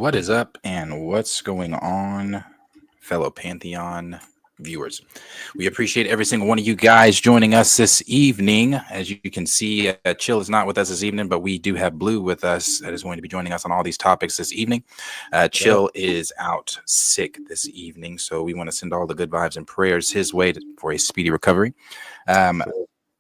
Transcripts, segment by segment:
What is up and what's going on, fellow Pantheon viewers? We appreciate every single one of you guys joining us this evening. As you can see, Chill is not with us this evening, but we do have Blue with us that is going to be joining us on all these topics this evening. Chill is out sick this evening, so we want to send all the good vibes and prayers his way for a speedy recovery.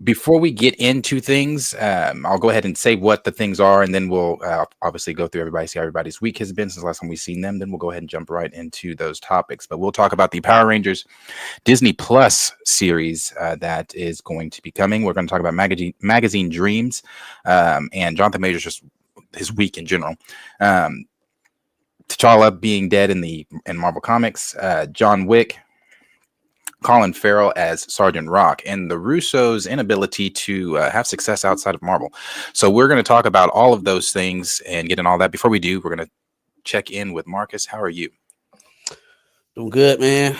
Before we get into things, I'll go ahead and say what the things are, and then we'll obviously go through everybody, see how everybody's week has been since the last time we've seen them. Then we'll go ahead and jump right into those topics. But we'll talk about the Power Rangers Disney Plus series that is going to be coming. We're going to talk about magazine Dreams and Jonathan Majors, just his week in general. T'Challa being dead in Marvel Comics, John Wick, Colin Farrell as Sergeant Rock, and the Russo's inability to have success outside of Marvel. So we're going to talk about all of those things and get in all that. Before we do, we're going to check in with Marcus. How are you? Doing good, man.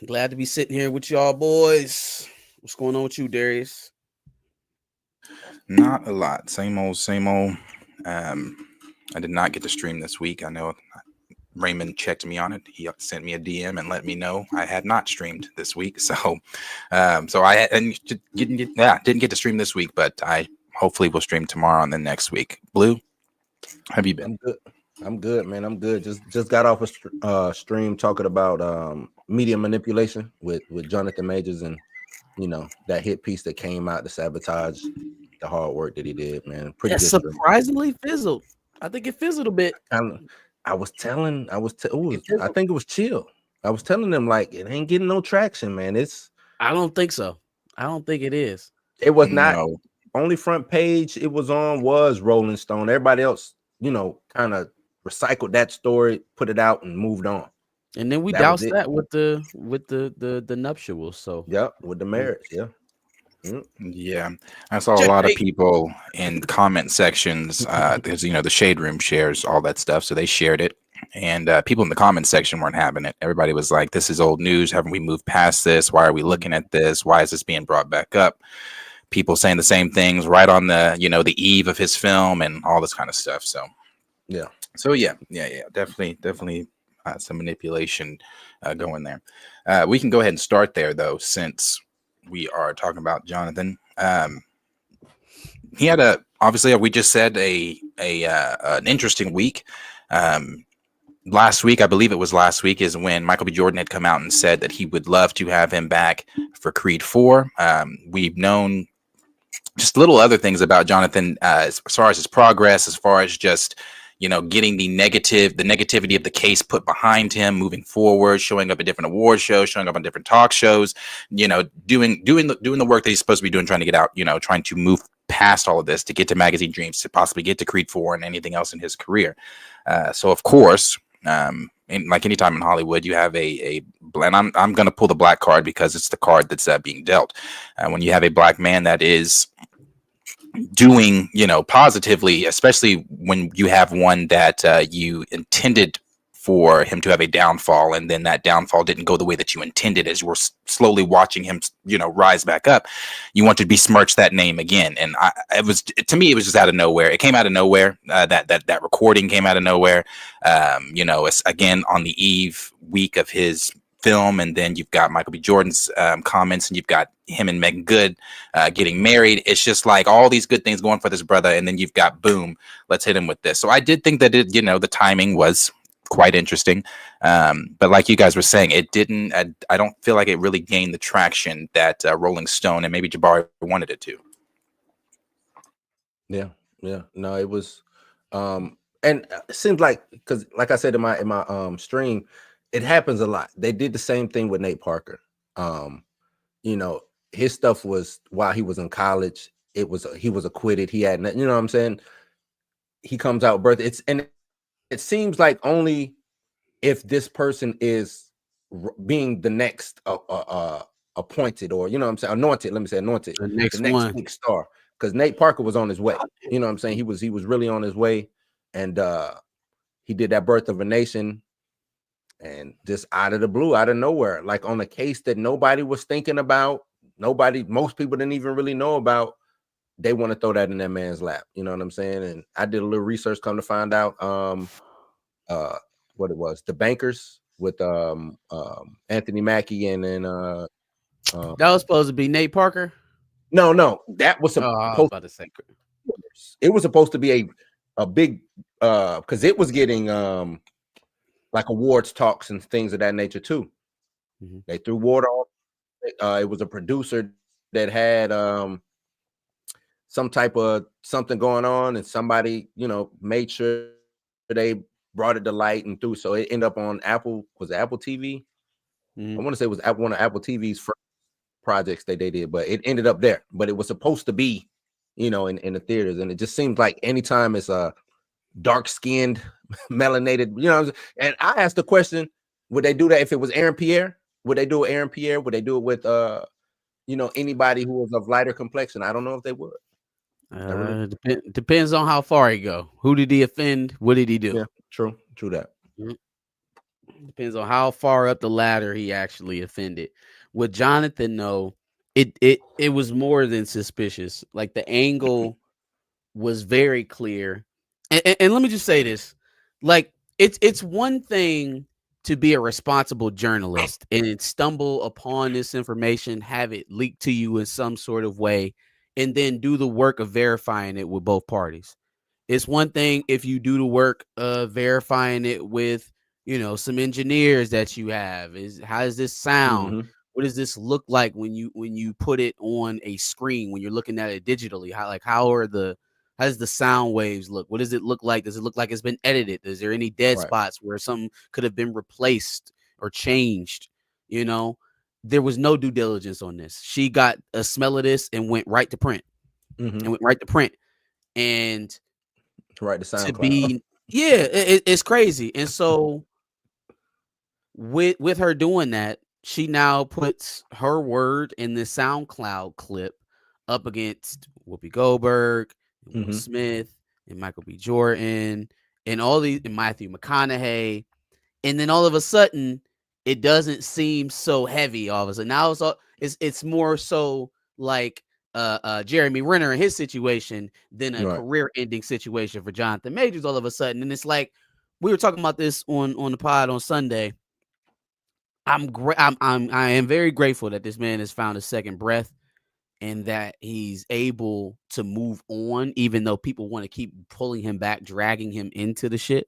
Glad to be sitting here with y'all boys. What's going on with you, Darius? Not a lot. Same old, same old. I did not get to stream this week. I know Raymond checked me on it. He sent me a DM and let me know I had not streamed this week. So, I didn't get to stream this week, but I hopefully will stream tomorrow and then next week. Blue, how have you been? I'm good, man. I'm good. Just got off a stream talking about media manipulation with Jonathan Majors and that hit piece that came out to sabotage the hard work that he did, man. Pretty good. Surprisingly fizzled. I think it fizzled a bit. I think it was Chill. I was telling them like it ain't getting no traction, man. I don't think so. I don't think it is. It was not only front page it was on was Rolling Stone. Everybody else, kind of recycled that story, put it out, and moved on. And then we doused that with the nuptials. So with the marriage, Yeah, I saw a lot of people in comment sections because the Shade Room shares all that stuff, so they shared it, and people in the comment section weren't having it. Everybody was like, "This is old news. Haven't we moved past this? Why are we looking at this? Why is this being brought back up?" People saying the same things right on the the eve of his film and all this kind of stuff. So definitely some manipulation going there. We can go ahead and start there though, since we are talking about Jonathan. He had obviously we just said an interesting week. Last week, I believe it was last week, is when Michael B. Jordan had come out and said that he would love to have him back for Creed 4. We've known just little other things about Jonathan as far as his progress, as far as just getting the negativity of the case put behind him, moving forward, showing up at different award shows, showing up on different talk shows, doing the work that he's supposed to be doing, trying to get out, trying to move past all of this to get to Magazine Dreams, to possibly get to Creed 4 and anything else in his career. So of course, like any time in Hollywood, you have and I'm going to pull the black card because it's the card that's being dealt. When you have a black man that is doing positively, especially when you have one that you intended for him to have a downfall, and then that downfall didn't go the way that you intended, as you were slowly watching him rise back up, you want to besmirch that name again. And to me it was just out of nowhere. It came out of nowhere. That recording came out of nowhere. It's again on the week of his film, and then you've got Michael B. Jordan's comments, and you've got him and Megan Good getting married. It's just like all these good things going for this brother, and then you've got boom, let's hit him with this. So I did think that the timing was quite interesting, but like you guys were saying, it didn't. I don't feel like it really gained the traction that Rolling Stone and maybe Jabari wanted it to. Yeah. No, it was, and it seems like, because like I said in my stream, it happens a lot. They did the same thing with Nate Parker. His stuff was while he was in college. He was acquitted. He had, what I'm saying. He comes out birth. It seems like only if this person is being the next appointed, or anointed. Let me say anointed. The next big star. Because Nate Parker was on his way. He was really on his way, and he did that Birth of a Nation. And just out of the blue, out of nowhere, like on a case that nobody was thinking about, most people didn't even really know about, they want to throw that in that man's lap. You know what I'm saying? And I did a little research, come to find out, what it was, The Bankers with Anthony Mackie and then That was supposed to be Nate Parker. no, that was Oh, I was supposed. about to say. It was supposed to be a big because it was getting like awards talks and things of that nature too. Mhm. They threw water on it. It was a producer that had some type of something going on, and somebody, made sure they brought it to light and through. So it ended up on Apple. Was it Apple TV? I want to say it was one of Apple TV's first projects they did, but it ended up there. But it was supposed to be, in the theaters, and it just seems like anytime it's a dark-skinned, melanated, and I asked the question, would they do that if it was Aaron Pierre? Would they do it Aaron Pierre? Would they do it with anybody who was of lighter complexion? I don't know if they would. Depends on how far he go. Who did he offend? What did he do? Yeah, true that. Depends on how far up the ladder he actually offended. With Jonathan, though, it was more than suspicious. Like the angle was very clear. And let me just say this: like it's one thing to be a responsible journalist and stumble upon this information, have it leaked to you in some sort of way, and then do the work of verifying it with both parties. It's one thing if you do the work of verifying it with, some engineers that you have. How does this sound? Mhm. What does this look like when you put it on a screen, when you're looking at it digitally? How does the sound waves look? What does it look like? Does it look like it's been edited? Is there any dead Right. spots where something could have been replaced or changed? There was no due diligence on this. She got a smell of this and went right to print. Mhm. And Right, the to SoundCloud. be, yeah, it's crazy. And so with her doing that, she now puts her word in the SoundCloud clip up against Whoopi Goldberg, and Will Mhm. Smith, and Michael B. Jordan, and all these, and Matthew McConaughey. And then all of a sudden, it doesn't seem so heavy. All of a sudden, now it's more so like Jeremy Renner in his situation than a Right. career-ending situation for Jonathan Majors. All of a sudden, and it's like we were talking about this on the pod on Sunday. I am very grateful that this man has found a second breath and that he's able to move on, even though people want to keep pulling him back, dragging him into the shit.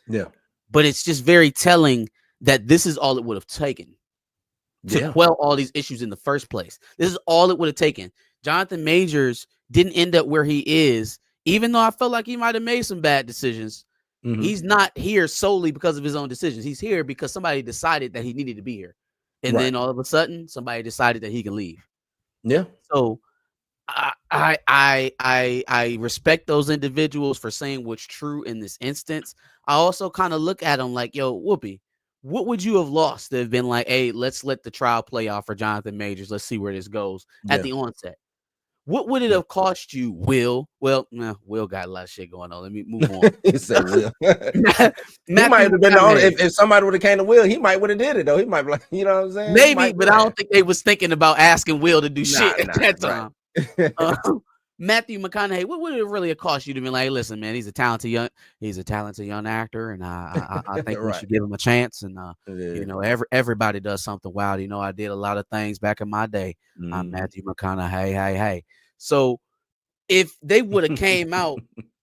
Yeah. But it's just very telling that this is all it would have taken to quell all these issues in the first place. This is all it would have taken. Jonathan Majors didn't end up where he is, even though I felt like he might have made some bad decisions. Mhm. He's not here solely because of his own decisions. He's here because somebody decided that he needed to be here. And Right. then all of a sudden, somebody decided that he can leave. Yeah. So I respect those individuals for saying what's true in this instance. I also kind of look at them like, yo, Whoopi, what would you have lost to have been like, hey, let's let the trial play out for Jonathan Majors. Let's see where this goes at the onset. What would it have cost you, Will? Well, Will got a lot of shit going on. Let me move on. He said Will. He might have been the only, if somebody would have came to Will, he might would have did it though. He might be like, you know what I'm saying? Maybe, but I don't think they was thinking about asking Will to do shit at that time. Right. Matthew McConaughey, what would it really have cost you to be like, listen, man, he's a talented young actor, and I think we should give him a chance. And everybody does something wild. I did a lot of things back in my day. I'm Matthew McConaughey. Hey. So if they would have came out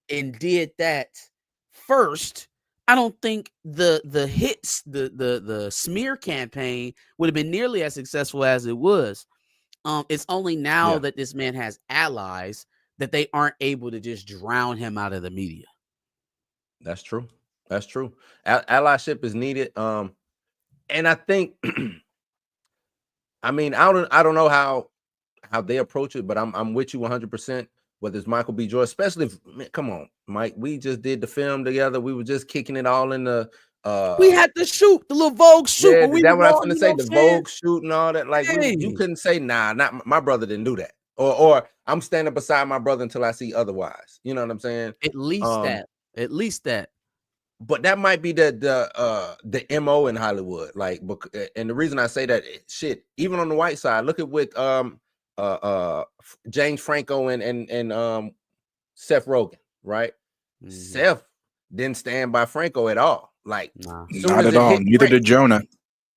and did that first, I don't think the hits, the smear campaign would have been nearly as successful as it was. It's only now that this man has allies that they aren't able to just drown him out of the media. That's true. Allyship is needed. And I think, I mean, I don't know how they approach it, but I'm with you 100%. Whether it's Michael B. Jordan, especially come on, Mike, we just did the film together. We were just kicking it all in the. We had to shoot the little Vogue shoot. Yeah, that's what I was gonna say. The Vogue shoot and all that. Like you couldn't say, nah, not my brother didn't do that, or I'm standing beside my brother until I see otherwise. You know what I'm saying? At least that. But that might be the MO in Hollywood. Like, and the reason I say that, shit, even on the white side, look at with James Franco and Seth Rogen, right? Seth didn't stand by Franco at all. Like, Nah. soon Not as at it all. hit Neither print, did Jonah.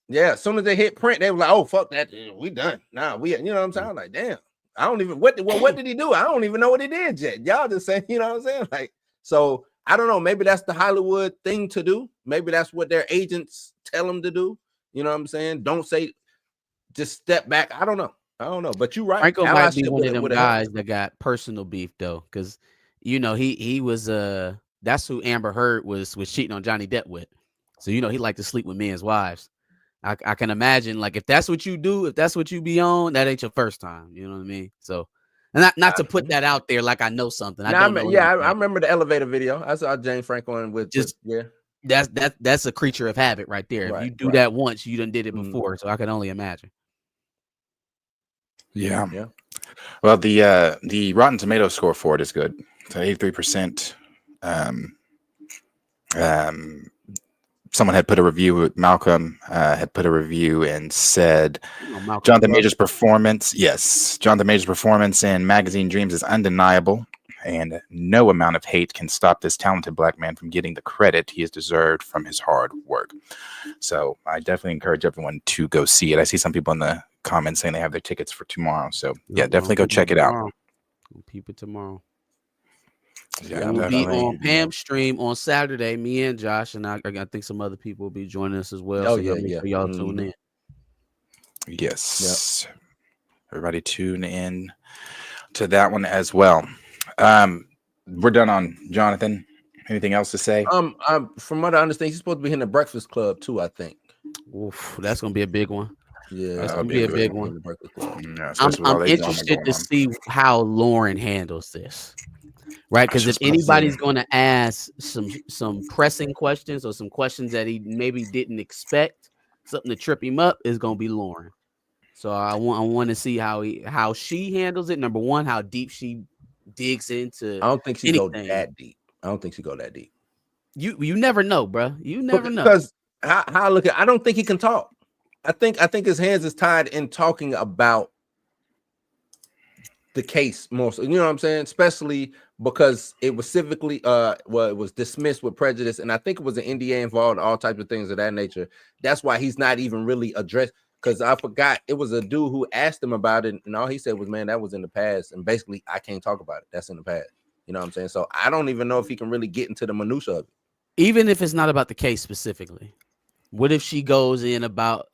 yeah, as soon as they hit print, they were like, "Oh fuck that, we done." Nah, we, you know what I'm saying? I'm like, damn, I don't even what did he do? I don't even know what he did yet. Y'all just saying, you know what I'm saying? Like, so I don't know. Maybe that's the Hollywood thing to do. Maybe that's what their agents tell them to do. You know what I'm saying? Don't say, just step back. I don't know. But you're right. Franco might be Allyship one of them would have helped. guys that got personal beef though, because he was that's who Amber Heard was cheating on Johnny Depp with. So he liked to sleep with men's wives. I can imagine, like, if that's what you do, if that's what you be on, that ain't your first time. You know what I mean? So, and not to put that out there like I know something. I don't know. I remember the elevator video. I saw James Franco and with yeah. That's a creature of habit right there. If you do that once, you done did it before. So I can only imagine. Yeah. Well, the Rotten Tomatoes score for it is good. So 83%. Someone had put a review. Malcolm had put a review and said, Jonathan Major's performance. Yes, Jonathan Major's performance in Magazine Dreams is undeniable, and no amount of hate can stop this talented black man from getting the credit he has deserved from his hard work. So I definitely encourage everyone to go see it. I see some people in the comments saying they have their tickets for tomorrow. So yeah, definitely go check it out. We'll peep it tomorrow. Yeah, we'll be on Pam's stream on Saturday. Me and Josh, and I think some other people will be joining us as well. So make sure y'all tune in. Yes. Yep. Everybody tune in to that one as well. We're done on Jonathan. Anything else to say? From what I understand, he's supposed to be in the Breakfast Club too, I think. Oof, that's gonna be a big one. Yeah, that's gonna be a big one. Yeah, I'm interested to see how Lauren handles this. Right, because if anybody's going to ask some pressing questions or some questions that he maybe didn't expect, something to trip him up, is going to be Lauren. So I want to see how she handles it. Number one, how deep she digs into. I don't think she go that deep. You never know, bro. You never know. Because how I look at, I don't think he can talk. I think his hands is tied in talking about the case more so, you know what I'm saying, especially because it was civically it was dismissed with prejudice, and I think it was an NDA involved, all types of things of that nature. That's why he's not even really addressed, because I forgot it was a dude who asked him about it, and all he said was, man, that was in the past, and basically I can't talk about it, that's in the past. You know what I'm saying? So I don't even know if he can really get into the minutia of it. Even if it's not about the case specifically, what if she goes in about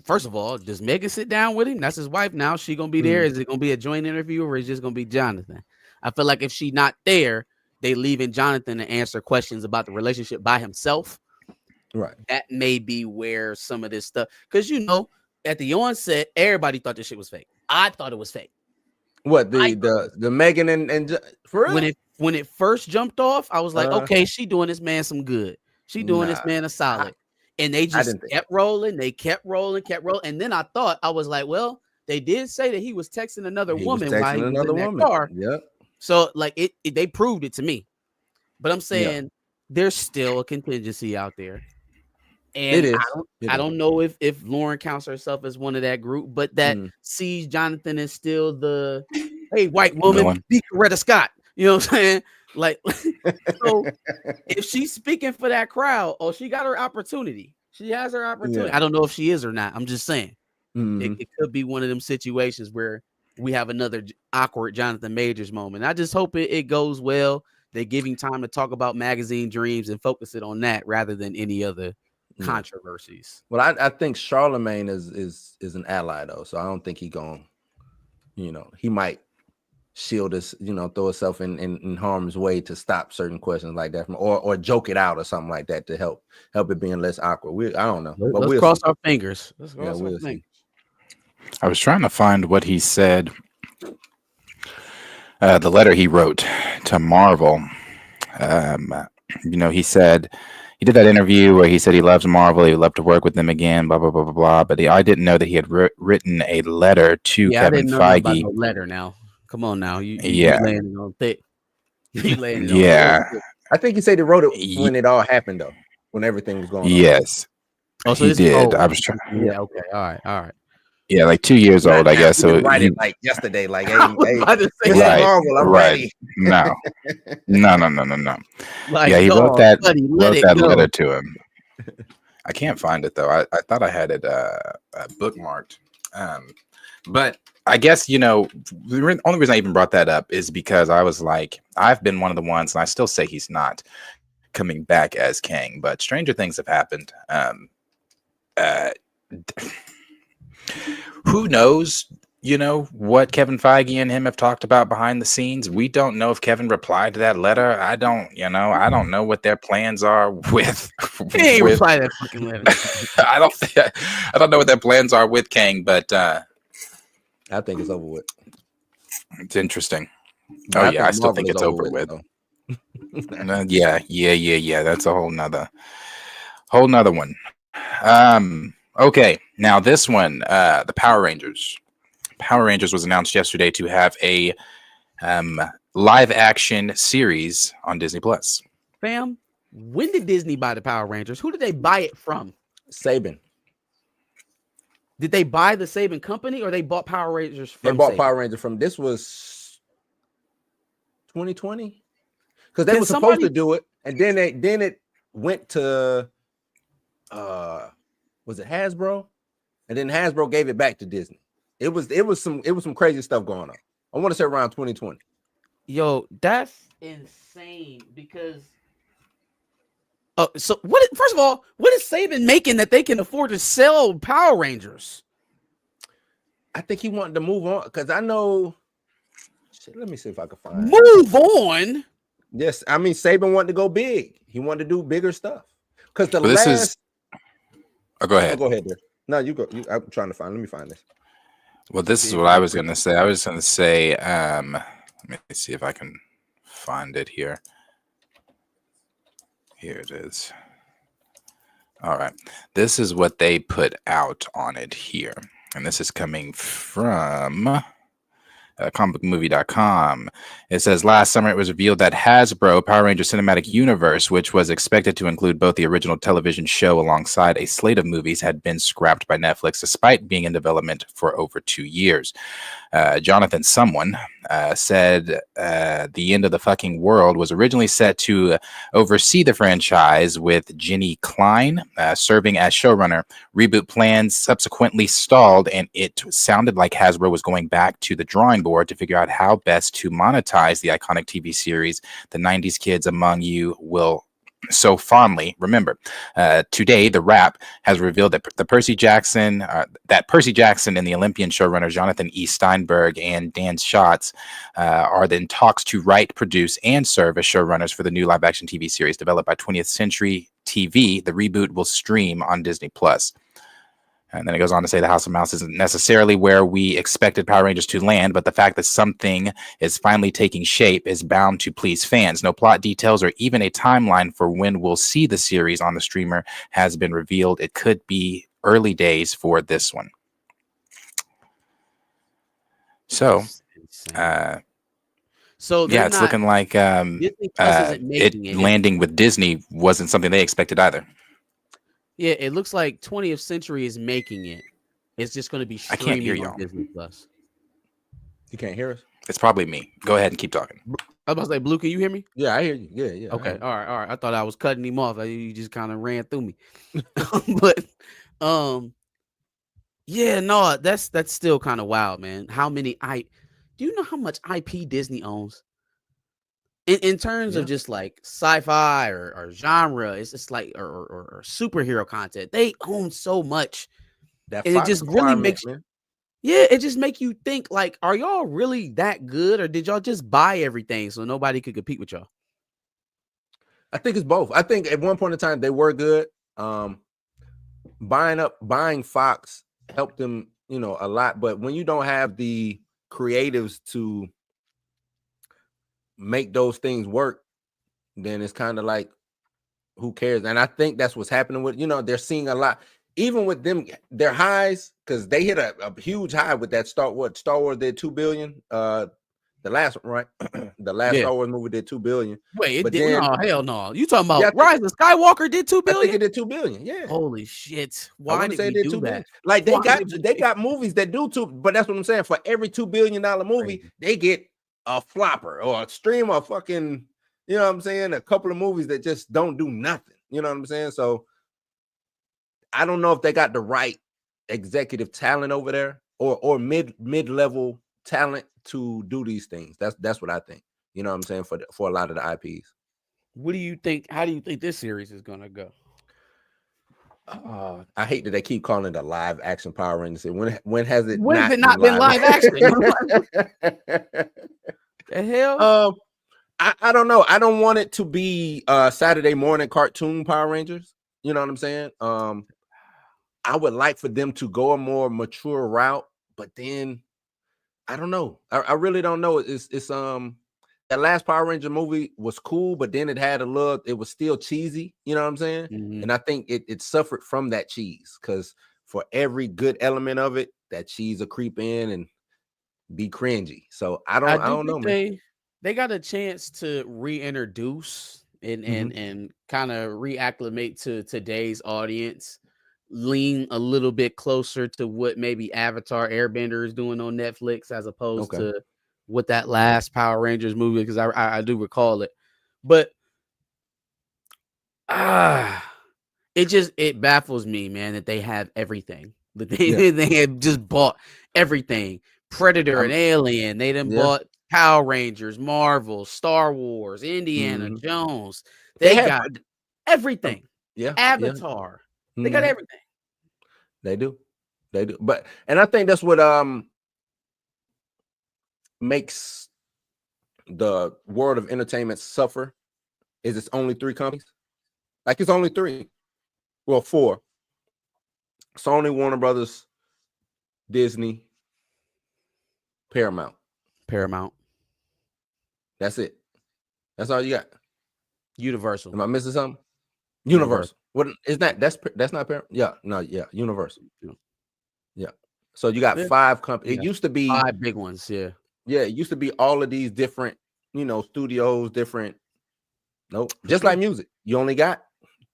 first of all, does Megan sit down with him? That's his wife now. She gonna be there. Is it gonna be a joint interview, or is it just gonna be Jonathan? I feel like if she not there, they leaving Jonathan to answer questions about the relationship by himself. Right. That may be where some of this stuff, because at the onset, everybody thought this shit was fake. I thought it was fake. What the Megan and for real? When it first jumped off, I was like, okay, she doing this man some good. She doing this man a solid. And they just kept rolling. They kept rolling. And then I was like, well, they did say that he was texting another woman while he was in that car. Yep. So like they proved it to me. But I'm saying there's still a contingency out there. And I don't know if Lauren counts herself as one of that group, but that sees Jonathan as still the hey, white woman, be Coretta Scott. You know what I'm saying? Like, so if she's speaking for that crowd, she got her opportunity. She has her opportunity. I don't know if she is or not. I'm just saying it could be one of them situations where we have another awkward Jonathan Majors moment. I just hope it goes well. They give him time to talk about Magazine Dreams and focus it on that rather than any other controversies. Well, I think Charlemagne is an ally though, so I don't think he he might shield us, throw himself in harm's way to stop certain questions like that or joke it out or something like that to help it being less awkward. I don't know. Let's cross our fingers. I was trying to find what he said. The letter he wrote to Marvel. He said he did that interview where he said he loves Marvel, he would love to work with them again, blah blah blah blah blah. But I didn't know that he had written a letter to Kevin Feige. About no letter now. Come on now. You laying it on thick. You laying it on thick. I think he said he wrote it when it all happened though, when everything was going on. Yes. Oh, so he did. I was trying. Yeah, okay. All right. Yeah, like 2 years Not old, I now. guess. He So didn't write he, it like yesterday. Like, I hey, was hey, about to say Mr. that. right, Marvel, I'm right. ready. No, no. Yeah, Like, he wrote dog, buddy, let wrote it that letter go. to him. I can't find it though. I thought I had it bookmarked. But I guess the only reason I even brought that up is because I was like, I've been one of the ones, and I still say he's not coming back as Kang. But stranger things have happened. Uh, who knows? What Kevin Feige and him have talked about behind the scenes. We don't know if Kevin replied to that letter. I don't know what their plans are with He ain't with reply to that fucking letter. I don't know what their plans are with Kang, but I think it's over with. it's interesting. But I Yeah, think I still Marvel think is it's over with. though. Yeah. That's a whole nother one. Okay, now this one, the Power Rangers. Power Rangers was announced yesterday to have a live action series on Disney Plus. Fam, when did Disney buy the Power Rangers? Who did they buy it from? Saban. Did they buy the Saban company, or they bought Power Rangers from They bought Saban? Power Ranger from, this was 2020, because they were supposed to do it, and then it went to was it Hasbro, and then Hasbro gave it back to Disney. It was some crazy stuff going on. I want to say around 2020. Yo, that's insane, because so what? First of all, what is Saban making that they can afford to sell Power Rangers? I think he wanted to move on, because I know. Shit, let me see if I can find. Move on. Yes, I mean Saban wanted to go big. He wanted to do bigger stuff. Because the This last. is. Oh, go ahead. Go ahead, there. No, you go. I'm trying to find. Let me find this. Well, this is what I was going to say. I was going to say. Let me see if I can find it here. Here it is. All right. This is what they put out on it here. And this is coming from comicbookmovie.com. It says last summer it was revealed that Hasbro Power Rangers Cinematic Universe, which was expected to include both the original television show alongside a slate of movies, had been scrapped by Netflix despite being in development for over 2 years. Jonathan Someone said the end of the fucking world was originally set to oversee the franchise, with Jenny Klein serving as showrunner. Reboot plans subsequently stalled, and it sounded like Hasbro was going back to the drawing board to figure out how best to monetize the iconic TV series the 90s kids among you will so fondly remember. Today, The Wrap has revealed that Percy Jackson and the Olympian showrunners Jonathan E. Steinberg and Dan Schatz are in talks to write, produce, and serve as showrunners for the new live-action TV series developed by 20th Century TV. The reboot will stream on Disney Plus. And then it goes on to say the House of Mouse isn't necessarily where we expected Power Rangers to land, but the fact that something is finally taking shape is bound to please fans. No plot details or even a timeline for when we'll see the series on the streamer has been revealed. It could be early days for this one. So, yeah, it's looking like Disney Plus isn't making it landing with Disney wasn't something they expected either. Yeah, it looks like 20th Century is making it. It's just going to be streaming on Disney Plus. You can't hear us? It's probably me. Go ahead and keep talking. I was about to say, Blue, can you hear me? Yeah, I hear you. Yeah. Okay, all right. I thought I was cutting him off. You just kind of ran through me. But, yeah, no, that's still kind of wild, man. Do you know how much IP Disney owns? In terms of just like sci-fi or genre, it's just like or superhero content. They own so much, and it just really makes it just make you think, like, are y'all really that good, or did y'all just buy everything so nobody could compete with y'all? I think it's both. I think at one point in time they were good. Buying Fox helped them, a lot. But when you don't have the creatives to make those things work, then it's kind of like, who cares? And I think that's what's happening with, they're seeing a lot, even with them, their highs, because they hit a huge high with that Star Wars did $2 billion The last one, right? The last Yeah. Star Wars movie did $2 billion. Wait, it But did then- no, hell no. You talking about Yeah, Rise of Skywalker did $2 I think billion? it did $2 billion. Yeah. Holy shit. I Why want to did say we it did do 2 billion. that? Like Why did we they do- got movies that do too, but that's what I'm saying. For every $2 billion movie, Crazy. they get a flopper or a stream of fucking, you know what I'm saying? A couple of movies that just don't do nothing. You know what I'm saying? So I don't know if they got the right executive talent over there or mid-level talent to do these things. That's what I think. You know what I'm saying? For a lot of the IPs. What do you think? How do you think this series is gonna go? I hate that they keep calling it a live action Power Rangers. When has it When not has it not been live action? The hell? I don't know. I don't want it to be Saturday morning cartoon Power Rangers. You know what I'm saying? I would like for them to go a more mature route, but then I don't know. I really don't know. It's that last Power Ranger movie was cool, but then it was still cheesy, you know what I'm saying? Mhm. And I think it suffered from that cheese because for every good element of it, that cheese will creep in and be cringy. So I don't know, man. They got a chance to reintroduce and kind of reacclimate to today's audience, lean a little bit closer to what maybe Avatar Airbender is doing on Netflix as opposed to what that last Power Rangers movie, because I do recall it. But it baffles me, man, that they have everything. That they have just bought everything. Predator and Alien, they done bought Power Rangers, Marvel, Star Wars, Indiana Jones. They got everything. Avatar. They got everything. They do. But and I think that's what makes the world of entertainment suffer is it's only 3 companies. Like it's only 3. Well, 4. Sony, Warner Brothers, Disney, Paramount. That's it. That's all you got. Universal. Am I missing something? Universal. What is that? That's not Paramount. Yeah, Universal. Yeah. So you got 5 companies. It used to be 5 big ones. Yeah. Yeah, it used to be all of these different, studios, different. Nope. Just like music, you only got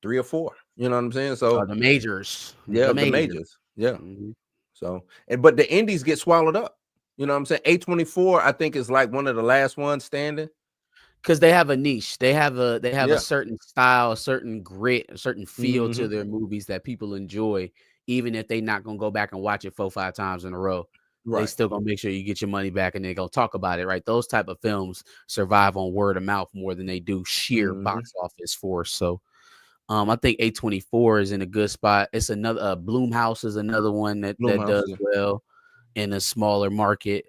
3 or 4. You know what I'm saying? So the majors. Yeah, the majors. Yeah. So, but the indies get swallowed up. You know what I'm saying? A24, I think, is like one of the last ones standing. Because they have a niche. They have a certain style, a certain grit, a certain feel to their movies that people enjoy, even if they're not gonna go back and watch it 4-5 times in a row. They still gonna make sure you get your money back and they're gonna talk about it, right? Those type of films survive on word of mouth more than they do sheer box office force. So I think A24 is in a good spot. It's another Blumhouse is another one that does well in a smaller market.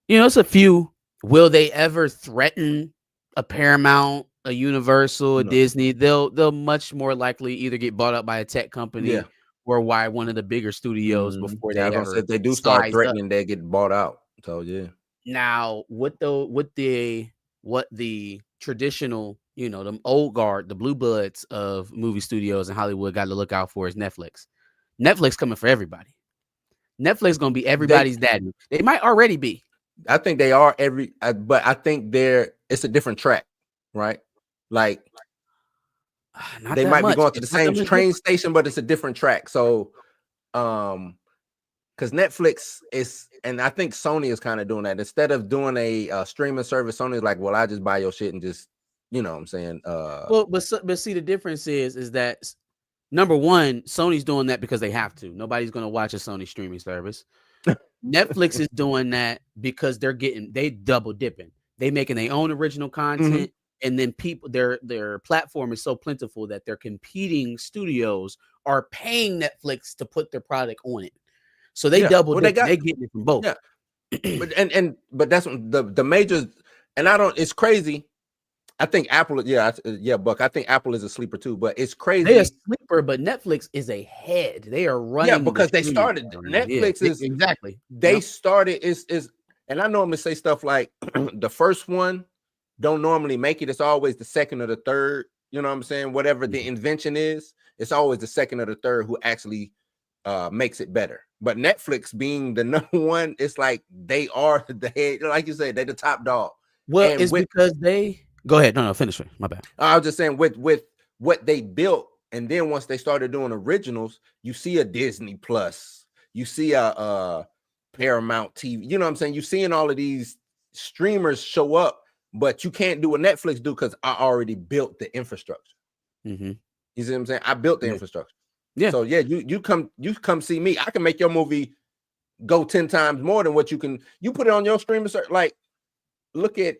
It's a few. Will they ever threaten a Paramount, a Universal, a Disney? They'll much more likely either get bought up by a tech company or by one of the bigger studios before they ever. If they do start threatening, they get bought out. So Now, what the traditional, the old guard, the blue bloods of movie studios in Hollywood got to look out for is Netflix. Netflix coming for everybody. Netflix gonna be everybody's daddy. They might already be. I think they are but I think it's a different track, right? Like they might be going to the same train station, but it's a different track. So, because Netflix is, and I think Sony is kind of doing that. Instead of doing a streaming service, Sony's like, well, I just buy your shit and just, you know what I'm saying? But see, the difference is that number one, Sony's doing that because they have to. Nobody's gonna watch a Sony streaming service. Netflix is doing that because they double dipping. They making their own original content, and then their platform is so plentiful that their competing studios are paying Netflix to put their product on it. So they double dip. They getting it from both. Yeah. but that's the majors, and it's crazy. I think Apple, Buck. I think Apple is a sleeper too, but it's crazy. They're a sleeper, but Netflix is ahead. They are running. Yeah, because they started. Netflix is exactly. They started is, and I normally say stuff like the first one don't normally make it. It's always the second or the third. You know what I'm saying? Whatever the invention is, it's always the second or the third who actually makes it better. But Netflix being the number one, it's like they are the head, like you said, they're the top dog. Well, And it's because they go ahead. No, finish it. My bad. I was just saying with what they built, and then once they started doing originals, you see a Disney Plus, you see a Paramount TV. You know what I'm saying? You're seeing all of these streamers show up, but you can't do what Netflix do because I already built the infrastructure. Mm-hmm. You see what I'm saying? I built the Yeah. infrastructure. Yeah. So yeah, you come see me. I can make your movie go 10 times more than what you can. You put it on your streaming service. Like, look at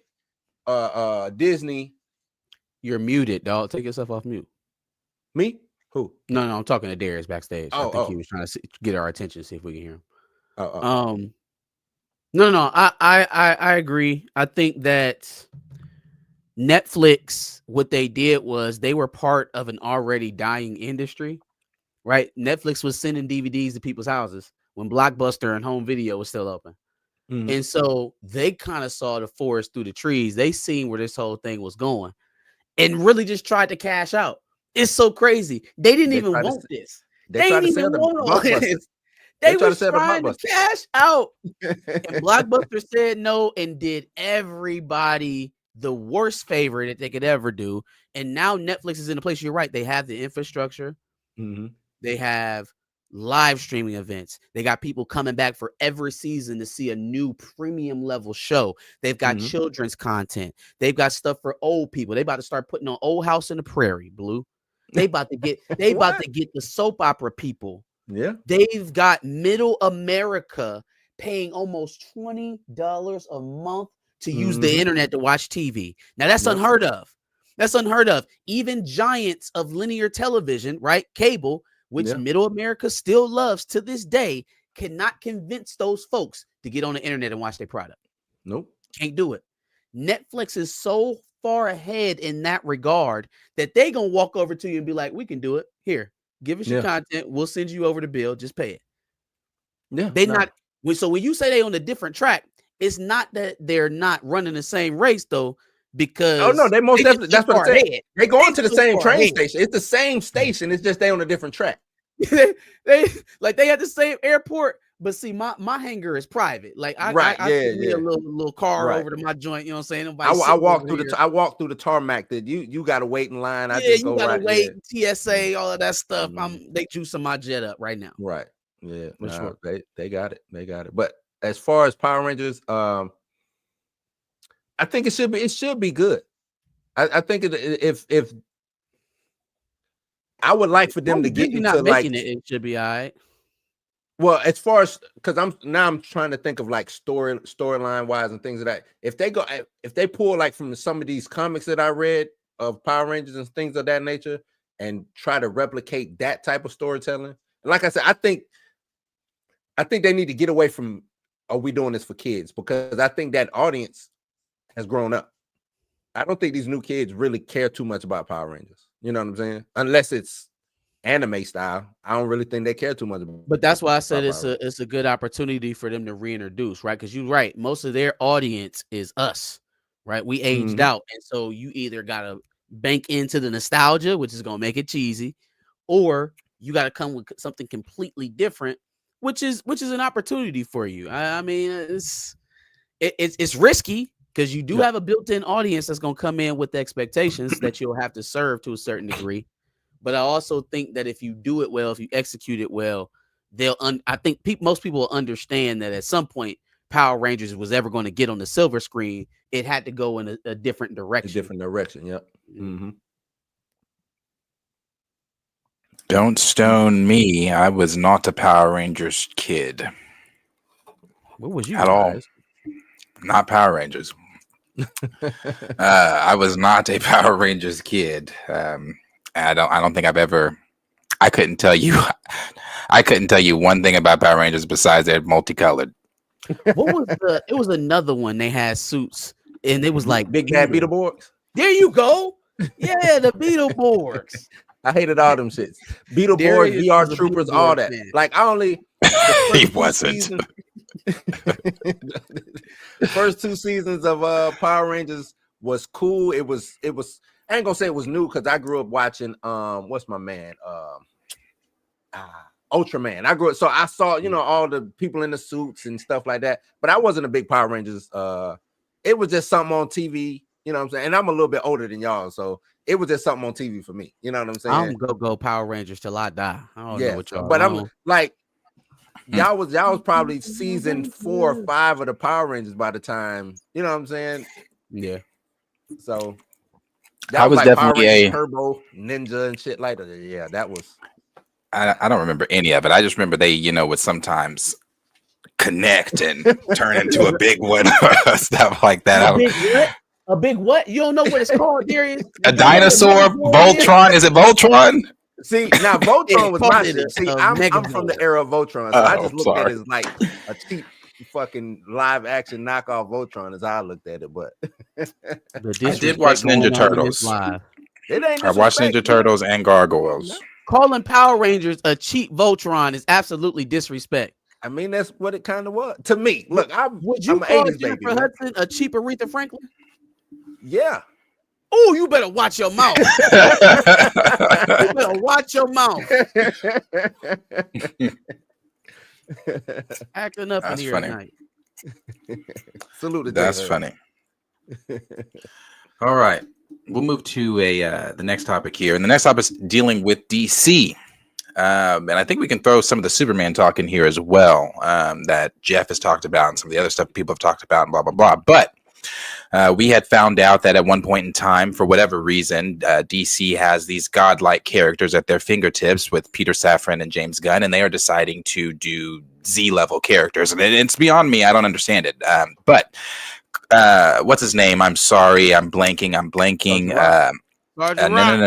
Disney. You're muted, dog. Take yourself off mute. Me? Who? No, I'm talking to Darius backstage. I think Oh. he was trying to get our attention, see if we can hear him. Oh. No. I agree. I think that Netflix, what they did was they were part of an already dying industry, right? Netflix was sending DVDs to people's houses when Blockbuster and home video was still open. Mhm. And so they kind of saw the forest through the trees. They seen where this whole thing was going and really just tried to cash out. It's so crazy. They didn't even want this. They tried to sell the Blockbuster. They tried to was sell the trying to Blockbuster. cash out. And Blockbuster said no and did everybody the worst favor that they could ever do. And now Netflix is in a place, you're right. They have the infrastructure. Mm-hmm. They have live streaming events. They got people coming back for every season to see a new premium level show. They've got children's content. They've got stuff for old people. They about to start putting on Old House in the Prairie, Blue. They about to get the soap opera people. Yeah. They've got middle America paying almost $20 a month to use the internet to watch TV. Now that's unheard of. That's unheard of. Even giants of linear television, right? Cable, which middle America still loves to this day, cannot convince those folks to get on the internet and watch their product. Nope. Can't do it. Netflix is so far ahead in that regard that they gonna walk over to you and be like, we can do it. Here, give us your content. We'll send you over the bill. Just pay it. Yeah. They not. So when you say they on a different track, it's not that they're not running the same race though, because they most definitely. That's what I'm saying. They go into the same train station. It's the same station. It's just they on a different track. they had the same airport, but see, my hangar is private. Like I send me a little car over to my joint. You know what I'm saying? I walk through the tarmac. That you got to wait in line. I just you gotta wait. TSA, all of that stuff. They juicing my jet up right now. Right. Yeah. Sure. They got it. They got it. But as far as Power Rangers, I think it should be good. I think if I would like for them to get into it should be all right. Well, as far as because I'm trying to think of like storyline wise and things of that. If they pull like from some of these comics that I read of Power Rangers and things of that nature and try to replicate that type of storytelling, like I said, I think they need to get away from are we doing this for kids, because I think that audience has grown up. I don't think these new kids really care too much about Power Rangers. You know what I'm saying? Unless it's anime style, I don't really think they care too much about. But that's why I said it's a good opportunity for them to reintroduce, right? Because you're right, most of their audience is us, right? We aged out, and so you either gotta bank into the nostalgia, which is gonna make it cheesy, or you gotta come with something completely different, which is an opportunity for you. I mean, it's risky, because you do have a built-in audience that's going to come in with the expectations that you'll have to serve to a certain degree. But I also think that if you do it well, if you execute it well, I think most people will understand that at some point Power Rangers was ever going to get on the silver screen, it had to go in a different direction. Yep. Mm-hmm. Don't stone me. I was not a Power Rangers kid. What was you at all? Not Power Rangers. I was not a Power Rangers kid. I don't think I've ever. I couldn't tell you one thing about Power Rangers besides they're multicolored. What was it was another one. They had suits, and it was like Big Bad Beetleborgs. There you go. Yeah, the Beetleborgs. I hated all them shits. Beetleborgs, VR Troopers, all that. Man. Like I only. He wasn't. The first 2 seasons of Power Rangers was cool. It was I ain't gonna say it was new because I grew up watching what's my man Ultraman. I grew up, so I saw, you know, all the people in the suits and stuff like that. But I wasn't a big Power Rangers. It was just something on TV. You know what I'm saying? And I'm a little bit older than y'all, so it was just something on TV for me. You know what I'm saying? I'm go Power Rangers till I die. I don't know what y'all. But I'm like, y'all was probably season 4 or 5 of the Power Rangers by the time. You know what I'm saying? Yeah. So I was like definitely Power Rangers a Turbo Ninja and shit like that. Yeah, that was. I don't remember any of it. I just remember they, you know, would sometimes connect and turn into a big one or stuff like that. A big what? You don't know what it's called, Darius? A dinosaur, Voltron. Is it Voltron? See, now Voltron was my shit. See, I'm Megazord. from the era of Voltron, so I just looked at it as like a cheap fucking live action knockoff Voltron, as I looked at it. But I did watch Ninja Turtles. It ain't I watched Ninja Turtles and Gargoyles. Calling Power Rangers a cheap Voltron is absolutely disrespect. I mean, that's what it kind of was to me. Look, would you I'm call 80s Jennifer baby, Hudson a cheap Aretha Franklin? Yeah. Oh, you better watch your mouth. You better watch your mouth. Acting up That's in here funny. tonight. Salute to That's Jay funny. All right. We'll move to the next topic here. And the next topic is dealing with DC. And I think we can throw some of the Superman talk in here as well, that Jeff has talked about and some of the other stuff people have talked about and blah, blah, blah. But we had found out that at one point in time, for whatever reason, DC has these godlike characters at their fingertips with Peter Safran and James Gunn, and they are deciding to do Z-level characters. And it's beyond me. I don't understand it. But what's his name? I'm sorry. I'm blanking.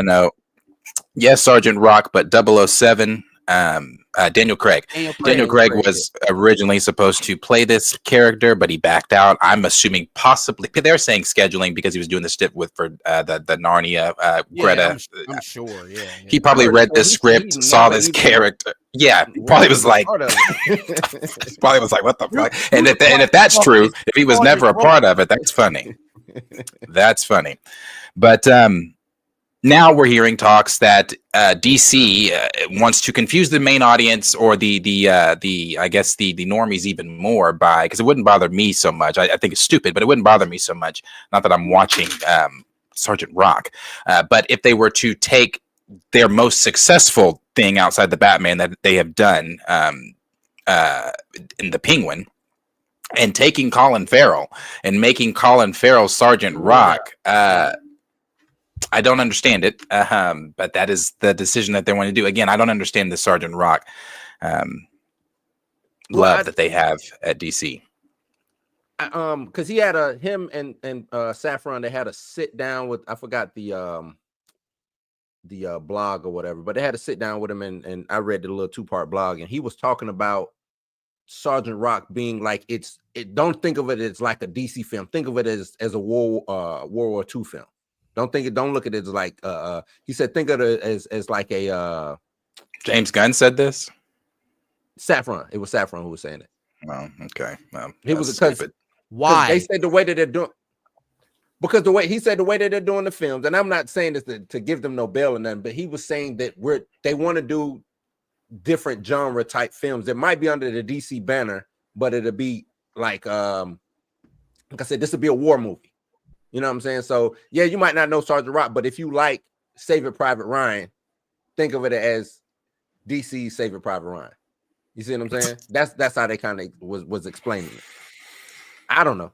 No. Yes, Sergeant Rock, but 007. Daniel Craig. Daniel Craig was originally supposed to play this character, but he backed out. I'm assuming possibly they're saying scheduling because he was doing the stiff with for the Narnia Greta. I'm sure. Yeah. He probably read this script, saw this character. Yeah, probably was like, what the fuck? And if that's true, if he was never a part of it, that's funny. That's funny. But now we're hearing talks that DC wants to confuse the main audience or the I guess the normies even more by, because it wouldn't bother me so much. I think it's stupid, but it wouldn't bother me so much. Not that I'm watching Sergeant Rock, but if they were to take their most successful thing outside the Batman that they have done in the Penguin, and taking Colin Farrell and making Colin Farrell Sergeant Rock. I don't understand it, but that is the decision that they want to do. Again, I don't understand the Sergeant Rock love that they have at DC. Because he had him and Safran, they had a sit down with, I forgot the blog or whatever, but they had to sit down with him, and I read the little 2-part blog, and he was talking about Sergeant Rock being like, don't think of it as like a DC film. Think of it as a World War II film. Don't look at it as like he said, think of it as like a James Gunn said this. Safran. It was Safran who was saying it. Oh, okay. Well, it was because why they said the way that they're doing, because the way he said the way that they're doing the films, and I'm not saying this to give them no bail or nothing, but he was saying that they want to do different genre type films that might be under the DC banner, but it'll be like I said, this will be a war movie. You know what I'm saying? So yeah, you might not know Sergeant Rock, but if you like Saving Private Ryan, think of it as DC's Saving Private Ryan. You see what I'm saying? That's how they kind of was explaining it. I don't know.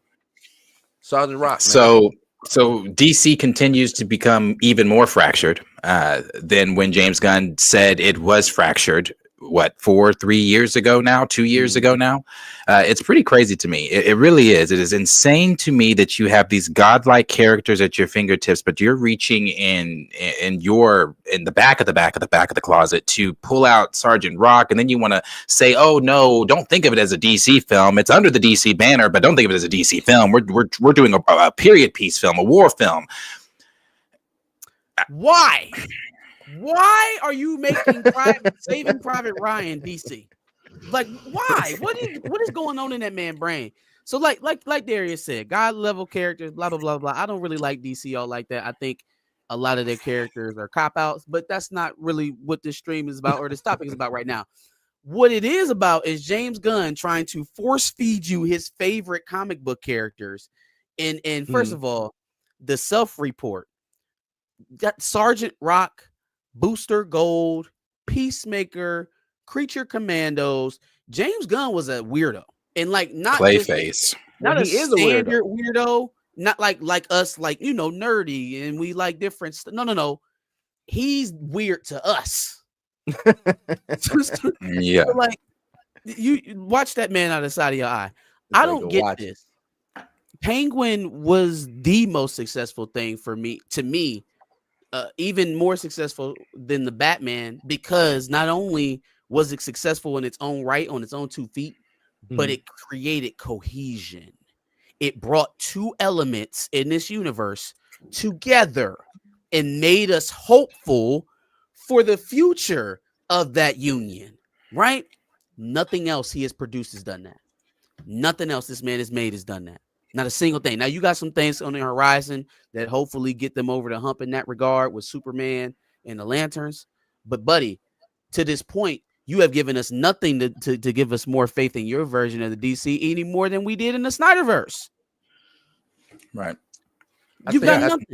Sergeant Rock. Man. So DC continues to become even more fractured than when James Gunn said it was fractured. What, 3 years ago now, 2 years ago now? It's pretty crazy to me. It really is. It is insane to me that you have these godlike characters at your fingertips, but you're reaching in the back of the closet to pull out Sergeant Rock, and then you want to say, "Oh no, don't think of it as a DC film. It's under the DC banner, but don't think of it as a DC film. We're doing a period piece film, a war film." Why? Why are you making Saving Private Ryan DC? Like, why? What is going on in that man's brain? So, like Darius said, God level characters, blah blah blah blah. I don't really like DC all like that. I think a lot of their characters are cop outs, but that's not really what this stream is about or this topic is about right now. What it is about is James Gunn trying to force feed you his favorite comic book characters. And first of all, the self-report. Got Sergeant Rock, Booster Gold, Peacemaker, Creature Commandos. James Gunn was a weirdo. And like not Clayface. not Well, a he is a standard weirdo, not like us, like nerdy and we like different stuff. No. He's weird to us. Yeah. So, like you watch that man out of the side of your eye. I don't get this. Penguin was the most successful thing to me, even more successful than the Batman, because not only was it successful in its own right on its own 2 feet, but it created cohesion. It brought 2 elements in this universe together and made us hopeful for the future of that union, right? Nothing else he has produced has done that. Nothing else this man has made has done that. Not a single thing. Now, you got some things on the horizon that hopefully get them over the hump in that regard with Superman and the Lanterns. But, buddy, to this point, you have given us nothing to give us more faith in your version of the DC any more than we did in the Snyderverse. Right. You've got nothing.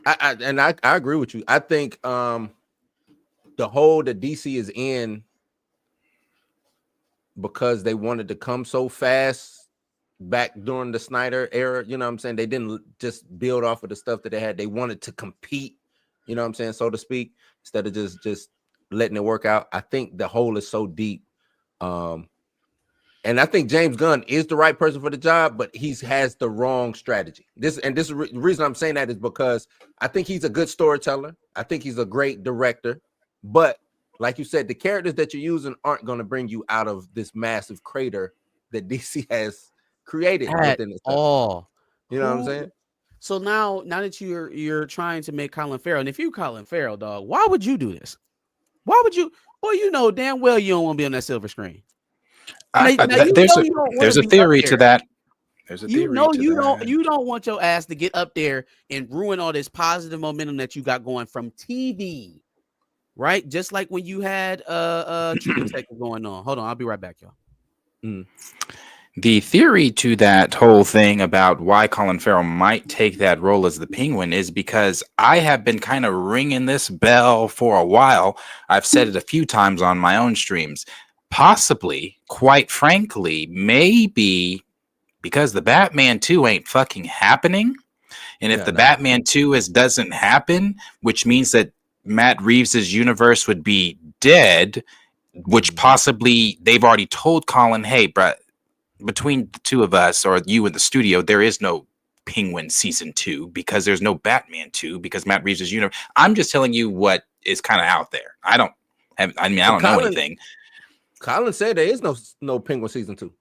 I agree with you. I think the hole that DC is in, because they wanted to come so fast back during the Snyder era, you know what I'm saying? They didn't just build off of the stuff that they had. They wanted to compete, you know what I'm saying, so to speak, instead of just letting it work out. I think the hole is so deep. And I think James Gunn is the right person for the job, but he has the wrong strategy. The reason I'm saying that is because I think he's a good storyteller. I think he's a great director, but like you said, the characters that you're using aren't going to bring you out of this massive crater that DC has created within itself. You know what I'm saying? So now that you're trying to make Colin Farrell, and if you Colin Farrell, dog, why would you do this? Why would you? Well, you know damn well you don't want to be on that silver screen. There's a theory to that. There's a theory you don't want your ass to get up there and ruin all this positive momentum that you got going from TV, right? Just like when you had True Detective going on. Hold on, I'll be right back, y'all. The theory to that whole thing about why Colin Farrell might take that role as the Penguin is because I have been kind of ringing this bell for a while. I've said it a few times on my own streams. Possibly, quite frankly, maybe because the Batman 2 ain't fucking happening. And if Batman 2 doesn't happen, which means that Matt Reeves's universe would be dead, which possibly they've already told Colin, hey, bruh, between the two of us or you in the studio, there is no Penguin season 2 because there's no Batman 2 because Matt Reeves's universe. I'm just telling you what is kind of out there. I don't know anything. Colin said there is no Penguin season 2.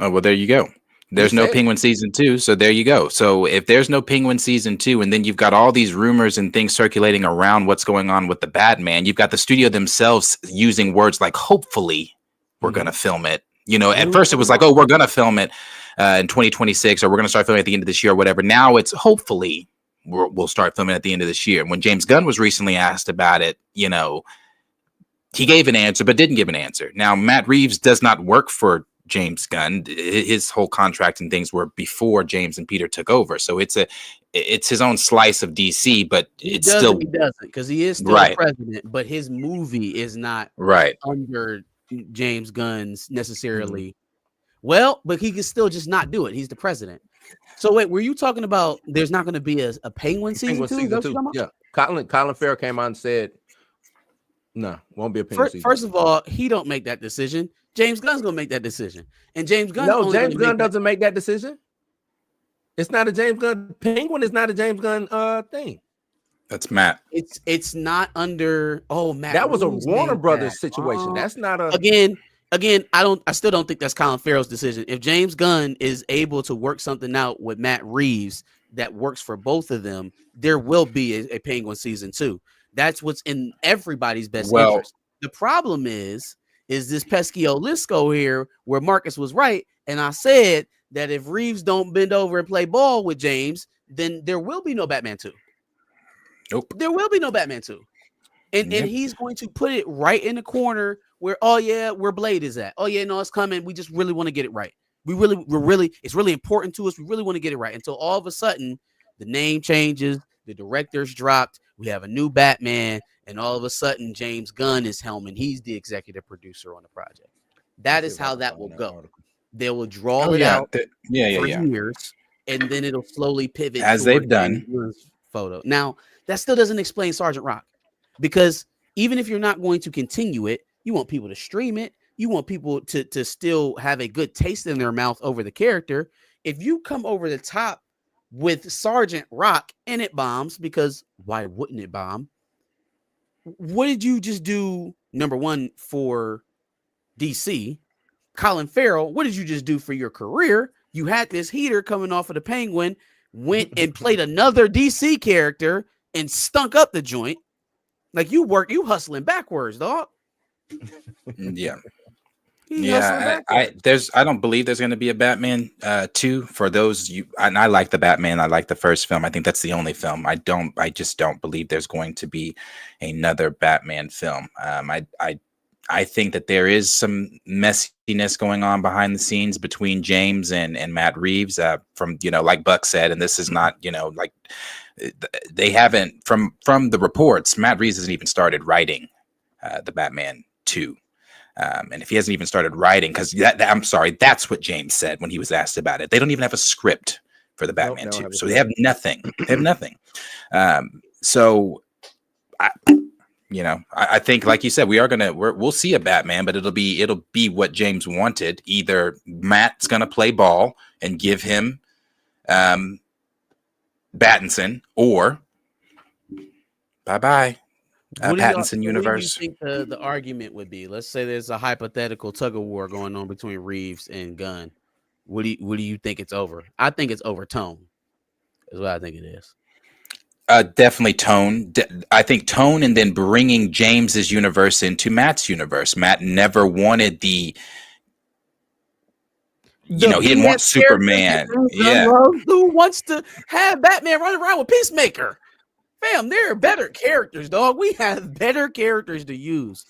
Oh, well, there you go. There's no Penguin season 2. So there you go. So if there's no Penguin season 2, and then you've got all these rumors and things circulating around what's going on with the Batman, you've got the studio themselves using words like, hopefully we're going to film it. You know, at first it was like, oh, we're going to film it in 2026, or we're going to start filming at the end of this year or whatever. Now it's hopefully we'll start filming at the end of this year. And when James Gunn was recently asked about it, you know, he gave an answer, but didn't give an answer. Now, Matt Reeves does not work for James Gunn. His whole contract and things were before James and Peter took over. So it's his own slice of DC, but he doesn't because he is still the president, but his movie is not under James Gunn's necessarily. Well, but he can still just not do it. He's the president. So wait, were you talking about there's not going to be a Penguin season 2? Yeah. Colin Farrell came out and said, no, won't be a Penguin season. First of all, he don't make that decision. James Gunn's going to make that decision. And James Gunn doesn't make that decision. It's not a James Gunn. Penguin is not a James Gunn thing. That's Matt. It's not under Matt. That was a Warner Brothers situation. That's not a Again, I still don't think that's Colin Farrell's decision. If James Gunn is able to work something out with Matt Reeves that works for both of them, there will be a Penguin season 2. That's what's in everybody's best interest. The problem is this pesky Olisco here where Marcus was right. And I said that if Reeves don't bend over and play ball with James, then there will be no Batman 2. Nope. There will be no Batman 2. And he's going to put it right in the corner where, oh yeah, where Blade is at. Oh yeah, no, it's coming. We just really want to get it right. It's really important to us. We really want to get it right. Until all of a sudden, the name changes, the director's dropped. We have a new Batman, and all of a sudden, James Gunn is helming. He's the executive producer on the project. That is how that will go. They will draw it out for years, and then it'll slowly pivot as they've done. Photo. Now, that still doesn't explain Sergeant Rock, because even if you're not going to continue it, you want people to stream it. You want people to still have a good taste in their mouth over the character. If you come over the top with Sergeant Rock and it bombs, because why wouldn't it bomb? What did you just do? Number one, for DC, Colin Farrell, what did you just do for your career? You had this heater coming off of the Penguin, went and played another DC character and stunk up the joint. Like you hustling backwards, dog. Yeah. I don't believe there's going to be a Batman 2 for those and I like the Batman. I like the first film. I think that's the only film. I just don't believe there's going to be another Batman film. I think that there is some messiness going on behind the scenes between James and Matt Reeves, from, like Buck said, and this is not, like they haven't, from the reports, Matt Reeves hasn't even started writing the Batman 2. And if he hasn't even started writing, because I'm sorry, that's what James said when he was asked about it. They don't even have a script for the Batman 2. So they have nothing. They have nothing. So I think, like you said, we'll see a Batman, but it'll be what James wanted. Either Matt's gonna play ball and give him Battinson, or bye-bye. Pattinson universe. What do you think the argument would be? Let's say there's a hypothetical tug of war going on between Reeves and Gunn. What do you think it's over? I think it's over tone. Is what I think it is. Definitely tone. I think tone, and then bringing James's universe into Matt's universe. Matt never wanted he didn't want Superman. Yeah. Who wants to have Batman run around with Peacemaker? Fam, there are better characters, dog. We have better characters to use.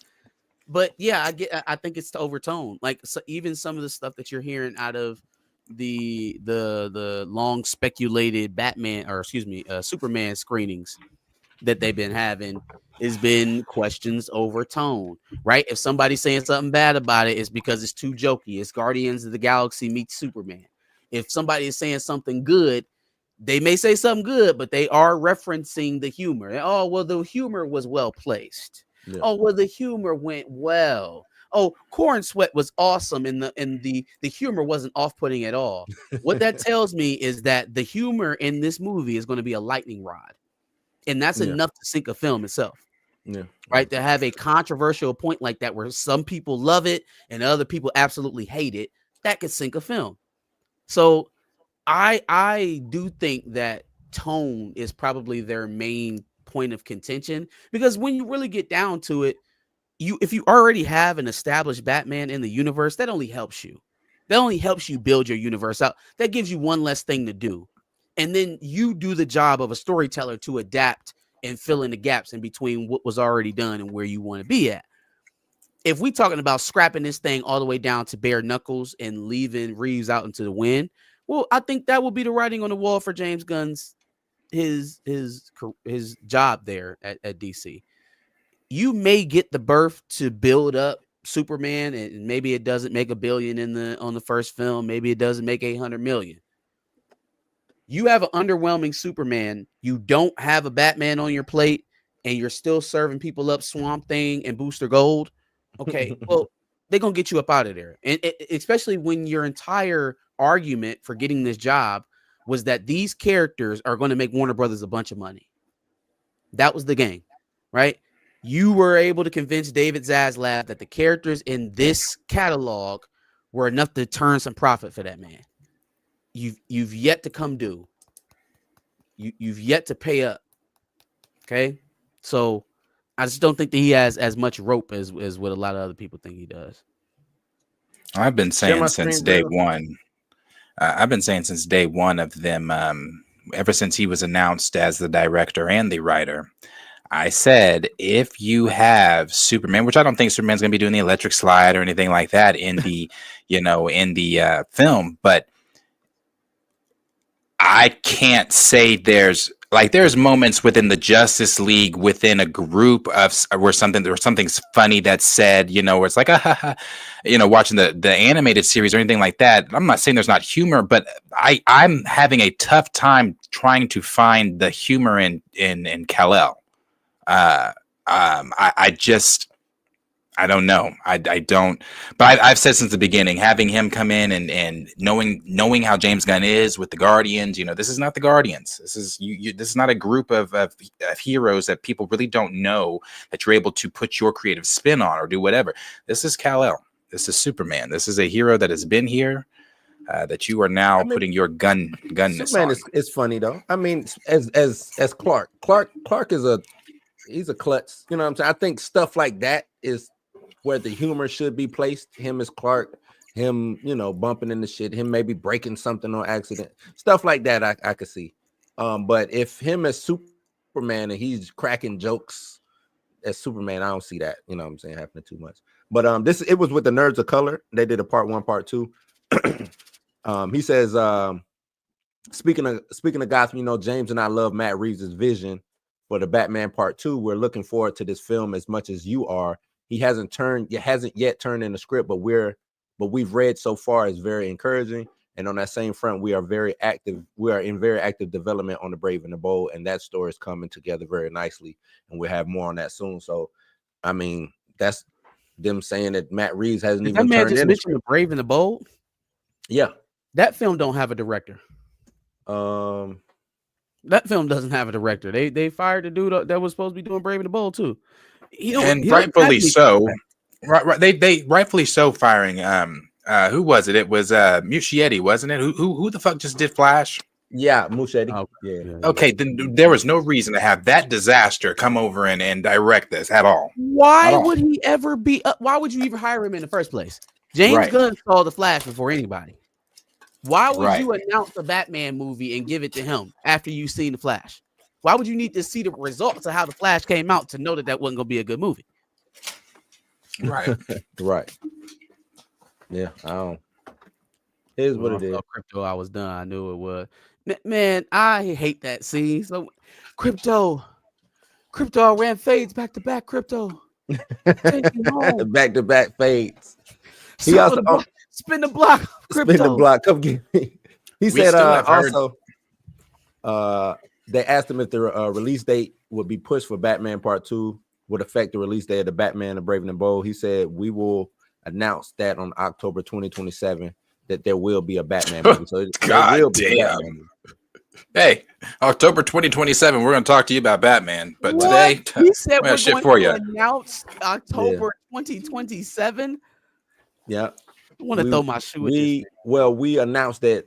But yeah, I think it's to overtone. Like, so even some of the stuff that you're hearing out of the long speculated Superman screenings that they've been having has been questions over tone, right? If somebody's saying something bad about it, it's because it's too jokey. It's Guardians of the Galaxy meets Superman. If somebody is saying something good, they may say something good, but they are referencing the humor. Oh, well, the humor was well placed. Yeah. Oh, well, the humor went well. Oh, Corn Sweat was awesome, and the humor wasn't off-putting at all. What that tells me is that the humor in this movie is going to be a lightning rod, and that's enough to sink a film itself. Yeah, right. To have a controversial point like that, where some people love it and other people absolutely hate it, that could sink a film. So I do think that tone is probably their main point of contention, because when you really get down to it, if you already have an established Batman in the universe, that only helps you. That only helps you build your universe out. That gives you one less thing to do. And then you do the job of a storyteller to adapt and fill in the gaps in between what was already done and where you want to be at. If we're talking about scrapping this thing all the way down to bare knuckles and leaving Reeves out into the wind, well, I think that will be the writing on the wall for James Gunn's his job there at DC. You may get the berth to build up Superman, and maybe it doesn't make $1 billion on the first film. Maybe it doesn't make 800 million. You have an underwhelming Superman. You don't have a Batman on your plate, and you're still serving people up Swamp Thing and Booster Gold. Okay, well, they're gonna get you up out of there, and especially when your entire argument for getting this job was that these characters are going to make Warner Brothers a bunch of money. That was the game, right? You were able to convince David Zaslav that the characters in this catalog were enough to turn some profit for that man. You've yet to come due. You've yet to pay up. Okay, so I just don't think that he has as much rope as what a lot of other people think he does. I've been saying since day one. I've been saying since day one of them, ever since he was announced as the director and the writer, I said if you have Superman, which I don't think Superman's going to be doing the electric slide or anything like that in the, in the film, but I can't say there's moments within the Justice League within a group of where something's funny that's said, where it's like, watching the animated series or anything like that. I'm not saying there's not humor, but I'm having a tough time trying to find the humor in Kal-El. I don't know. I don't. But I've said since the beginning, having him come in and knowing how James Gunn is with the Guardians, this is not the Guardians. This is this is not a group of heroes that people really don't know that you're able to put your creative spin on or do whatever. This is Kal-El. This is Superman. This is a hero that has been here. That you are now putting your gunness Superman on. is funny though. I mean, as Clark is he's a klutz. You know what I'm saying? I think stuff like that is where the humor should be placed. Him as Clark, him, bumping into shit, him maybe breaking something on accident, stuff like that. I could see. But if him as Superman and he's cracking jokes as Superman, I don't see that. You know what I'm saying? Happening too much. But it was with the Nerds of Color. They did a part 1, part 2. He says, speaking of Gotham, James and I love Matt Reeves' vision for the Batman Part 2. We're looking forward to this film as much as you are. He hasn't yet turned in the script, but we've read so far is very encouraging. And on that same front, we are very active. We are in very active development on The Brave and the Bold, and that story is coming together very nicely. And we'll have more on that soon. So, I mean, that's them saying that Matt Reeves hasn't even that man turned just in mentioned The Brave and the Bold. Yeah, that film don't have a director. That film doesn't have a director. They fired the dude that was supposed to be doing Brave and the Bold too. Rightfully so. Right. They rightfully so firing. Who was it? It was Muschietti, wasn't it? Who the fuck just did Flash? Yeah, Muschietti. Oh, yeah. Okay, then there was no reason to have that disaster come over and direct this at all. Why would he ever be? Why would you even hire him in the first place? James Gunn saw the Flash before anybody. Why would you announce a Batman movie and give it to him after you've seen the Flash? Why would you need to see the results of how the Flash came out to know that wasn't going to be a good movie? Right. Right. Yeah, I don't. Here's what it is. Crypto, I was done. I knew it was. Man, I hate that scene. So, Crypto, I ran fades back to back. Crypto, back to back fades. He also spin the block. Crypto. Spin the block. Come get me. He said also. They asked him if the release date would be pushed for Batman Part 2 would affect the release date of the Batman, the Brave and the Bold. He said we will announce that on October 2027 that there will be a Batman movie. So God damn. Hey, October 2027, we're going to talk to you about Batman. But today, he said we're going to announce October 2027. Yeah. I want to throw my shoe at this. We announced that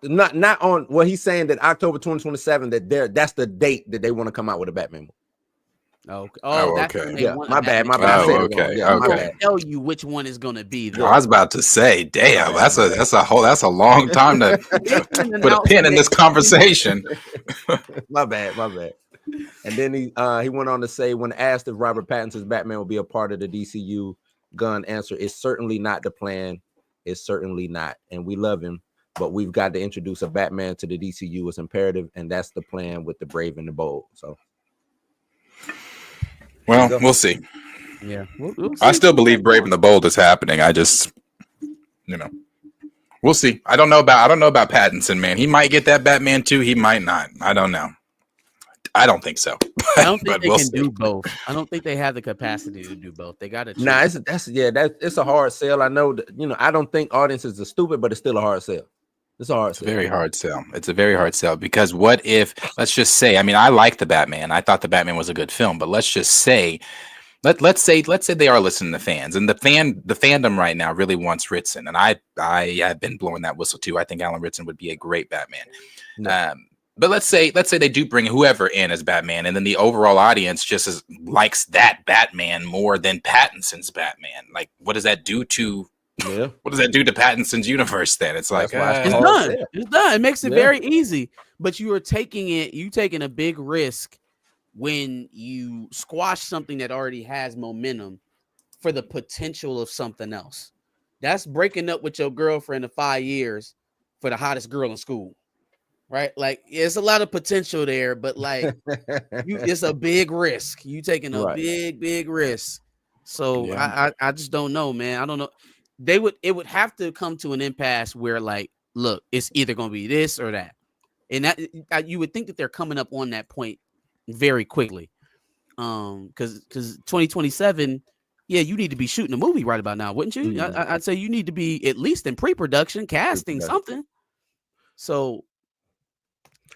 not on he's saying that October 2027 that's the date that they want to come out with a Batman movie. Okay. Yeah, my bad. Okay. Tell you which one is going to be. I was about to say, damn, that's a long time to put a pin in this conversation. My bad. And then he went on to say, when asked if Robert Pattinson's Batman will be a part of the DCU, Gunn answered, "It's certainly not the plan. It's certainly not, and we love him, but we've got to introduce a Batman to the DCU as imperative, and that's the plan with the Brave and the Bold." So. Well, we'll see. Yeah, we'll see. I still believe Brave and the Bold is happening. I just, we'll see. I don't know about Pattinson, man. He might get that Batman too. He might not. I don't know. I don't think so. I don't think they can do both. I don't think they have the capacity to do both. They got to. Nah, it's a hard sell. I know that, I don't think audiences are stupid, but it's still a hard sell. It's a hard sell. Very hard sell. It's a very hard sell because what if, let's just say, I like the Batman. I thought the Batman was a good film, but let's just say, let's say they are listening to fans, and the fandom right now really wants Ritson, and I have been blowing that whistle too. I think Alan Ritson would be a great Batman. No. But let's say they do bring whoever in as Batman, and then the overall audience just likes that Batman more than Pattinson's Batman. Like, what does that do to? Yeah. What does that do to Pattinson's universe then? It's like it's done. It's done. It makes it very easy. But you are taking a big risk when you squash something that already has momentum for the potential of something else. That's breaking up with your girlfriend of 5 years for the hottest girl in school, right? Like, it's a lot of potential there, but like, it's a big risk. You taking a Right. big risk. So Yeah. I just don't know, man. I don't know. It would have to come to an impasse where, like, look, it's either going to be this or that, and that you would think that they're coming up on that point very quickly. Because 2027, yeah, you need to be shooting a movie right about now, wouldn't you? I'd say you need to be at least in pre-production, casting something. So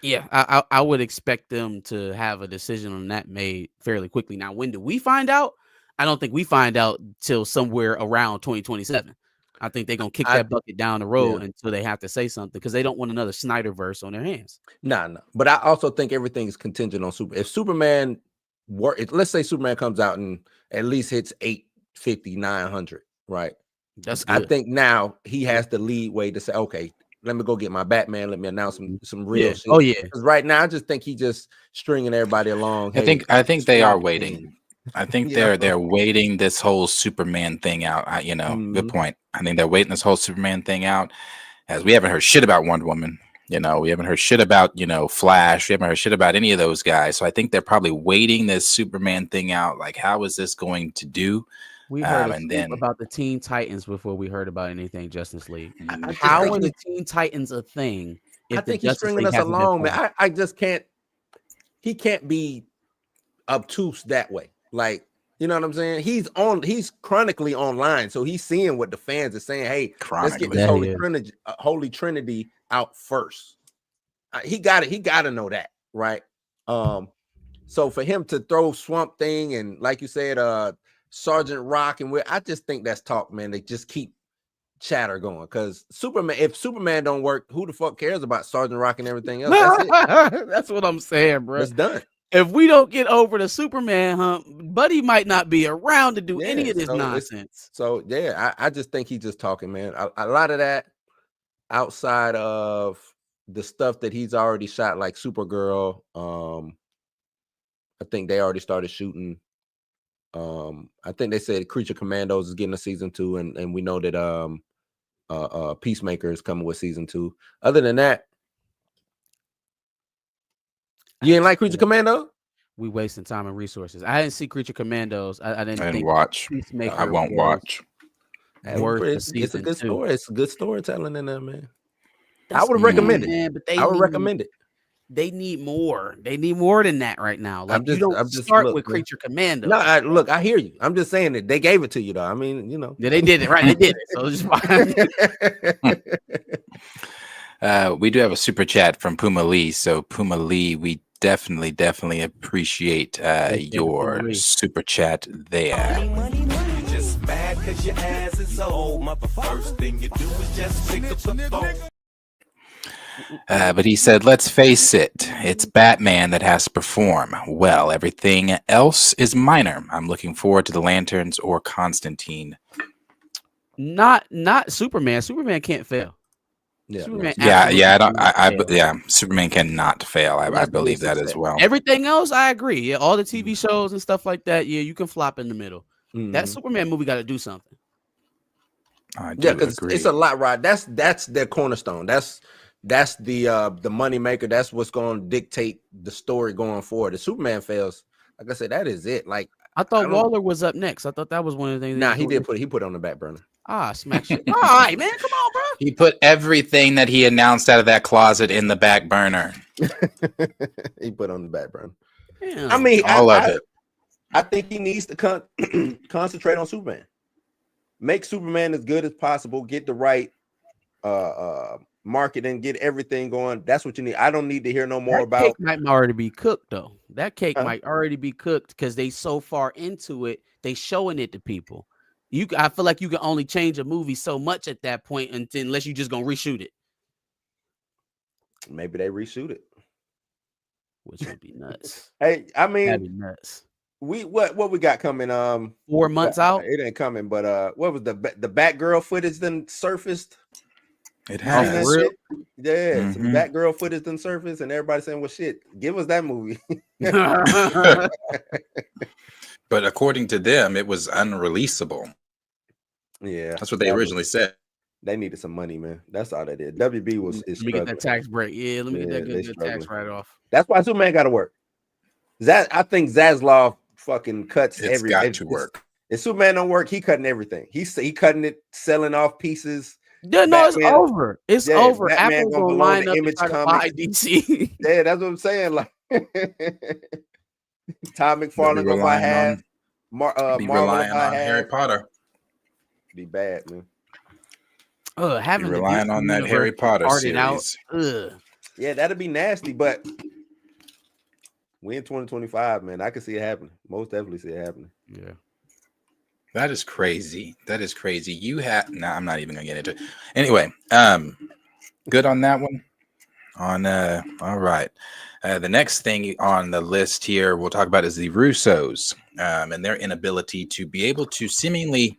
yeah, I would expect them to have a decision on that made fairly quickly. Now, when do we find out? I don't think we find out till somewhere around 2027. I think they're gonna kick that bucket down the road until they have to say something, because they don't want another Snyderverse on their hands. No. But I also think everything is contingent on If Superman let's say Superman comes out and at least hits 850, 900, right? That's good. I think now he has the lead way to say, okay, let me go get my Batman. Let me announce some real shit. Oh yeah. Because right now I just think he just stringing everybody along. I think they are waiting. I think Yeah. they're waiting this whole Superman thing out. Good point. I think they're waiting this whole Superman thing out, as we haven't heard shit about Wonder Woman. We haven't heard shit about, Flash. We haven't heard shit about any of those guys. So I think they're probably waiting this Superman thing out. Like, how is this going to do? We heard about the Teen Titans before we heard about anything Justice League. How are the Teen Titans a thing? I think he's stringing us along, man. I just can't. He can't be obtuse that way. Like, you know what I'm saying? He's chronically online, so he's seeing what the fans are saying. Hey, let's get this Holy Trinity out first. He got it. He got to know that, right? So for him to throw Swamp Thing and, like you said, Sergeant Rock, and I just think that's talk, man. They just keep chatter going, because if Superman don't work, who the fuck cares about Sergeant Rock and everything else? That's it. That's what I'm saying, bro. It's done. If we don't get over the Superman hump, Buddy might not be around to do any of this nonsense. So yeah, I just think he's just talking, man. A lot of that outside of the stuff that he's already shot, like Supergirl. I think they already started shooting. I think they said Creature Commandos is getting a season 2, and we know that Peacemaker is coming with season 2. Other than that, you ain't like Creature Commando? We wasting time and resources. I didn't see Creature Commandos. I didn't watch. Peacemaker. I won't watch. It's a good story. It's a good storytelling in there, man. I would recommend it. But I would recommend it. They need more. They need more than that right now. Like, you don't start with Creature Commando. No, I hear you. I'm just saying that they gave it to you, though. I mean, Yeah, they did it, right? They did it. So it's fine. We do have a super chat from Puma Lee. So Puma Lee, we definitely appreciate your super chat there. You just mad because your ass is old. First thing you do is just pick up the phone. But he said, let's face it, it's Batman that has to perform. Well, everything else is minor. I'm looking forward to the Lanterns or Constantine. Not Superman. Superman can't fail. Yeah, Superman cannot fail. I believe that as well. Everything else, I agree. Yeah, all the TV shows and stuff like that. Yeah, you can flop in the middle. That Superman movie got to do something. Because it's a lot, right? That's their cornerstone. That's the money maker. That's what's going to dictate the story going forward. If Superman fails, like I said, that is it. Like, I thought Waller was up next. I thought that was one of the things. Nah, he put it on the back burner. Smack shit. All right, man, come on, bro. He put everything that he announced out of that closet in the back burner. He put on the back burner. Damn. I mean, all of it. I think he needs to concentrate on Superman. Make Superman as good as possible. Get the right market and get everything going. That's what you need. I don't need to hear no more about. Cake might already be cooked though. That cake might already be cooked because they so far into it, they showing it to people. I feel like you can only change a movie so much at that point unless you just gonna reshoot it. Maybe they reshoot it, which would be nuts. Hey, I mean, that'd be nuts. What we got coming? 4 months out. It ain't coming, but what was the Batgirl footage then surfaced? It You seen that has. shit? Yeah, some Mhm. Batgirl footage done surface, and everybody saying, "Well, shit, give us that movie." But according to them, it was unreleasable. Yeah, That's what they originally said. They needed some money, man. That's all they did. WB is Let me get struggling. that tax break. Yeah, let me get Yeah, that they good tax struggling. write off. That's why Superman got to work. I think Zaslav fucking cuts It's got to work. If Superman don't work, he cutting everything. He cutting it, selling off pieces. Yeah, no, it's Batman- over. It's Yeah, over. Batman Apple's gonna gonna belong line to up and Image try to Comics. buy DC. Yeah, that's what I'm saying. Like Todd McFarlane gonna buy half. Be Marvel relying buy on half. Harry Potter. Be bad, man. Be Having the relying DC on that universe Harry Potter parted out. series. Yeah, that'd be nasty, but we in 2025, man. I can see it happening. Most definitely see it happening. Yeah. That is crazy. That is crazy. You have I'm not even gonna get into it. Anyway, good on that one. All right. The next thing on the list here we'll talk about is the Russos and their inability to be able to seemingly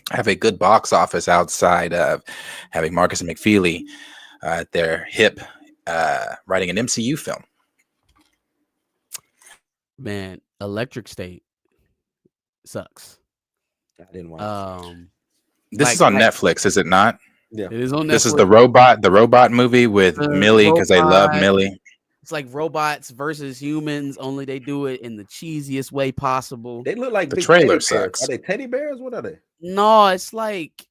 have a good box office outside of having Marcus and McFeely at their hip writing an MCU film. Man, Electric State sucks. I didn't watch. This is on Netflix, is it not? Yeah, it is on Netflix. This is the robot movie with Millie, because they love Millie. It's like robots versus humans, only they do it in the cheesiest way possible. They look like the big trailer teddy sucks. Bears. Are they teddy bears? What are they? No, it's like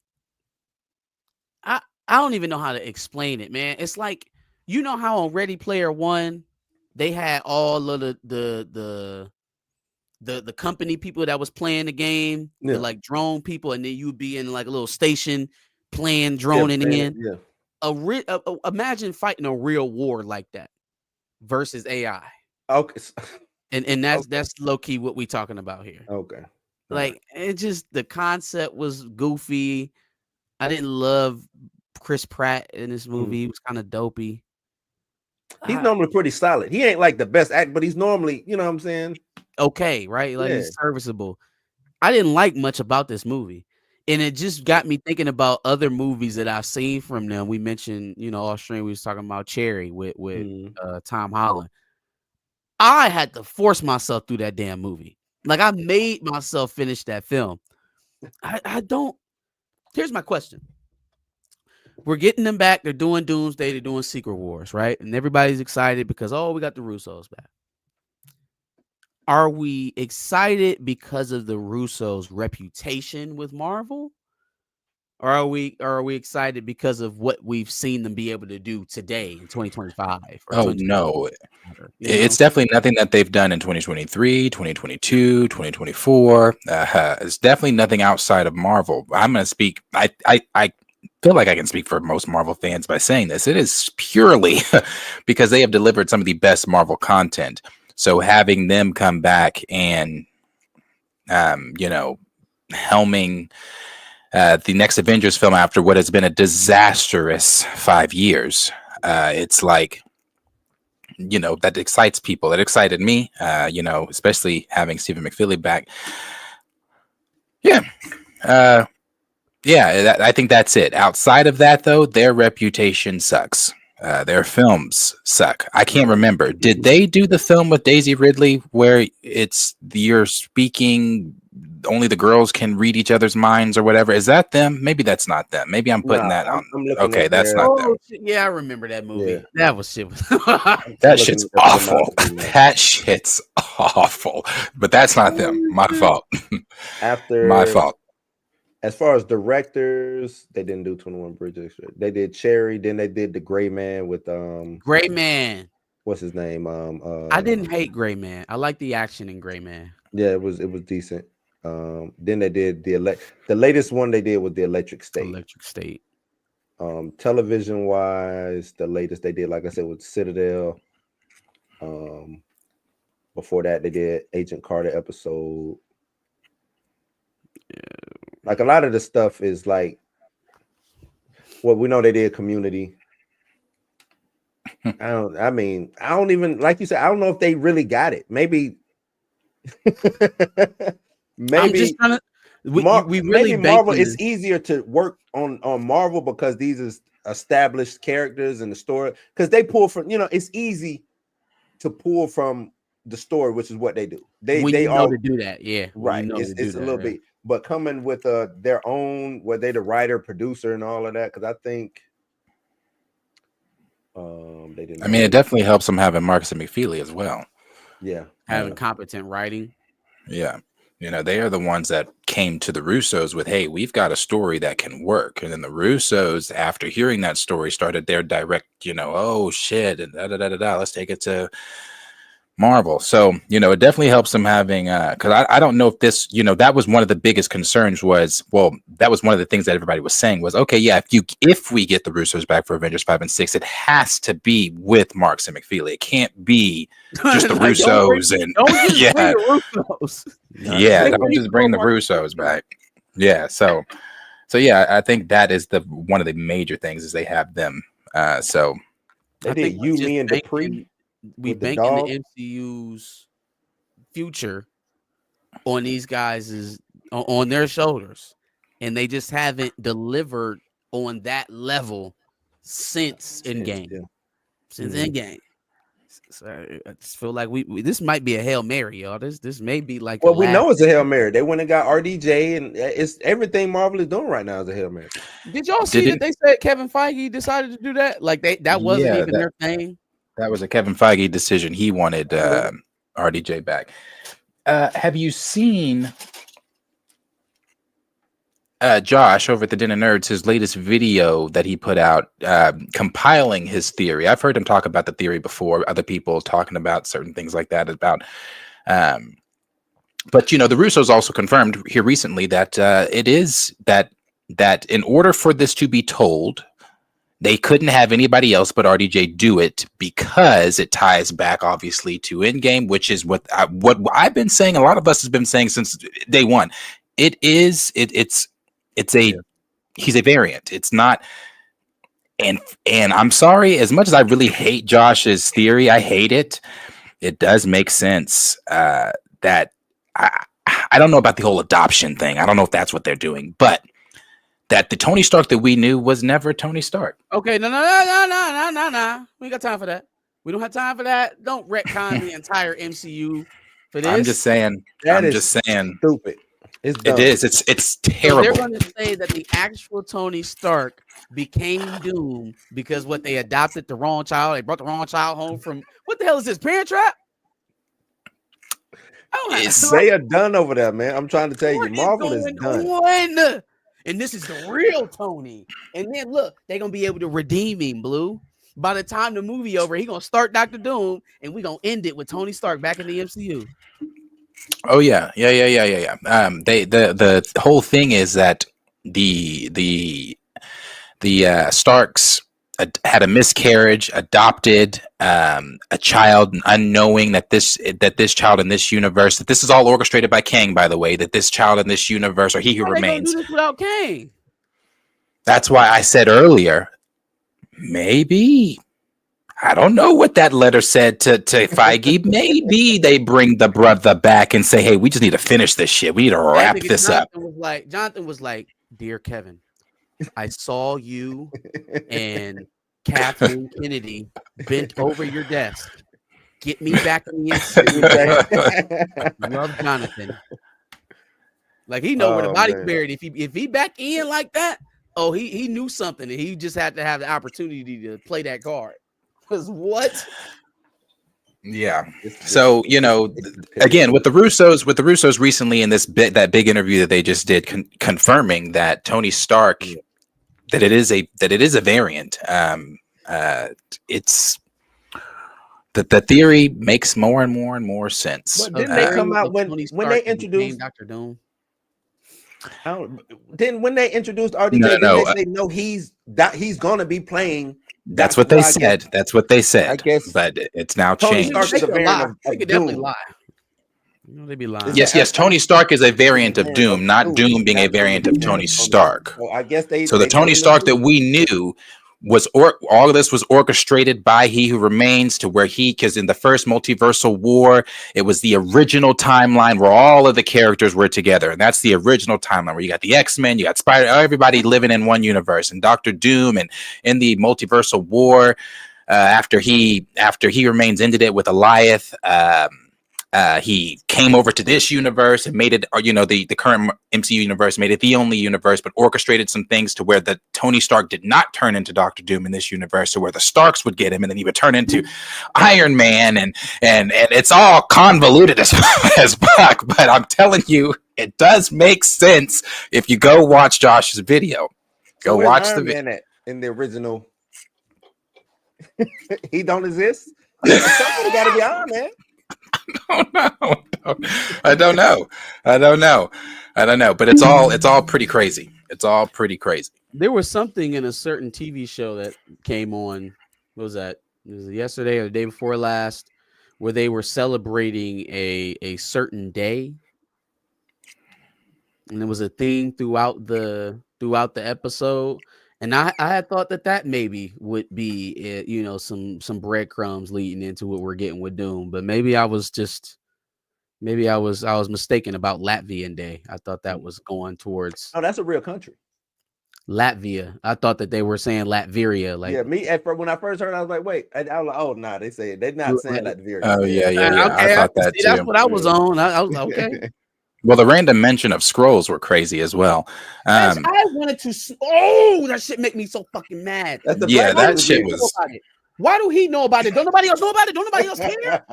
I don't even know how to explain it, man. It's like, you know how on Ready Player One they had all of the company people that was playing the game, the like drone people, and then you'd be in like a little station playing droning in. Yeah. Imagine fighting a real war like that versus AI. Okay. And that's low key what we talking about here. Okay. Like it just, the concept was goofy. I didn't love Chris Pratt in this movie. He was kind of dopey. He's normally pretty solid. He ain't like the best act, but he's normally, you know what I'm saying? Okay, right? Like he's serviceable. I didn't like much about this movie. And it just got me thinking about other movies that I've seen from them. We mentioned, off stream, we was talking about Cherry with Tom Holland. I had to force myself through that damn movie. Like I made myself finish that film. I don't. Here's my question. We're getting them back. They're doing Doomsday. They're doing Secret Wars, right? And everybody's excited because, we got the Russos back. Are we excited because of the Russos' reputation with Marvel? Or are we excited because of what we've seen them be able to do today in 2025? Oh, no. It's definitely nothing that they've done in 2023, 2022, 2024. It's definitely nothing outside of Marvel. I'm going to speak. I feel like I can speak for most Marvel fans by saying this. It is purely because they have delivered some of the best Marvel content. So having them come back and, helming the next Avengers film after what has been a disastrous 5 years, it's like, that excites people. It excited me, especially having Stephen McFeely back. Yeah. I think that's it. Outside of that, though, their reputation sucks. Their films suck. I can't remember. Did they do the film with Daisy Ridley where you're speaking, only the girls can read each other's minds or whatever? Is that them? Maybe that's not them. Maybe I'm putting that on. Okay, that's not them. Yeah, I remember that movie. Yeah. That was shit. That shit's awful. That shit's awful. But that's not them. My fault. My fault. As far as directors, they didn't do 21 Bridges. They did Cherry, then they did the Gray Man with Gray Man. What's his name? I didn't hate Gray Man. I like the action in Gray Man. Yeah, it was decent. Then they did the latest one they did was the Electric State. Electric State. Television wise, the latest they did, like I said, was Citadel. Before that, they did Agent Carter episode. Yeah. Like a lot of the stuff is like, well, we know they did Community. I don't even, like you said, I don't know if they really got it. Maybe I'm just trying to, maybe Marvel, it's easier to work on Marvel because these is established characters in the story, because they pull from, it's easy to pull from the story, which is what they do. They all to do that, yeah. Right. It's a little bit, but coming with their own, where they the writer, producer, and all of that. Because I think they didn't. I mean, it definitely helps them having Marcus and McFeely as well. Yeah, having competent writing. Yeah. They are the ones that came to the Russos with, hey, we've got a story that can work. And then the Russos, after hearing that story, started their direct, oh shit, and let's take it to Marvel. So, it definitely helps them having, because I don't know if this, that was one of the biggest concerns was, well, that was one of the things that everybody was saying was, okay, yeah, if we get the Russos back for Avengers 5 and 6, it has to be with Marks and McFeely. It can't be just the Like, Russos don't just bring the Russos. Yeah, don't just bring the Russos back. Yeah, so yeah, I think that is one of the major things is they have them. So they did you, me, and Dupree. We banking the MCU's future on these guys on their shoulders, and they just haven't delivered on that level since Endgame. Since Endgame. So I just feel like we this might be a Hail Mary, y'all. This may be like, well, we know it's a Hail Mary. They went and got RDJ, and it's everything Marvel is doing right now is a Hail Mary. Did y'all see that they said Kevin Feige decided to do that? Like that wasn't even their thing. That was a Kevin Feige decision. He wanted RDJ back. Have you seen Josh over at the Den of Nerds, his latest video that he put out compiling his theory? I've heard him talk about the theory before, other people talking about certain things like that about but the Russos also confirmed here recently that it is that in order for this to be told, they couldn't have anybody else but RDJ do it because it ties back obviously to Endgame, which is what I've been saying. A lot of us has been saying since day one. He's a variant. It's not. And I'm sorry, as much as I really hate Josh's theory, I hate it. It does make sense that I don't know about the whole adoption thing. I don't know if that's what they're doing, but that the Tony Stark that we knew was never Tony Stark. Okay, no. We ain't got time for that. We don't have time for that. Don't retcon the entire MCU for this. I'm just saying. Stupid. It is. It's terrible. So they're going to say that the actual Tony Stark became Doom because they adopted the wrong child. They brought the wrong child home from what the hell is this? Parent Trap? They are done over there, man. I'm trying to tell you, Marvel is done. And this is the real Tony. And then look, they're gonna be able to redeem him, Blue. By the time the movie over, he's gonna start Dr. Doom, and we're gonna end it with Tony Stark back in the MCU. Oh yeah. The whole thing is that the Starks had a miscarriage, adopted a child, unknowing that this child in this universe, that this is all orchestrated by Kang, by the way, that this child in this universe, or He Who Remains. Do this without Kang? That's why I said earlier, maybe, I don't know what that letter said to Feige. Maybe they bring the brother back and say, hey, we just need to finish this shit. We need to wrap this up. Jonathan was like, dear Kevin, I saw you and Kathleen Kennedy bent over your desk. Get me back in the MCU. Love, Jonathan. Like he know where the body's buried. If he back in like that, he knew something, and he just had to have the opportunity to play that card. Because what? Yeah. So again, with the Russos recently in that big interview that they just did, confirming that Tony Stark, that it is a variant. It's the theory makes more and more and more sense. But didn't they come out when they introduced Dr. Doom? Then when they introduced RDJ, they know he's gonna be playing. That's what they said. That's what they said. I guess, but it's now changed. They could definitely lie. They'd be lying. Yes. Tony Stark is a variant of Doom, not Doom being a variant of Tony Stark. Well, I guess the Tony Stark that we knew all of this was orchestrated by He Who Remains, to where because in the first multiversal war, it was the original timeline where all of the characters were together, and that's the original timeline where you got the X-Men, you got Spider, everybody living in one universe, and Doctor Doom, and in the multiversal war, after He Remains ended it with Alioth. He came over to this universe and made it, the current MCU universe, made it the only universe, but orchestrated some things to where the Tony Stark did not turn into Doctor Doom in this universe, so where the Starks would get him, and then he would turn into Iron Man, and it's all convoluted as fuck. But I'm telling you, it does make sense if you go watch Josh's video. Go watch the video. In the original, he don't exist. Somebody got to be Iron Man. I don't know. But it's all pretty crazy. It's all pretty crazy. There was something in a certain TV show that came on. What was that? Was it yesterday or the day before last, where they were celebrating a certain day, and there was a theme throughout the episode. And I had thought that maybe would be, some breadcrumbs leading into what we're getting with Doom. But maybe I was mistaken about Latvian Day. I thought that was going towards. Oh, that's a real country. Latvia. I thought that they were saying Latveria. Like, yeah, me when I first heard, I was like, wait. I was like, oh no, they say they're not saying Latveria. Oh yeah. Okay, I thought that too. That's what I was on. I was like, okay. Well, the random mention of scrolls were crazy as well. I wanted to. Oh, that shit make me so fucking mad. That shit was. Why do he know about it? Don't nobody else know about it? Don't nobody else care?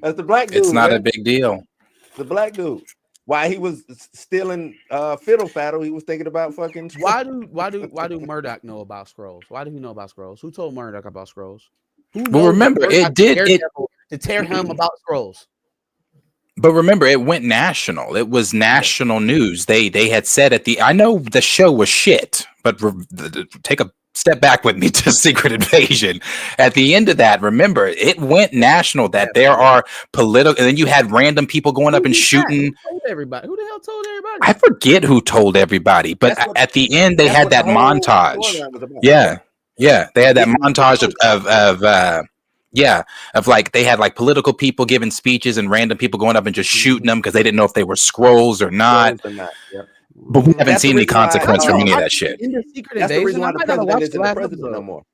That's the black dude. It's not a big deal. The black dude. Why he was stealing fiddle faddle? He was thinking about fucking. Why do Murdoch know about scrolls? Why do he know about scrolls? Who told Murdoch about scrolls? Well, remember, it did to tear him about scrolls. But remember, it went national. It was national news. They had said I know the show was shit, but take a step back with me to Secret Invasion. At the end of that, remember, it went national that there are political, and then you had random people going up and shooting. Who told everybody? Who the hell told everybody? I forget who told everybody, but at the end, they had that montage. Yeah. They had that montage of like they had like political people giving speeches and random people going up and just shooting them because they didn't know if they were scrolls or not. But we haven't seen any consequence from any of that shit. That's the reason why the president isn't the president no more.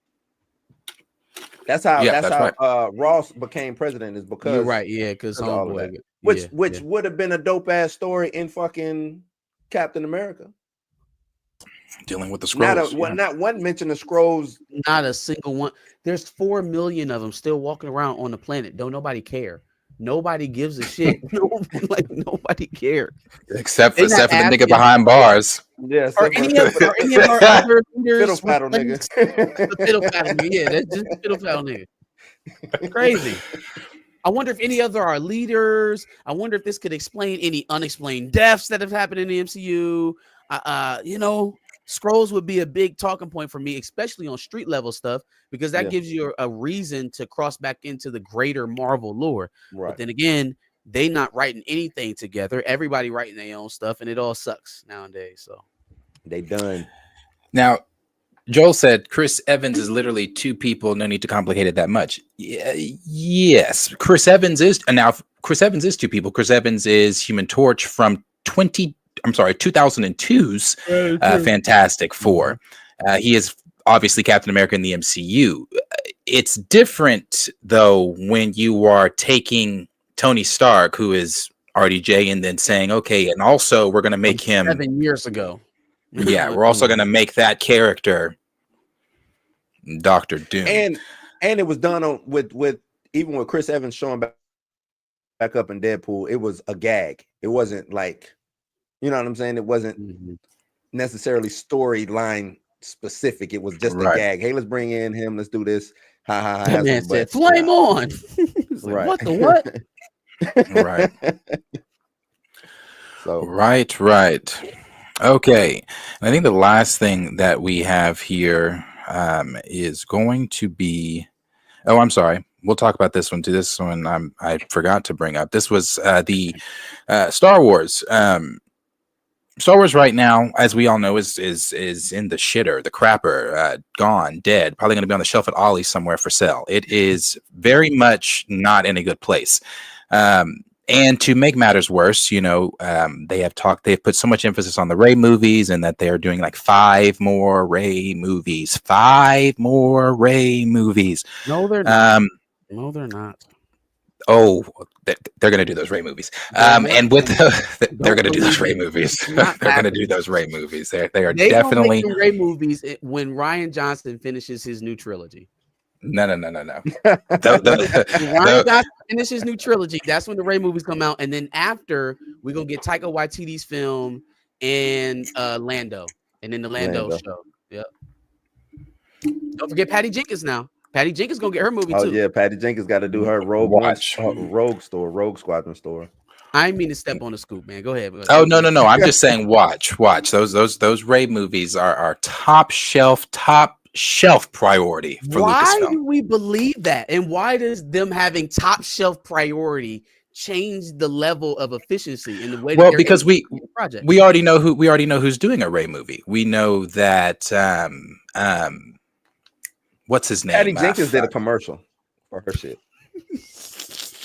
That's how Ross became president, is because you're right, because homeboy, which would have been a dope ass story in fucking Captain America. Dealing with the scrolls. Not one mention of scrolls. Not a single one. There's 4 million of them still walking around on the planet. Don't nobody care. Nobody gives a shit. Nobody cares. Except for the nigga behind bars. Yeah. Or any of our other leaders. Fiddle paddle nigga. Fiddle paddle nigga. Yeah, that's just fiddle paddle nigga. Crazy. I wonder if any other our leaders. I wonder if this could explain any unexplained deaths that have happened in the MCU. Scrolls would be a big talking point for me, especially on street level stuff, because that gives you a reason to cross back into the greater Marvel lore. Right. But then again, they not writing anything together. Everybody writing their own stuff, and it all sucks nowadays. So they done. Now, Joel said Chris Evans is literally 2 people. No need to complicate it that much. Yes, Chris Evans is 2 people. Chris Evans is Human Torch from 2002's Fantastic Four. He is obviously Captain America in the MCU. It's different, though, when you are taking Tony Stark, who is RDJ, and then saying, okay, and also we're going to make him 7 years ago. Yeah, we're also going to make that character Doctor Doom. And it was done with even with Chris Evans showing back up in Deadpool, it was a gag. It wasn't like, you know what I'm saying? It wasn't necessarily storyline specific. It was just a gag. Hey, let's bring in him. Let's do this. Ha ha ha. That man said, "Flame on." Like, what the what? Right. So right. Okay. And I think the last thing that we have here is going to be. Oh, I'm sorry. We'll talk about this one too. This one I forgot to bring up. This was the Star Wars. Star Wars right now, as we all know, is in the shitter, the crapper, gone, dead, probably going to be on the shelf at Ollie's somewhere for sale. It is very much not in a good place. And to make matters worse, they've put so much emphasis on the Rey movies and that they're doing like 5 more Rey movies. 5 more Rey movies. No, they're not. No, they're not. Oh, they're going to do those Rey movies. And with they're going to do those Rey movies. They're going to do those Rey movies. They are definitely Rey movies when Ryan Johnson finishes his new trilogy. No. Ryan Johnson finishes his new trilogy. That's when the Rey movies come out, and then after we're gonna get Taika Waititi's film and Lando, and then the Lando show. Yep. Don't forget Patty Jenkins now. Patty Jenkins gonna get her movie too. Oh yeah, Patty Jenkins got to do her Rogue Squadron store. I didn't mean to step on the scoop, man. Go ahead. Oh no. I'm just saying, watch. Those Rey movies are top shelf priority for Lucasfilm. Why do we believe that? And why does them having top shelf priority change the level of efficiency in the way? Well, because we already know who's doing a Rey movie. We know that what's his name? Patty Jenkins did a commercial for her shit.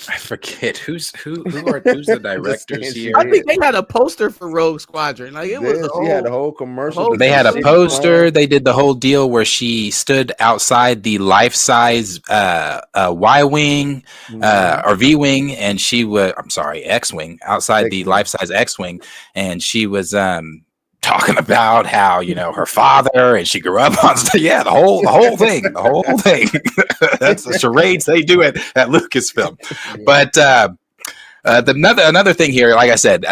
I forget who's the directors here. I think they had a poster for Rogue Squadron. Like it was. She had a whole commercial. They had a poster. They did the whole deal where she stood outside the life-size Y-wing or V-wing, and she was X-wing outside the life-size X-wing, and she was talking about how her father and she grew up on the whole thing. That's the charades they do at Lucasfilm. But another thing here, like I said,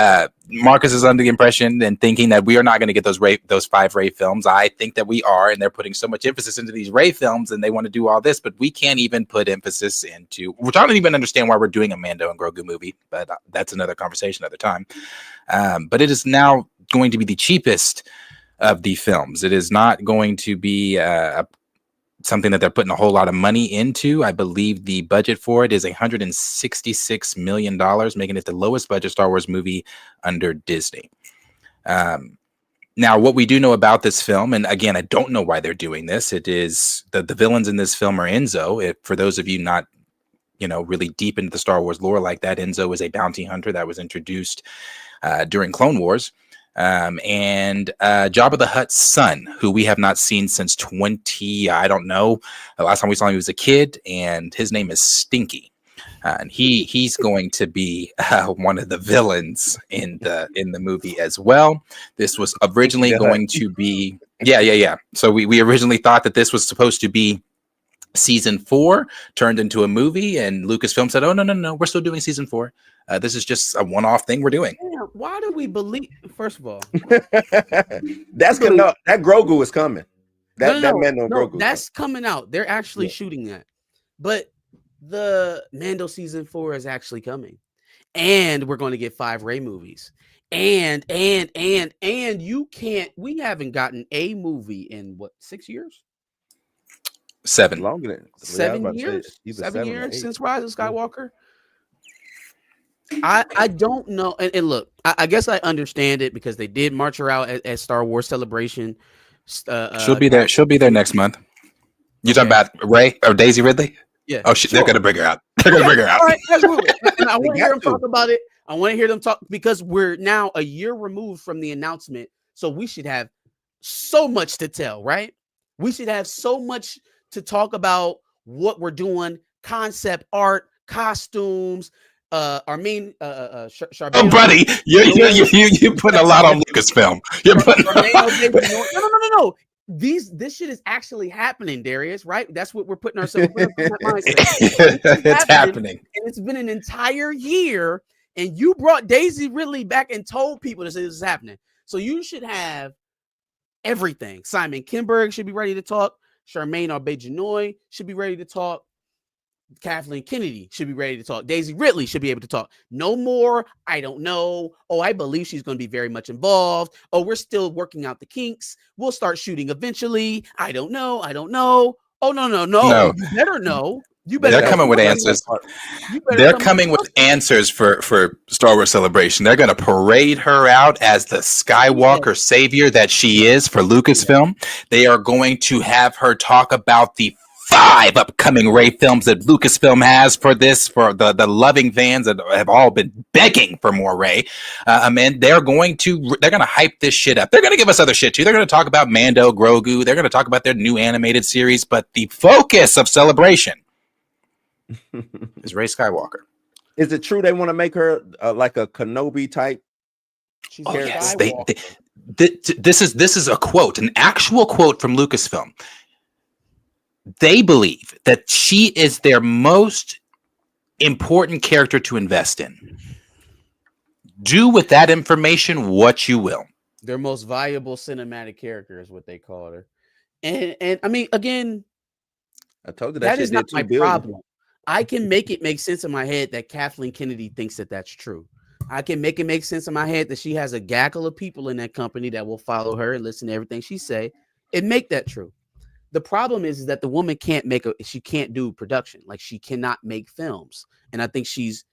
Marcus is under the impression and thinking that we are not going to get those 5 Rey films. I think that we are, and they're putting so much emphasis into these Rey films, and they want to do all this, but we can't even put emphasis into. Which I don't even understand why we're doing a Mando and Grogu movie, but that's another conversation at a time. But it is now going to be the cheapest of the films. It is not going to be something that they're putting a whole lot of money into. I believe the budget for it is $166 million, making it the lowest budget Star Wars movie under Disney. Now, what we do know about this film, and again, I don't know why they're doing this. It is the villains in this film are Enzo. For those of you not really deep into the Star Wars lore like that, Enzo is a bounty hunter that was introduced during Clone Wars. And Jabba the Hutt's son, who we have not seen since I don't know. The last time we saw him, he was a kid, and his name is Stinky. And he's going to be one of the villains in the movie as well. This was originally going to be So we originally thought that this was supposed to be season 4 turned into a movie, and Lucasfilm said, "Oh no, we're still doing season 4. This is just a one-off thing we're doing." Why do we believe? First of all, that Grogu is coming. Grogu. That's coming out. They're actually shooting that, but the Mando season 4 is actually coming, and we're going to get 5 Rey movies. And you can't. We haven't gotten a movie in 6 years. 7 longer than 7 years. 7 years since Rise of Skywalker. I don't know. And look, I guess I understand it because they did march her out at Star Wars Celebration. She'll be there. She'll be there next month. You talking about Rey or Daisy Ridley? Yeah. Oh, they're gonna bring her out. They're gonna bring her out. All right, absolutely. And I want to hear them talk about it. I want to hear them talk because we're now a year removed from the announcement, so we should have so much to tell, right? We should have so much to talk about what we're doing, concept art, costumes. Charbel. Oh, buddy, you putting a lot on Lucasfilm. You're putting No. This shit is actually happening, Darius. Right? That's what we're putting ourselves in that mindset. It's happening, and it's been an entire year. And you brought Daisy Ridley back and told people this is happening. So you should have everything. Simon Kinberg should be ready to talk. Charmaine Arbeid-Genoy should be ready to talk. Kathleen Kennedy should be ready to talk. Daisy Ridley should be able to talk. No more, I don't know. Oh, I believe she's going to be very much involved. Oh, we're still working out the kinks. We'll start shooting eventually. I don't know. Oh, no. You better know. You better They're come coming with with that answers. part. You better They're come coming with answers for Star Wars Celebration. They're going to parade her out as the Skywalker savior that she is for Lucasfilm. They are going to have her talk about the 5 upcoming Rey films that Lucasfilm has for the loving fans that have all been begging for more Rey. And they're going to hype this shit up. They're going to give us other shit too. They're going to talk about Mando, Grogu. They're going to talk about their new animated series. But the focus of Celebration is Rey Skywalker. Is it true they want to make her like a Kenobi type? She's Yes. This is a quote, an actual quote from Lucasfilm. They believe that she is their most important character to invest in. Do with that information what you will. Their most valuable cinematic character is what they call her. And I mean, again, I told you that is not my problem. I can make it make sense in my head that Kathleen Kennedy thinks that that's true. I can make it make sense in my head that she has a gaggle of people in that company that will follow her and listen to everything she say and make that true. The problem is that the woman she can't do production. Like, she cannot make films. And I think she's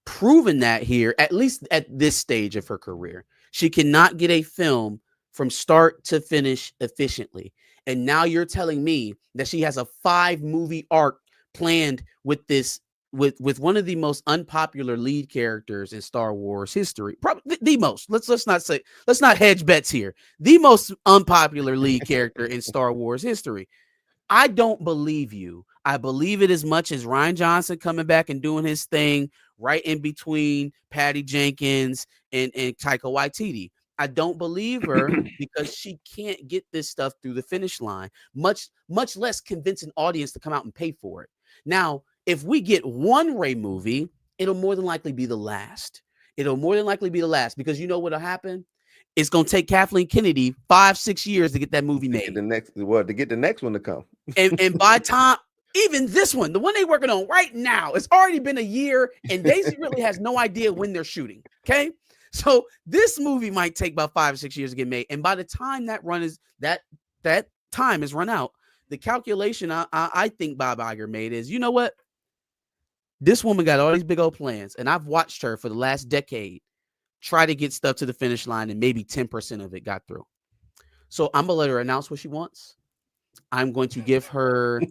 proven that here, at least at this stage of her career. She cannot get a film from start to finish efficiently. And now you're telling me that she has a 5-movie arc planned with this, with one of the most unpopular lead characters in Star Wars history. Probably the most. Let's not hedge bets here. The most unpopular lead character in Star Wars history. I don't believe you. I believe it as much as Rian Johnson coming back and doing his thing right in between Patty Jenkins and Taika Waititi. I don't believe her because she can't get this stuff through the finish line, much less convince an audience to come out and pay for it. Now, if we get one Rey movie, it'll more than likely be the last. Because you know what'll happen? It's going to take Kathleen Kennedy 5-6 years to get that movie made. To get the next one to come. and by time, even this one, the one they're working on right now, it's already been a year, and Daisy really has no idea when they're shooting. Okay. So this movie might take about 5 or 6 years to get made. And by the time that time is run out, the calculation I think Bob Iger made is, you know what? This woman got all these big old plans, and I've watched her for the last decade try to get stuff to the finish line, and maybe 10% of it got through. So I'm gonna let her announce what she wants. I'm going to give her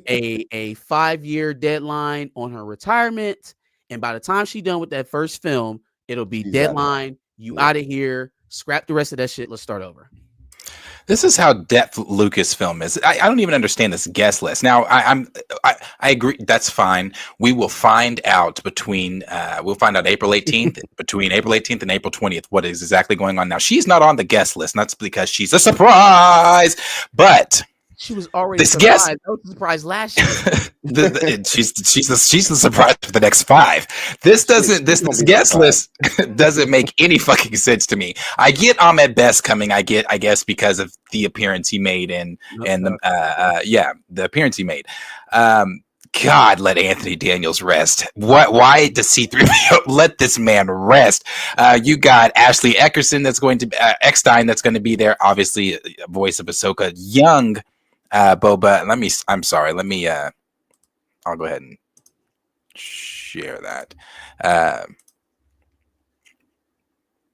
a 5-year deadline on her retirement, and by the time she's done with that first film, it'll be deadline. You out of here. Scrap the rest of that shit. Let's start over. This is how depth Lucasfilm is. I don't even understand this guest list. Now, I agree. That's fine. We will find out April 18th, between April 18th and April 20th, what is exactly going on. Now, she's not on the guest list, and that's because she's a surprise. But she was already this guest. I was surprised last year. She's the surprise for the next 5. This guest list doesn't make any fucking sense to me. I get Ahmed Best coming. I guess because of the appearance he made the appearance he made. God, let Anthony Daniels rest. Why does C-3PO let this man rest? You got Ashley Eckerson Eckstein that's going to be there. Obviously, voice of Ahsoka. Young Boba. I'll go ahead and share that.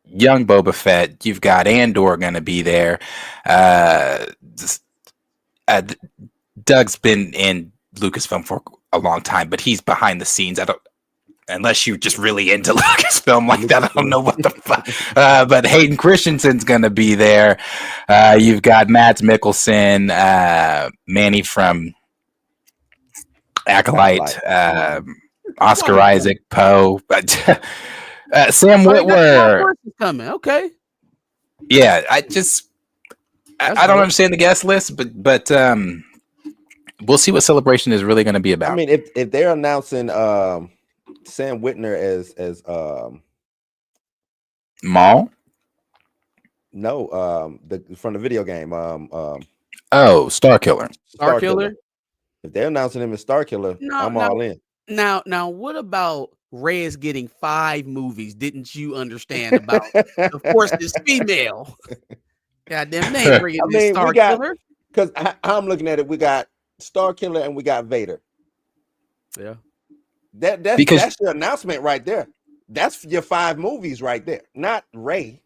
Young Boba Fett. You've got Andor going to be there. Doug's been in Lucasfilm for a long time, but he's behind the scenes. Unless you're just really into Lucasfilm like that, I don't know what the fuck. But Hayden Christensen's going to be there. You've got Mads Mikkelsen, Manny from Acolyte, Oscar Isaac, Poe, Sam Witwer. Coming, okay. Yeah, I don't understand the guest list, but we'll see what Celebration is really going to be about. I mean, if they're announcing Sam Witwer as Maul, from the video game, Starkiller. Starkiller. If they're announcing him as Starkiller, I'm all in. Now, what about Rey is getting 5 movies? Didn't you understand about? Of course, this female. Goddamn name, bringing this Starkiller. Because I'm looking at it, we got Starkiller and we got Vader. Yeah. Because That's your announcement right there. That's your 5 movies right there, not Ray.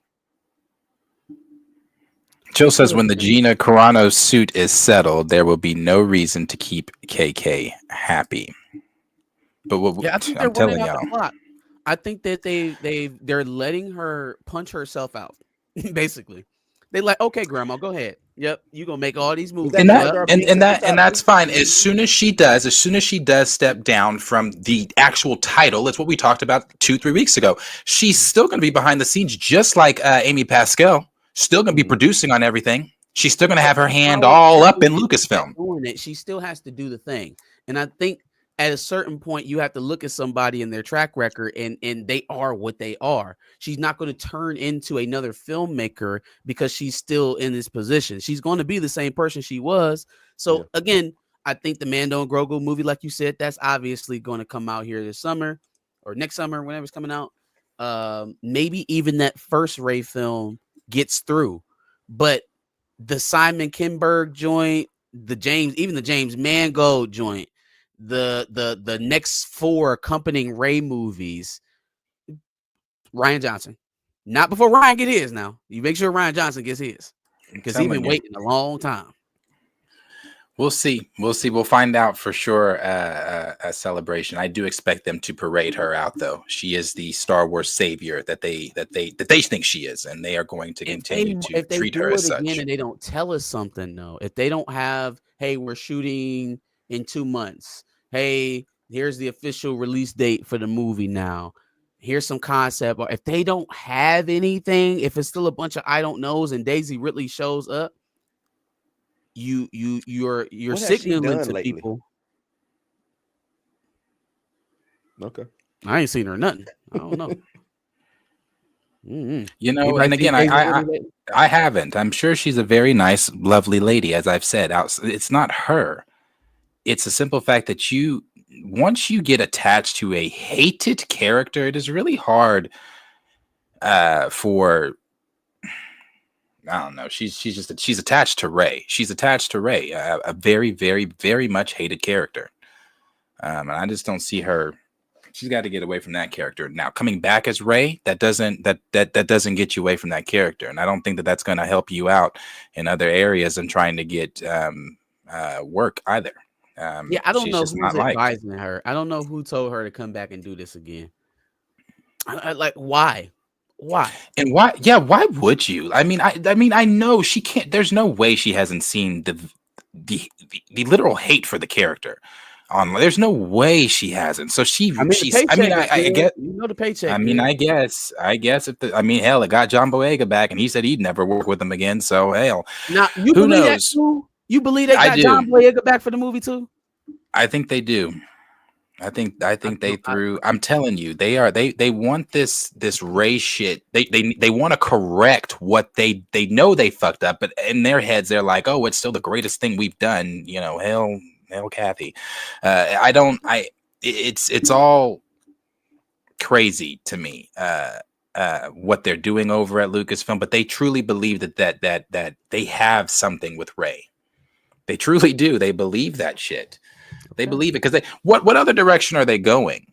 Jill says when the Gina Carano suit is settled, there will be no reason to keep KK happy. But what Yeah, I think they're I'm running telling out the y'all, clock. I think that they're letting her punch herself out. Basically, they like, okay, Grandma, go ahead. Yep, you gonna make all these movies. that and George that R. and, P. and that Is and that- that's fine. As soon as she does step down from the actual title, it's what we talked about 2-3 weeks ago. She's still going to be behind the scenes, just like Amy Pascal. Still going to be producing on everything. She's still going to have her hand all up in Lucasfilm. Doing it, she still has to do the thing. And I think at a certain point, you have to look at somebody in their track record, and they are what they are. She's not going to turn into another filmmaker because she's still in this position. She's going to be the same person she was. So again, I think the Mando and Grogu movie, like you said, that's obviously going to come out here this summer or next summer, whenever it's coming out. Maybe even that first Ray film gets through, but the Simon Kinberg joint, the James Mangold joint, the next 4 accompanying Ray movies, Ryan Johnson. Not before Ryan get his now. You make sure Ryan Johnson gets his, because he's been waiting a long time. We'll see. We'll find out for sure. A celebration. I do expect them to parade her out, though. She is the Star Wars savior that they think she is, and they are going to continue to treat her as such. Again, and they don't tell us something, though. If they don't have, hey, we're shooting in 2 months. Hey, here's the official release date for the movie now. Here's some concept. Or if they don't have anything, if it's still a bunch of I don't knows and Daisy Ridley shows up, you're signaling to lately? people. Okay. I ain't seen her nothing. I don't know. Mm-hmm. You know, and again, I haven't. I'm sure she's a very nice, lovely lady, as I've said. It's not her. It's a simple fact that once you get attached to a hated character, it is really hard for, I don't know. She's attached to Ray. She's attached to Ray, a very, very, very much hated character. And I just don't see her. She's got to get away from that character. Now, coming back as Ray, that doesn't get you away from that character, and I don't think that that's going to help you out in other areas and trying to get work either. I don't know who's advising her. I don't know who told her to come back and do this again. I like, why? And why? Yeah, why would you? I mean, I know she can't. There's no way she hasn't seen the literal hate for the character. There's no way she hasn't. So she's. I guess you know the paycheck. I mean, I guess if hell, it got John Boyega back, and he said he'd never work with him again. So hell, now who knows? You believe they got John Boyega back for the movie too? I think they do. I think they threw. I'm telling you, they want this Ray shit. They want to correct what they know they fucked up, but in their heads they're like, oh, it's still the greatest thing we've done. You know, hell, Kathy. It's all crazy to me. What they're doing over at Lucasfilm, but they truly believe that they have something with Ray. They truly do. They believe that shit. They believe it because what other direction are they going?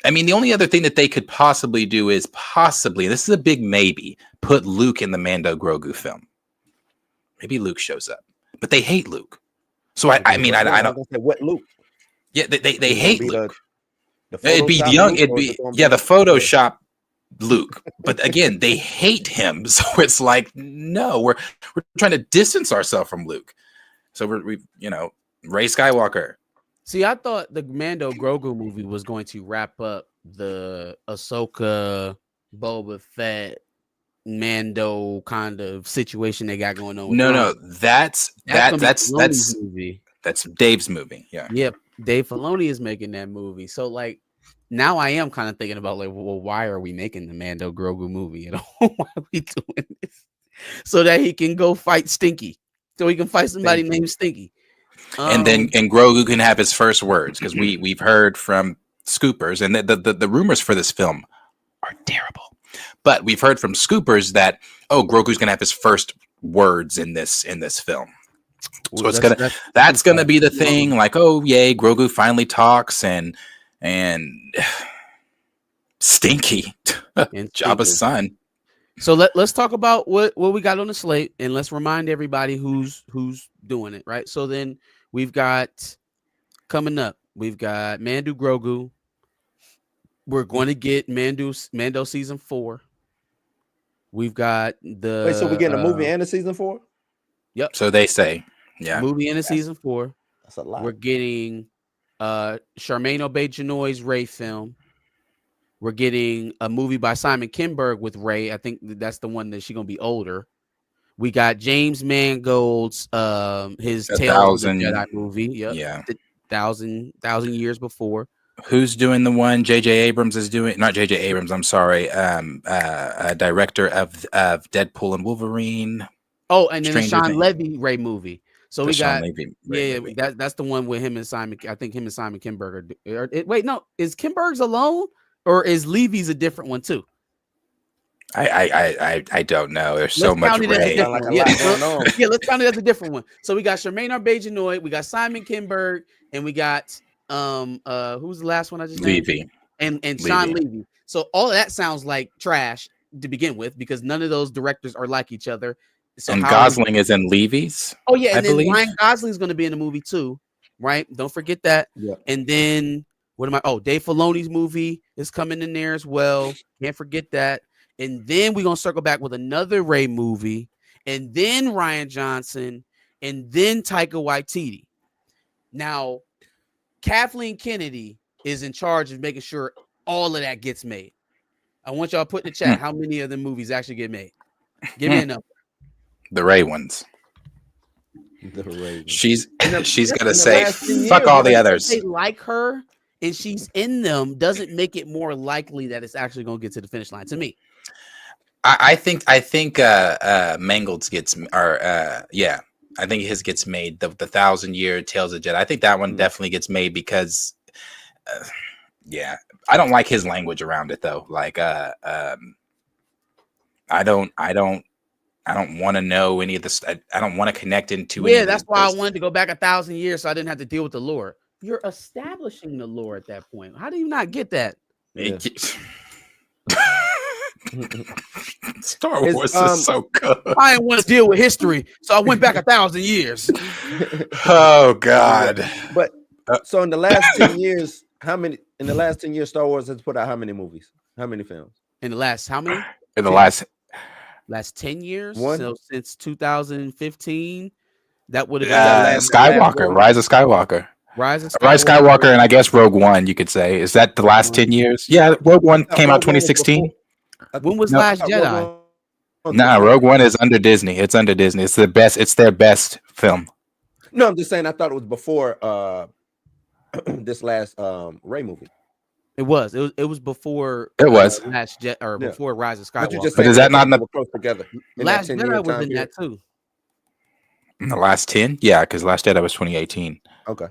I mean, the only other thing that they could possibly do is this is a big maybe, put Luke in the Mando Grogu film. Maybe Luke shows up, but they hate Luke. So I don't. What Luke? Yeah, they hate Luke. It'd be young. It'd be the Photoshop Luke. But again, they hate him. So it's like, no, we're trying to distance ourselves from Luke. So we Ray Skywalker. See, I thought the Mando Grogu movie was going to wrap up the Ahsoka, Boba Fett, Mando kind of situation they got going on. No, that's movie. That's Dave's movie. Yeah. Yep. Dave Filoni is making that movie. So like now I am kind of thinking about like, well, why are we making the Mando Grogu movie at all? Why are we doing this? So that he can go fight Stinky. So he can fight somebody named Stinky. And Grogu can have his first words, because we've heard from scoopers, and the rumors for this film are terrible, but we've heard from scoopers that Grogu's gonna have his first words in this film. So it's that's gonna be the thing. Like, oh yay, Grogu finally talks, and Stinky, and Jabba's son. So let's talk about what we got on the slate, and let's remind everybody who's doing it, right? So then we've got coming up, we've got Mando Grogu. We're going to get Mando season 4. We've got the Wait, so we're getting a movie and a season 4? Yep. So they say, yeah, movie and a season 4. That's a lot. We're getting Charmaine Obaid-Chinoy's Rey film. We're getting a movie by Simon Kinberg with Rey. I think that's the one that she's gonna be older. We got James Mangold's his Tales of the Jedi movie. Yep. Yeah. 1,000 years before. Who's doing the one? J.J. Abrams is doing, not J.J. Abrams. I'm sorry. Director of Deadpool and Wolverine. Oh, and then the Stranger Sean Things. Levy Rey movie. So The we Sean got Levy Rey movie. that's the one with him and Simon. I think him and Simon Kinberg are. Wait, no, is Kinberg's alone or is Levy's a different one too? I don't know. There's so much Rey. Yeah, let's count it as a different one. So we got Charmaine Obaid-Chinoy, we got Simon Kinberg, and we got who's the last one I just named? Levy. And Sean Levy. So all of that sounds like trash to begin with because none of those directors are like each other. So and Gosling is in Levy's. Oh yeah, and I then believe. Ryan Gosling's going to be in the movie too, right? Don't forget that. Yeah. And then Dave Filoni's movie is coming in there as well. Can't forget that. And then we're gonna circle back with another Rey movie, and then Ryan Johnson, and then Taika Waititi. Now, Kathleen Kennedy is in charge of making sure all of that gets made. I want y'all to put in the chat how many of the movies actually get made. Give me a number. The Rey ones. The Rey. She's gonna say, "Fuck all the others." They like her, and she's in them. Doesn't make it more likely that it's actually gonna get to the finish line. To me. I think Mangold's gets, or yeah, I think his gets made. The 1,000-year Tales of Jedi. I think that one definitely gets made because, yeah, I don't like his language around it though. Like, I don't want to know any of this. I don't want to connect into it. Yeah, that's why I wanted to go back 1,000 years so I didn't have to deal with the lore. You're establishing the lore at that point. How do you not get that? Yeah. Star Wars is so good. I didn't want to deal with history, so I went back 1,000 years. Oh God! But so in the last 10 years, Star Wars has put out how many movies? How many films? In the last how many? In the last 10 years. One? So since 2015, that would have been Skywalker, Rise of Skywalker. Rise of Skywalker, and I guess Rogue One. You could say, is that the last 10 years? Yeah, Rogue One came out 2016. When was Last Jedi? Nah, Rogue One is under Disney. It's under Disney. It's the best. It's their best film. No, I'm just saying. I thought it was before this last Rey movie. It was before. It was Last Jet or before Rise of Skywalker. But is that not in the close together? Last Jedi was in that too. In the last 10? Yeah, because Last Jedi was 2018. Okay.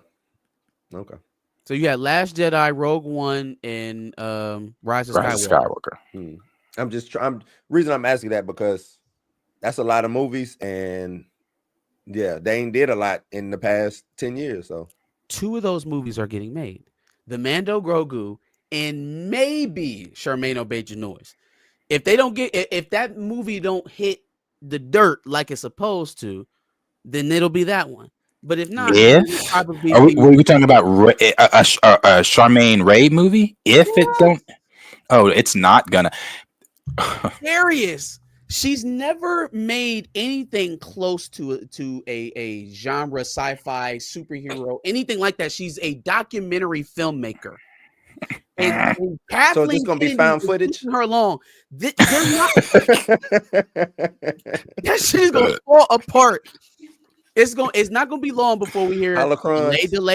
So you had Last Jedi, Rogue One, and Rise of Skywalker. Reason I'm asking that because that's a lot of movies, and yeah, they ain't did a lot in the past 10 years. So 2 of those movies are getting made: the Mando Grogu and maybe Charmaine Obaid-Chinoy. If that movie don't hit the dirt like it's supposed to, then it'll be that one. But if not, were we talking about a Charmaine Rey movie? If it don't, it's not gonna. Serious. She's never made anything close to a genre sci-fi superhero, anything like that. She's a documentary filmmaker. And Kathleen so it's gonna be found footage. Her along. They're not. That shit is gonna fall apart. It's not gonna be long before we hear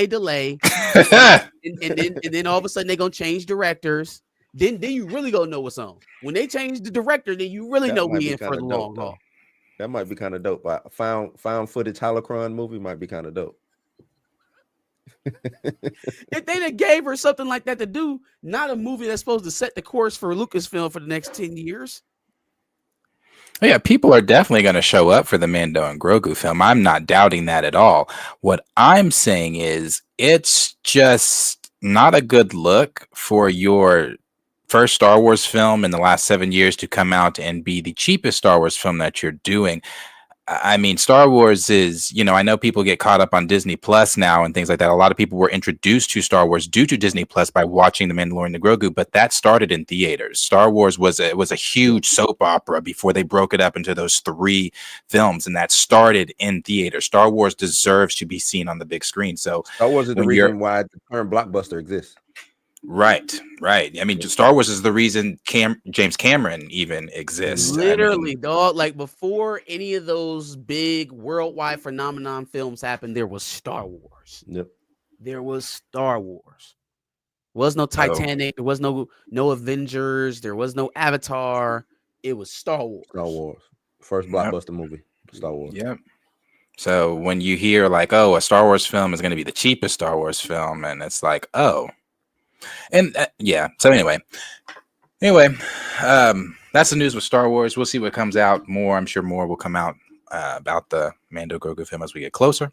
delay. and then all of a sudden they're gonna change directors. Then you really gonna know what's on. When they change the director, then you really know we in for the long haul. That might be kind of dope. Found footage holocron movie might be kind of dope. If they gave her something like that to do, not a movie that's supposed to set the course for Lucasfilm for the next 10 years. Yeah, people are definitely going to show up for the Mando and Grogu film. I'm not doubting that at all. What I'm saying is it's just not a good look for your first Star Wars film in the last 7 years to come out and be the cheapest Star Wars film that you're doing. I mean, Star Wars is, I know people get caught up on Disney Plus now and things like that. A lot of people were introduced to Star Wars due to Disney Plus by watching The Mandalorian and the Grogu, but that started in theaters. Star Wars was a huge soap opera before they broke it up into those 3 films, and that started in theaters. Star Wars deserves to be seen on the big screen. So Star Wars is the when you're reason why the current blockbuster exists. right. I mean, Star Wars is the reason James Cameron even exists. Literally, dog. Like before any of those big worldwide phenomenon films happened, there was Star Wars. Yep. There was Star Wars. Was no Titanic. There was no Avengers. There was no Avatar. It was Star Wars. Star Wars. First blockbuster movie. Star Wars. Yep. So when you hear like, oh, a Star Wars film is going to be the cheapest Star Wars film, and it's like, oh. And yeah. So anyway, that's the news with Star Wars. We'll see what comes out more. I'm sure more will come out about the Mando Grogu film as we get closer.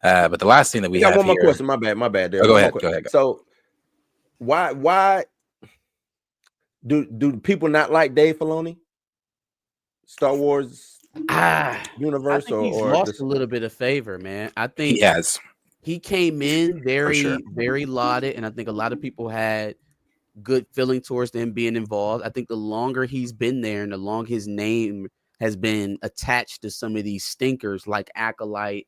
But the last thing that we got have one more here, question. My bad. There. Oh, go ahead. So why do people not like Dave Filoni? Star Wars universe, I think he's lost a little bit of favor, man. I think he has. He came in sure. very lauded, and I think a lot of people had good feeling towards him being involved. I think the longer he's been there and the longer his name has been attached to some of these stinkers like Acolyte,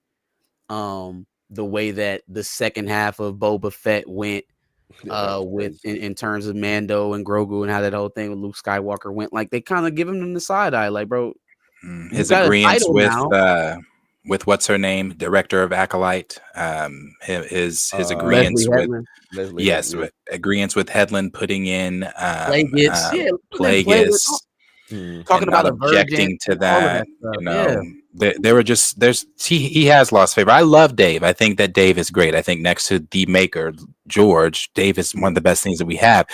the way that the second half of Boba Fett went in terms of Mando and Grogu and how that whole thing with Luke Skywalker went, like they kind of give him the side eye, like, bro, his agreements with what's her name, director of Acolyte, his agreements with agreements with Headland putting in Plagueis, talking about objecting to that. There were just he has lost favor. I love Dave. I think that Dave is great. I think next to the maker George, Dave is one of the best things that we have.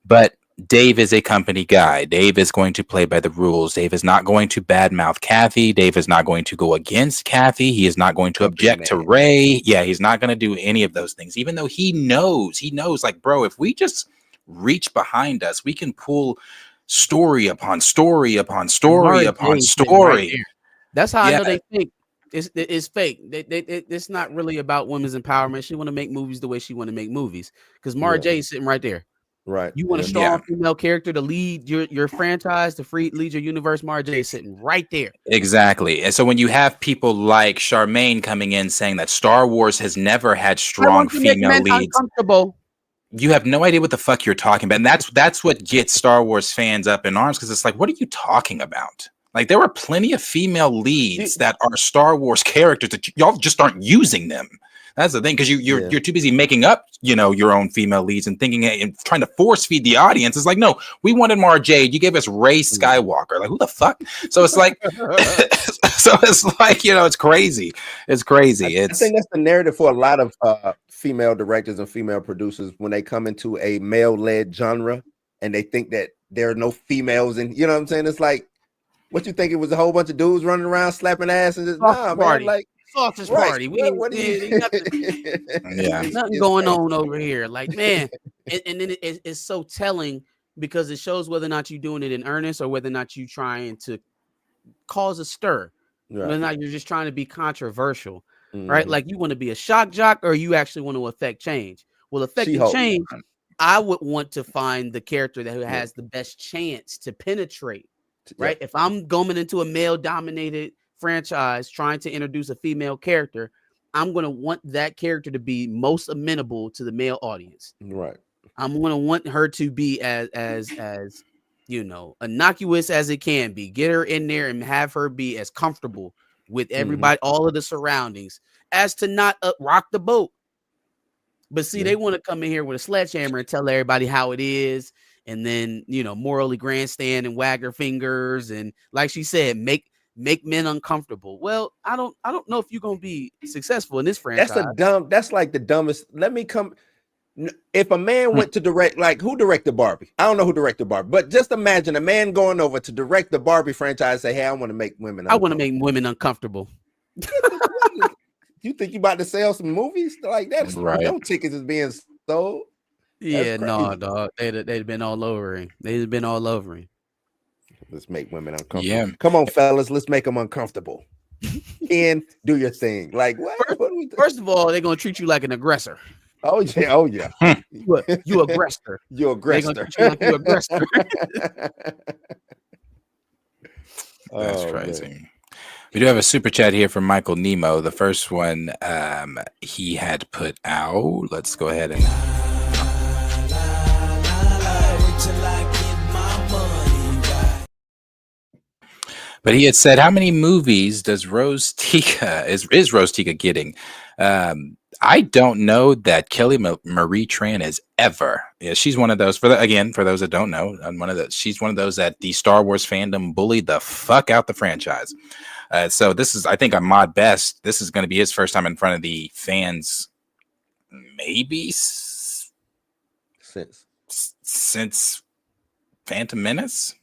But Dave is a company guy. Dave is going to play by the rules. Dave is not going to badmouth Kathy. Dave is not going to go against Kathy. He is not going to object to Rey. Yeah, he's not going to do any of those things, even though he knows, like, bro, if we just reach behind us, we can pull story upon story upon story upon story. Right, that's how I know they think it's fake. It's not really about women's empowerment. She want to make movies the way she want to make movies, because Mara J is sitting right there. Right. You want a strong female character to lead your franchise, to lead your universe. Mara J is sitting right there. Exactly. And so when you have people like Charmaine coming in saying that Star Wars has never had strong female leads, you have no idea what the fuck you're talking about. And that's what gets Star Wars fans up in arms, because it's like, what are you talking about? Like, there are plenty of female leads that are Star Wars characters that y'all just aren't using them. That's the thing, because you're too busy making up, your own female leads and thinking and trying to force feed the audience. It's like, no, we wanted Mara Jade. You gave us Rey Skywalker. Like, who the fuck? So it's like, it's crazy. It's crazy. I think that's the narrative for a lot of female directors and female producers when they come into a male-led genre and they think that there are no females, and you know what I'm saying? It's like, what you think it was a whole bunch of dudes running around slapping ass and just man, like. Sausage party. What nothing going on over here. Like, man, and then it's so telling, because it shows whether or not you're doing it in earnest or whether or not you're trying to cause a stir, whether or not you're just trying to be controversial, right? Like, you want to be a shock jock, or you actually want to affect change. Well, affecting change, I would want to find the character that has the best chance to penetrate, right? If I'm going into a male-dominated franchise trying to introduce a female character, I'm going to want that character to be most amenable to the male audience. Right. I'm going to want her to be as innocuous as it can be. Get her in there and have her be as comfortable with everybody, all of the surroundings, as to not rock the boat. But see, they want to come in here with a sledgehammer and tell everybody how it is, and then morally grandstand and wag their fingers, and like she said, make men uncomfortable. Well, I don't know if you're gonna be successful in this franchise. That's like the dumbest. Let If a man went to direct, like who directed Barbie? I don't know who directed Barbie, but just imagine a man going over to direct the Barbie franchise and say, hey, I want to make women I want to make women uncomfortable. You think you about to sell some movies like that? Right. No tickets is being sold. Yeah, no, dog. They'd been all over him. They'd been all over him. Let's make women uncomfortable. Yeah. Come on, fellas. Let's make them uncomfortable. And do your thing. Like what? First of all, they're gonna treat you like an aggressor. Oh yeah. Oh yeah. You aggressor. You aggressor. They're gonna treat you like you aggressor. That's crazy. Man. We do have a super chat here from Michael Nemo. The first one he had put out. Let's go ahead and. But he had said, how many movies does Rose Tika is Rose Tika getting? I don't know that Kelly Marie Tran is ever. Yeah, she's one of those. For those that don't know, she's one of those that the Star Wars fandom bullied the fuck out the franchise. So this is, I think, on Mod Best. This is going to be his first time in front of the fans, maybe since Phantom Menace.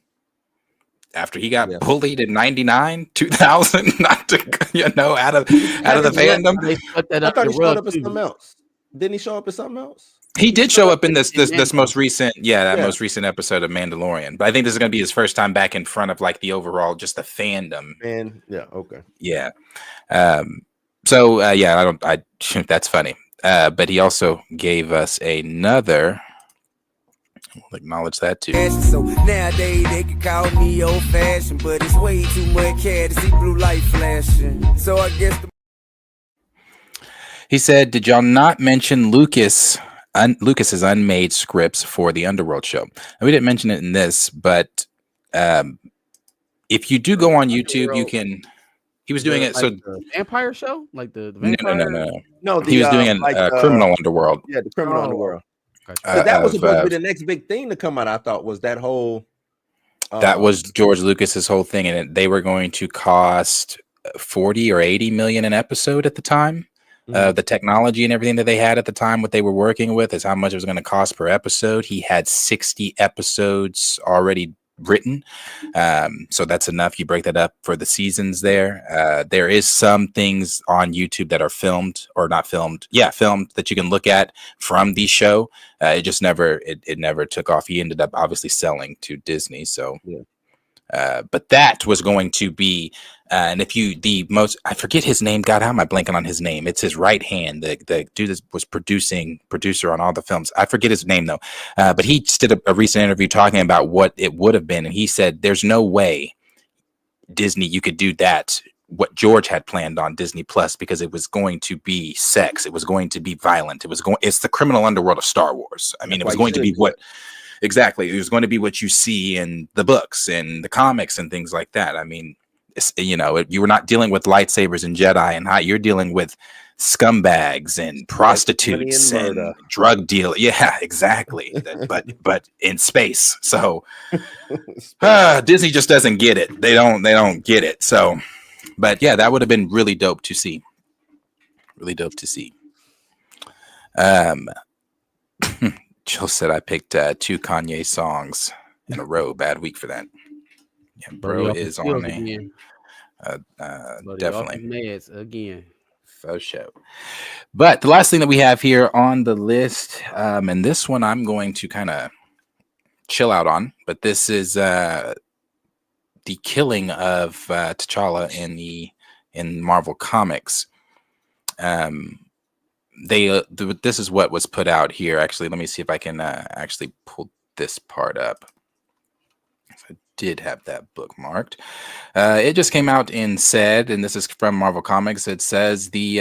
After he got bullied in 99, 2000, not to, out of the fandom. I thought he showed up as something else. Didn't he show up as something else? He did show up in this most recent, most recent episode of Mandalorian. But I think this is going to be his first time back in front of like the overall, just the fandom. And okay. Yeah. That's funny. But he also gave us another. We'll acknowledge that too. So nowadays they can call me old fashioned, but it's way too much cat to see blue light flashing. So I guess he said, "Did y'all not mention Lucas's unmade scripts for the Underworld show?" And we didn't mention it in this, but if you do go on YouTube, you can. He was doing it like so the vampire show, like the vampire. No, he was doing a criminal underworld. Yeah, the criminal underworld. That was supposed to be the next big thing to come out. I thought was that whole. That was George Lucas's whole thing, and they were going to cost 40 or 80 million an episode at the time. The technology and everything that they had at the time, what they were working with, is how much it was going to cost per episode. He had 60 episodes already written, so that's enough. You break that up for the seasons there. There is some things on YouTube that are filmed that you can look at from the show. It just never took off. He ended up obviously selling to Disney. So but that was going to be and if you I forget his name. God, how am I blanking on his name? It's his right hand. The dude that was producer on all the films. I forget his name though. But he did a recent interview talking about what it would have been, and he said there's no way Disney you could do that. What George had planned on Disney Plus, because it was going to be sex. It was going to be violent. It's the criminal underworld of Star Wars. I mean, it was going to be exactly. It was going to be what you see in the books and the comics and things like that. I mean, you were not dealing with lightsabers and Jedi and you're dealing with scumbags and prostitutes and drug dealers. Yeah, exactly. but in space. So Disney just doesn't get it. They don't get it. So, but yeah, that would have been really dope to see. Really dope to see. Jill said I picked 2 Kanye songs in a row. Bad week for that. Yeah, bro is on a definitely meds again. For sure. But the last thing that we have here on the list, and this one I'm going to kind of chill out on, but this is the killing of T'Challa in Marvel Comics. This is what was put out here. Actually, let me see if I can actually pull this part up. I did have that bookmarked. It just came out and said, and this is from Marvel Comics. It says the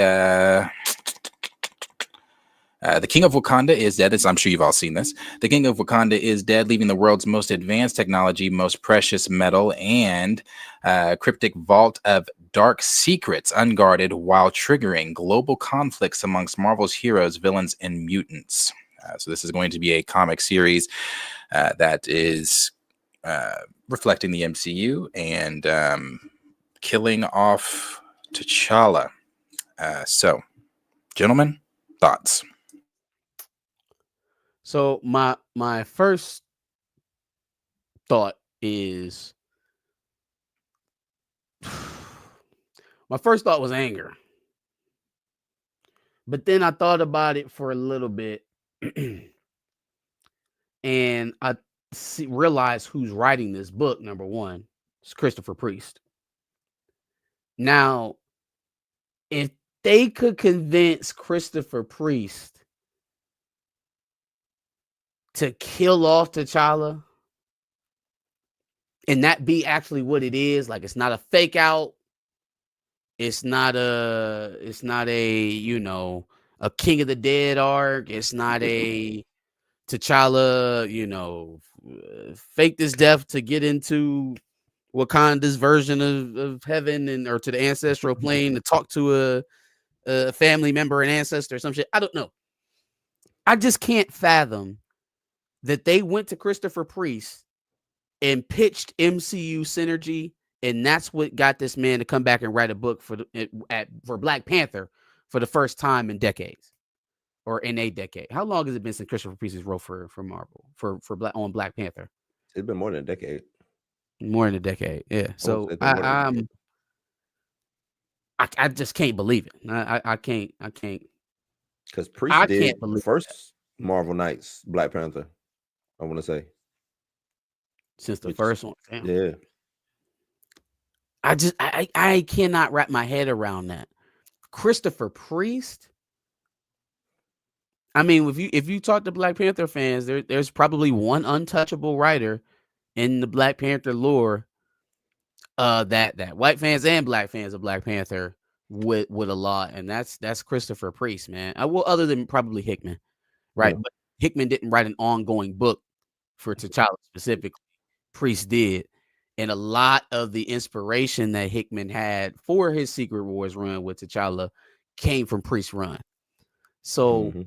King of Wakanda is dead. I'm sure you've all seen this. The King of Wakanda is dead, leaving the world's most advanced technology, most precious metal, and cryptic vault of dark secrets unguarded, while triggering global conflicts amongst Marvel's heroes, villains, and mutants. So this is going to be a comic series that is reflecting the MCU and killing off T'Challa. So, gentlemen, thoughts? So my first thought is my first thought was anger. But then I thought about it for a little bit and I realized who's writing this book. Number one, it's Christopher Priest. Now, if they could convince Christopher Priest to kill off T'Challa, and that be actually what it is, like it's not a fake out, it's not a a King of the Dead arc, it's not a T'Challa, fake this death to get into Wakanda's version of heaven and or to the ancestral plane to talk to a family member, an ancestor, or some shit. I don't know. I just can't fathom that they went to Christopher Priest and pitched MCU synergy, and that's what got this man to come back and write a book for Black Panther for the first time in decades, or in a decade. How long has it been since Christopher Priest has wrote for Marvel for Black Panther? It's been more than a decade. More than a decade, yeah. So I just can't believe it. I can't. Because Priest did the first Marvel Knights Black Panther. I want to say since the first one. Damn. Yeah. I cannot wrap my head around that. Christopher Priest. I mean, if you talk to Black Panther fans, there's probably one untouchable writer in the Black Panther lore that white fans and black fans of Black Panther would a lot, and that's Christopher Priest, man. Other than probably Hickman, right? Yeah. But Hickman didn't write an ongoing book for T'Challa specifically. Priest did, and a lot of the inspiration that Hickman had for his Secret Wars run with T'Challa came from Priest's run. So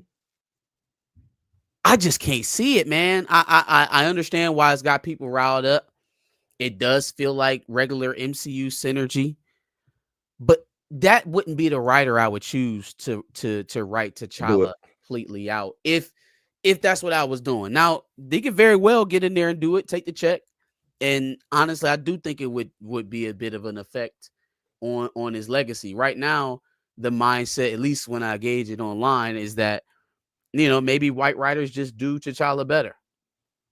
I just can't see it, man. I understand why it's got people riled up. It does feel like regular MCU synergy, but that wouldn't be the writer I would choose to write T'Challa completely out if that's what I was doing. Now, they could very well get in there and do it, take the check. And honestly, I do think it would be a bit of an effect on his legacy. Right now, the mindset, at least when I gauge it online, is that, maybe white writers just do T'Challa better.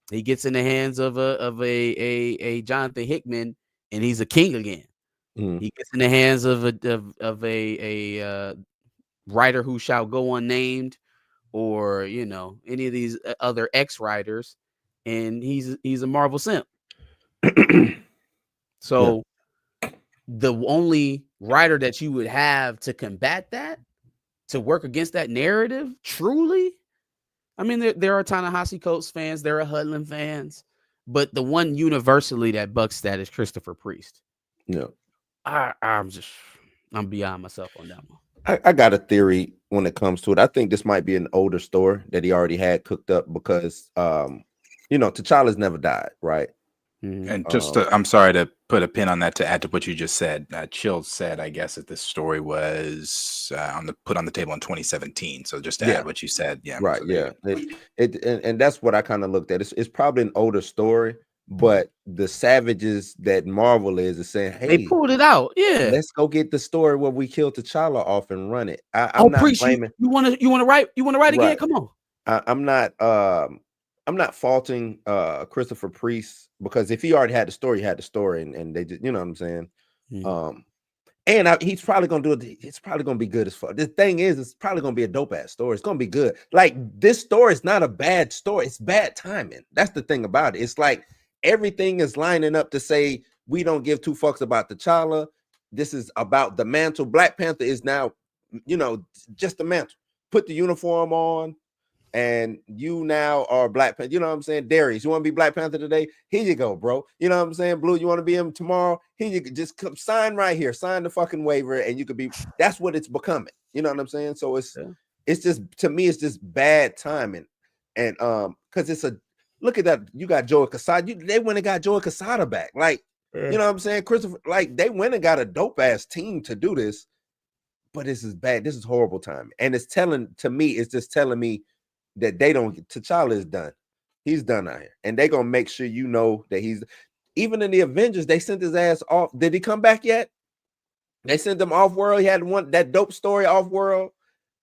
He gets in the hands of a Jonathan Hickman, and he's a king again. He gets in the hands of a writer who shall go unnamed, or any of these other ex-writers, and he's a Marvel simp. So the only writer that you would have to combat that, to work against that narrative, truly, I mean, there are Ta-Nehisi Coates fans, there are Hudlin fans, but the one universally that bucks that is Christopher Priest. No, I'm beyond myself on that one. I got a theory when it comes to it. I think this might be an older story that he already had cooked up because, T'Challa's never died, right? And just I'm sorry to put a pin on that to add to what you just said. Chill said, I guess, that this story was put on the table in 2017. So just to add what you said, right, so and that's what I kind of looked at. It's probably an older story, but the savages that Marvel is saying, hey, they pulled it out. Yeah, let's go get the story where we killed T'Challa off and run it. I'm not blaming. You want to write again? Come on. I'm not faulting Christopher Priest, because if he already had the story, he had the story, and they just, you know what I'm saying. He's probably gonna do it. It's probably gonna be good as fuck. The thing is, it's probably gonna be a dope ass story. It's gonna be good. Like, this story is not a bad story. It's bad timing. That's the thing about it. It's like everything is lining up to say we don't give two fucks about T'Challa. This is about the mantle. Black Panther is now, just the mantle. Put the uniform on, and you now are Black Panther. You know what I'm saying? Darius, you want to be Black Panther today? Here you go, bro. You know what I'm saying? Blue, you want to be him tomorrow? Here you can just come sign right here. Sign the fucking waiver, and you could be. That's what it's becoming. You know what I'm saying? So it's just, to me, it's just bad timing, and because it's look at that. You got Joey Quesada. They went and got Joey Quesada back. Like, you know what I'm saying? Christopher, like, they went and got a dope ass team to do this, but this is bad. This is horrible timing, and it's just telling me that they don't get. T'Challa is done. He's done out here. And they're gonna make sure you know that he's even in the Avengers, they sent his ass off. Did he come back yet? They sent him off world. He had that dope story off world,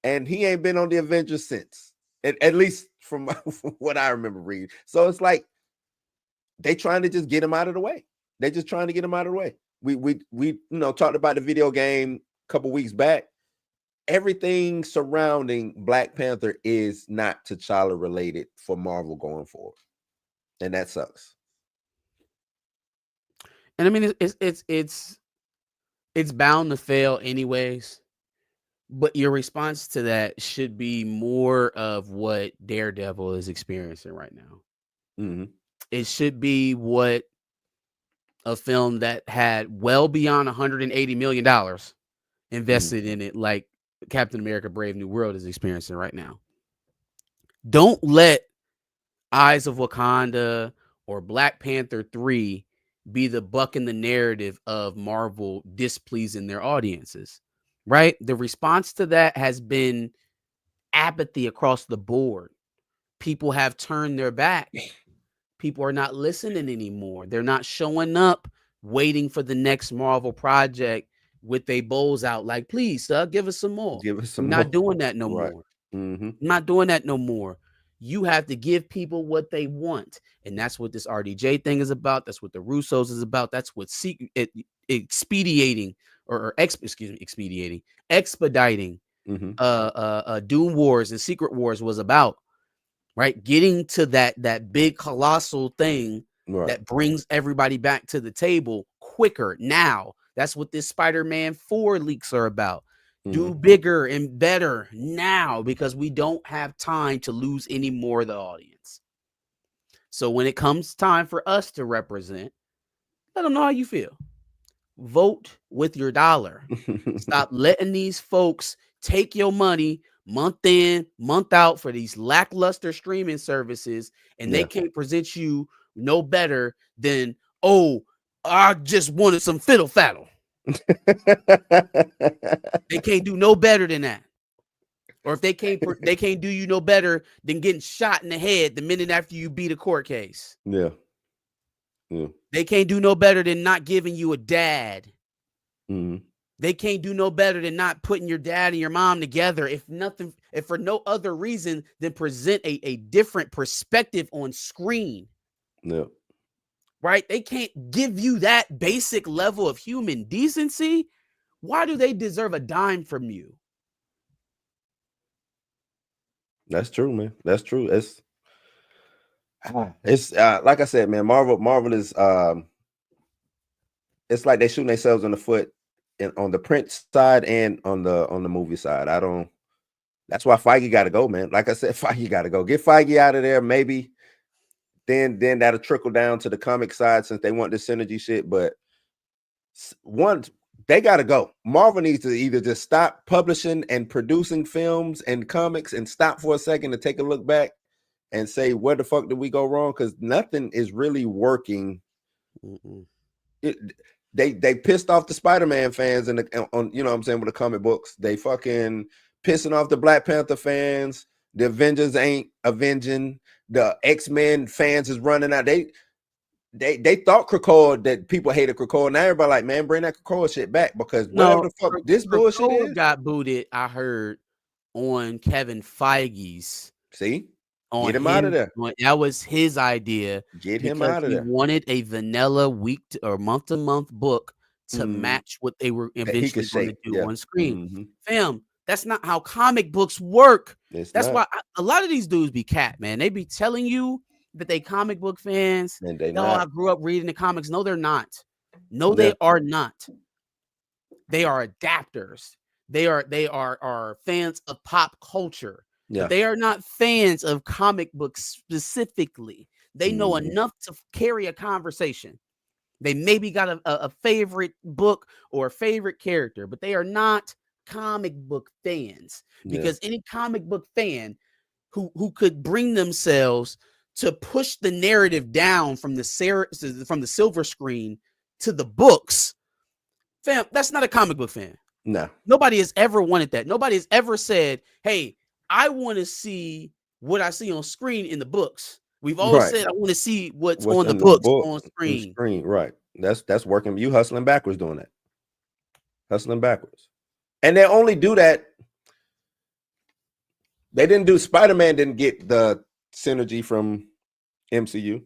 and he ain't been on the Avengers since. At least from what I remember reading. So it's like they trying to just get him out of the way. They're just trying to get him out of the way. We talked about the video game a couple weeks back. Everything surrounding Black Panther is not T'Challa related for Marvel going forward, and that sucks. And I mean, it's bound to fail anyways. But your response to that should be more of what Daredevil is experiencing right now. Mm-hmm. It should be what a film that had well beyond $180 million invested in it, like Captain America Brave New World is experiencing right now. Don't let Eyes of Wakanda or Black Panther 3 be the buck in the narrative of Marvel displeasing their audiences, right? The response to that has been apathy across the board. People have turned their back. People are not listening anymore. They're not showing up waiting for the next Marvel project with their bowls out like, please, sir, give us some more. Give us some We're more. not doing that no Right. more. Mm-hmm. Not doing that no more. You have to give people what they want. And that's what this RDJ thing is about. That's what the Russos is about. That's what expediting Mm-hmm. Doom Wars and Secret Wars was about, right? Getting to that big colossal thing Right. that brings everybody back to the table quicker now. That's what this Spider-Man 4 leaks are about. Do bigger and better now because we don't have time to lose any more of the audience. So when it comes time for us to represent, let them know how you feel. Vote with your dollar. Stop letting these folks take your money month in, month out for these lackluster streaming services, and they can't present you no better than, oh, I just wanted some fiddle faddle. They can't do no better than that. Or if they can't do you no better than getting shot in the head the minute after you beat a court case. Yeah. They can't do no better than not giving you a dad. Mm-hmm. They can't do no better than not putting your dad and your mom together, if for no other reason than present a different perspective on screen. Yeah. Right? They can't give you that basic level of human decency. Why do they deserve a dime from you? That's true, man. That's true. It's like I said, man. Marvel is it's like they shooting themselves in the foot on the print side and on the movie side. That's why Feige got to go, man. Like I said, Feige got to go. Get Feige out of there, maybe. Then that'll trickle down to the comic side since they want the synergy shit. But once they got to go, Marvel needs to either just stop publishing and producing films and comics and stop for a second to take a look back and say, where the fuck did we go wrong? Because nothing is really working. They pissed off the Spider-Man fans on you know what I'm saying, with the comic books. They fucking pissing off the Black Panther fans. The Avengers ain't avenging. The X-Men fans is running out. They thought Krakoa, that people hated Krakoa. Now everybody like, man, bring that Krakoa shit back because whatever the fuck this bullshit is. Got booted, I heard, on Kevin Feige's. See? Get him out of there. That was his idea. Get him out of there. He wanted a vanilla or month-to-month book to match what they were eventually going to do on screen. Fam, that's not how comic books work. That's why a lot of these dudes be cat, man. They be telling you that they comic book fans. And they I grew up reading the comics. No, they're not. No, they are not. They are adapters. They are fans of pop culture. Yeah. But they are not fans of comic books specifically. They know enough to carry a conversation. They maybe got a favorite book or a favorite character, but they are not comic book fans. Because any comic book fan who could bring themselves to push the narrative down from the silver screen to the books, fam, that's not a comic book fan. No. Nobody has ever wanted that. Nobody has ever said, hey, I want to see what I see on screen in the books. We've always Right. said I want to see what's What's on the in books book, on screen. Right. That's working. You hustling backwards doing that. Hustling backwards. And they only do that. They didn't do Spider-Man didn't get the synergy from MCU.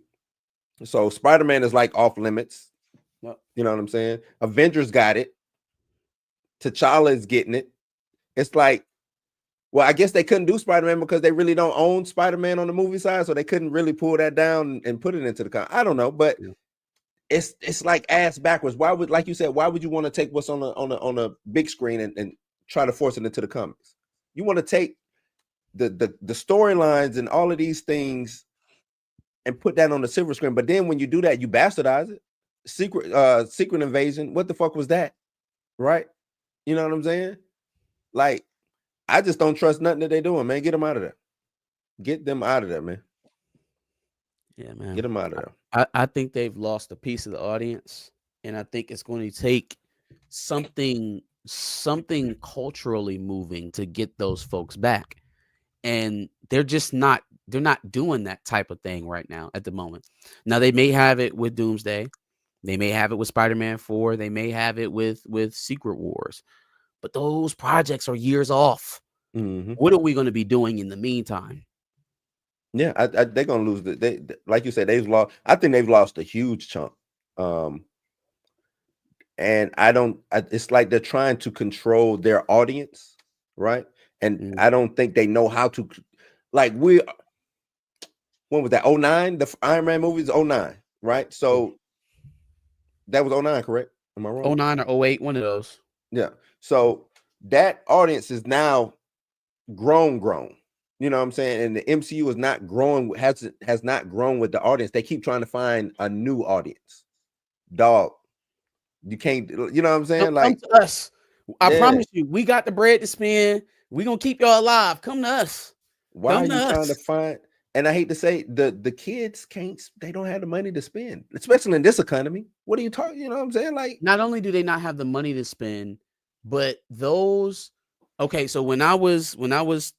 So Spider-Man is like off limits. Yep. You know what I'm saying? Avengers got it. T'Challa is getting it. It's like, well, I guess they couldn't do Spider-Man because they really don't own Spider-Man on the movie side, so they couldn't really pull that down and put it into the I don't know, but it's like ass backwards. Why would, like you said, why would you want to take what's on a big screen and try to force it into the comics? You want to take the storylines and all of these things and put that on the silver screen, but then when you do that, you bastardize it. Secret Invasion. What the fuck was that? Right? You know what I'm saying? Like, I just don't trust nothing that they're doing, man. Get them out of there. Get them out of there, man. Yeah, man. Get them out of there. I think they've lost a piece of the audience, and I think it's going to take something culturally moving to get those folks back. And they're not doing that type of thing right now at the moment. Now they may have it with Doomsday, they may have it with Spider-Man 4, they may have it with Secret Wars, but those projects are years off. Mm-hmm. What are we going to be doing in the meantime? Yeah, they're gonna lose. They like you said, they've lost. I think they've lost a huge chunk. And it's like they're trying to control their audience, right? And I don't think they know how to. Like when was that? 09? The Iron Man movies 09, right? So that was 09, correct? Am I wrong? 09 or 08, one of those. Yeah. So that audience is now grown. You know what I'm saying? And the MCU is not growing, has not grown with the audience. They keep trying to find a new audience. Dog, you can't, you know what I'm saying? Like, come to us. I promise you, we got the bread to spend. We're gonna keep y'all alive. Come to us. Why are you trying to find? And I hate to say, the kids they don't have the money to spend, especially in this economy. What are you talking? You know what I'm saying? Like, not only do they not have the money to spend, but those. Okay, so when I was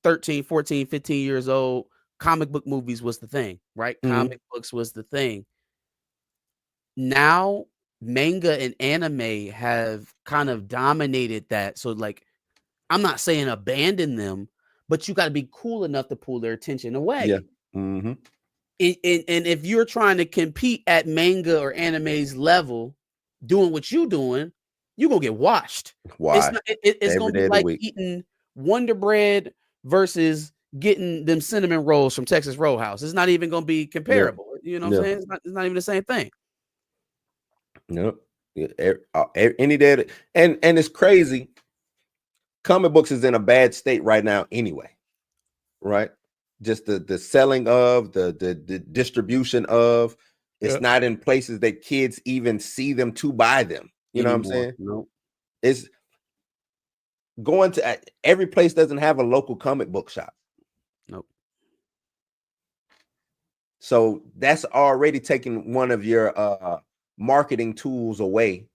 13, 14, 15 years old, comic book movies was the thing, right? Mm-hmm. Comic books was the thing. Now, manga and anime have kind of dominated that. So, like, I'm not saying abandon them, but you got to be cool enough to pull their attention away. Yeah. Mm-hmm. And if you're trying to compete at manga or anime's level, doing what you're doing, you're going to get washed. Why? It's going to be like eating Wonder Bread versus getting them cinnamon rolls from Texas Roadhouse. It's not even going to be comparable. Yeah. You know what I'm saying? It's not even the same thing. Nope. Any day. And it's crazy. Comic books is in a bad state right now anyway. Right? Just the selling of, the distribution of, it's not in places that kids even see them to buy them. You know what I'm saying? Nope. It's going to every place doesn't have a local comic book shop. Nope. So that's already taking one of your marketing tools away,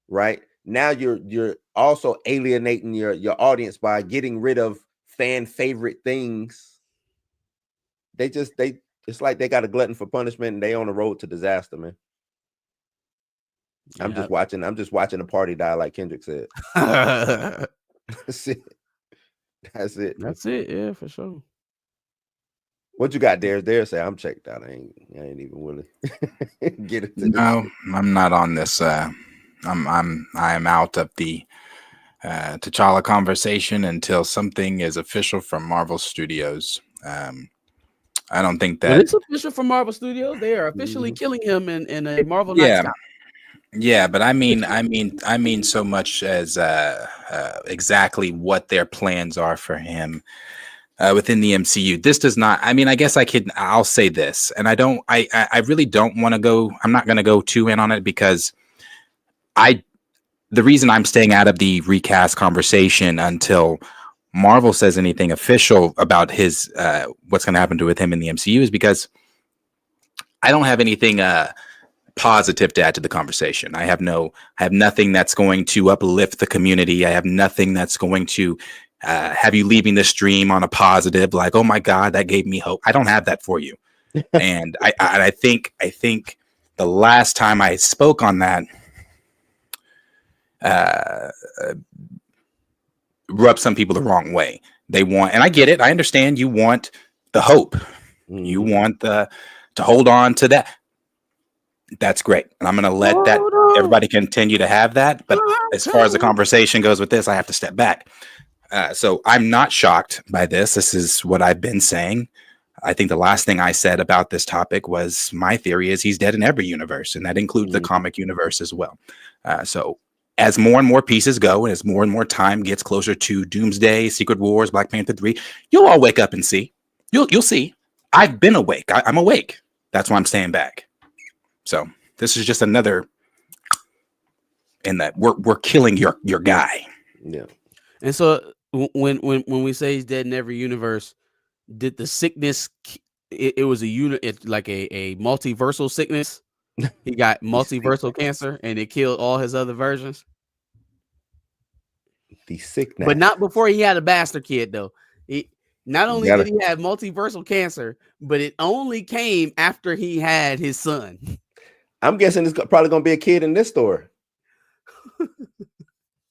right? Now you're also alienating your audience by getting rid of fan favorite things. It's like they got a glutton for punishment and they on the road to disaster, man. Yeah. I'm just watching the party die, like Kendrick said. That's it. That's it. Yeah, for sure. What you got, Dare say I'm checked out. I ain't even willing get it. No, I'm not on this. I'm out of the T'Challa conversation until something is official from Marvel Studios. I don't think that it's official from Marvel Studios. They are officially killing him in a Marvel Knights comic. Yeah, but I mean so much as exactly what their plans are for him within the MCU. This does not. I mean, I guess I'll say this, and I really don't want to go. I'm not going to go too in on it because the reason I'm staying out of the recast conversation until Marvel says anything official about his what's going to happen with him in the MCU is because I don't have anything positive to add to the conversation. I have nothing that's going to uplift the community. I have nothing that's going to have you leaving the stream on a positive, like, oh my God, that gave me hope. I don't have that for you. And I think the last time I spoke on that rubbed some people the wrong way. They want, and I get it, I understand, you want the hope. You want to hold on to that. That's great. And I'm going to let that everybody continue to have that. But as far as the conversation goes with this, I have to step back. So I'm not shocked by this. This is what I've been saying. I think the last thing I said about this topic was my theory is he's dead in every universe, and that includes the comic universe as well. So as more and more pieces go, and as more and more time gets closer to Doomsday, Secret Wars, Black Panther 3, you'll all wake up and see. You'll see. I've been awake. I'm awake. That's why I'm staying back. So this is just another in that we're killing your guy. Yeah. And so when we say he's dead in every universe, did the sickness it was a unit like a multiversal sickness? He got multiversal cancer and it killed all his other versions. The sickness. But not before he had a bastard kid though. Not only did he have multiversal cancer, but it only came after he had his son. I'm guessing it's probably going to be a kid in this story.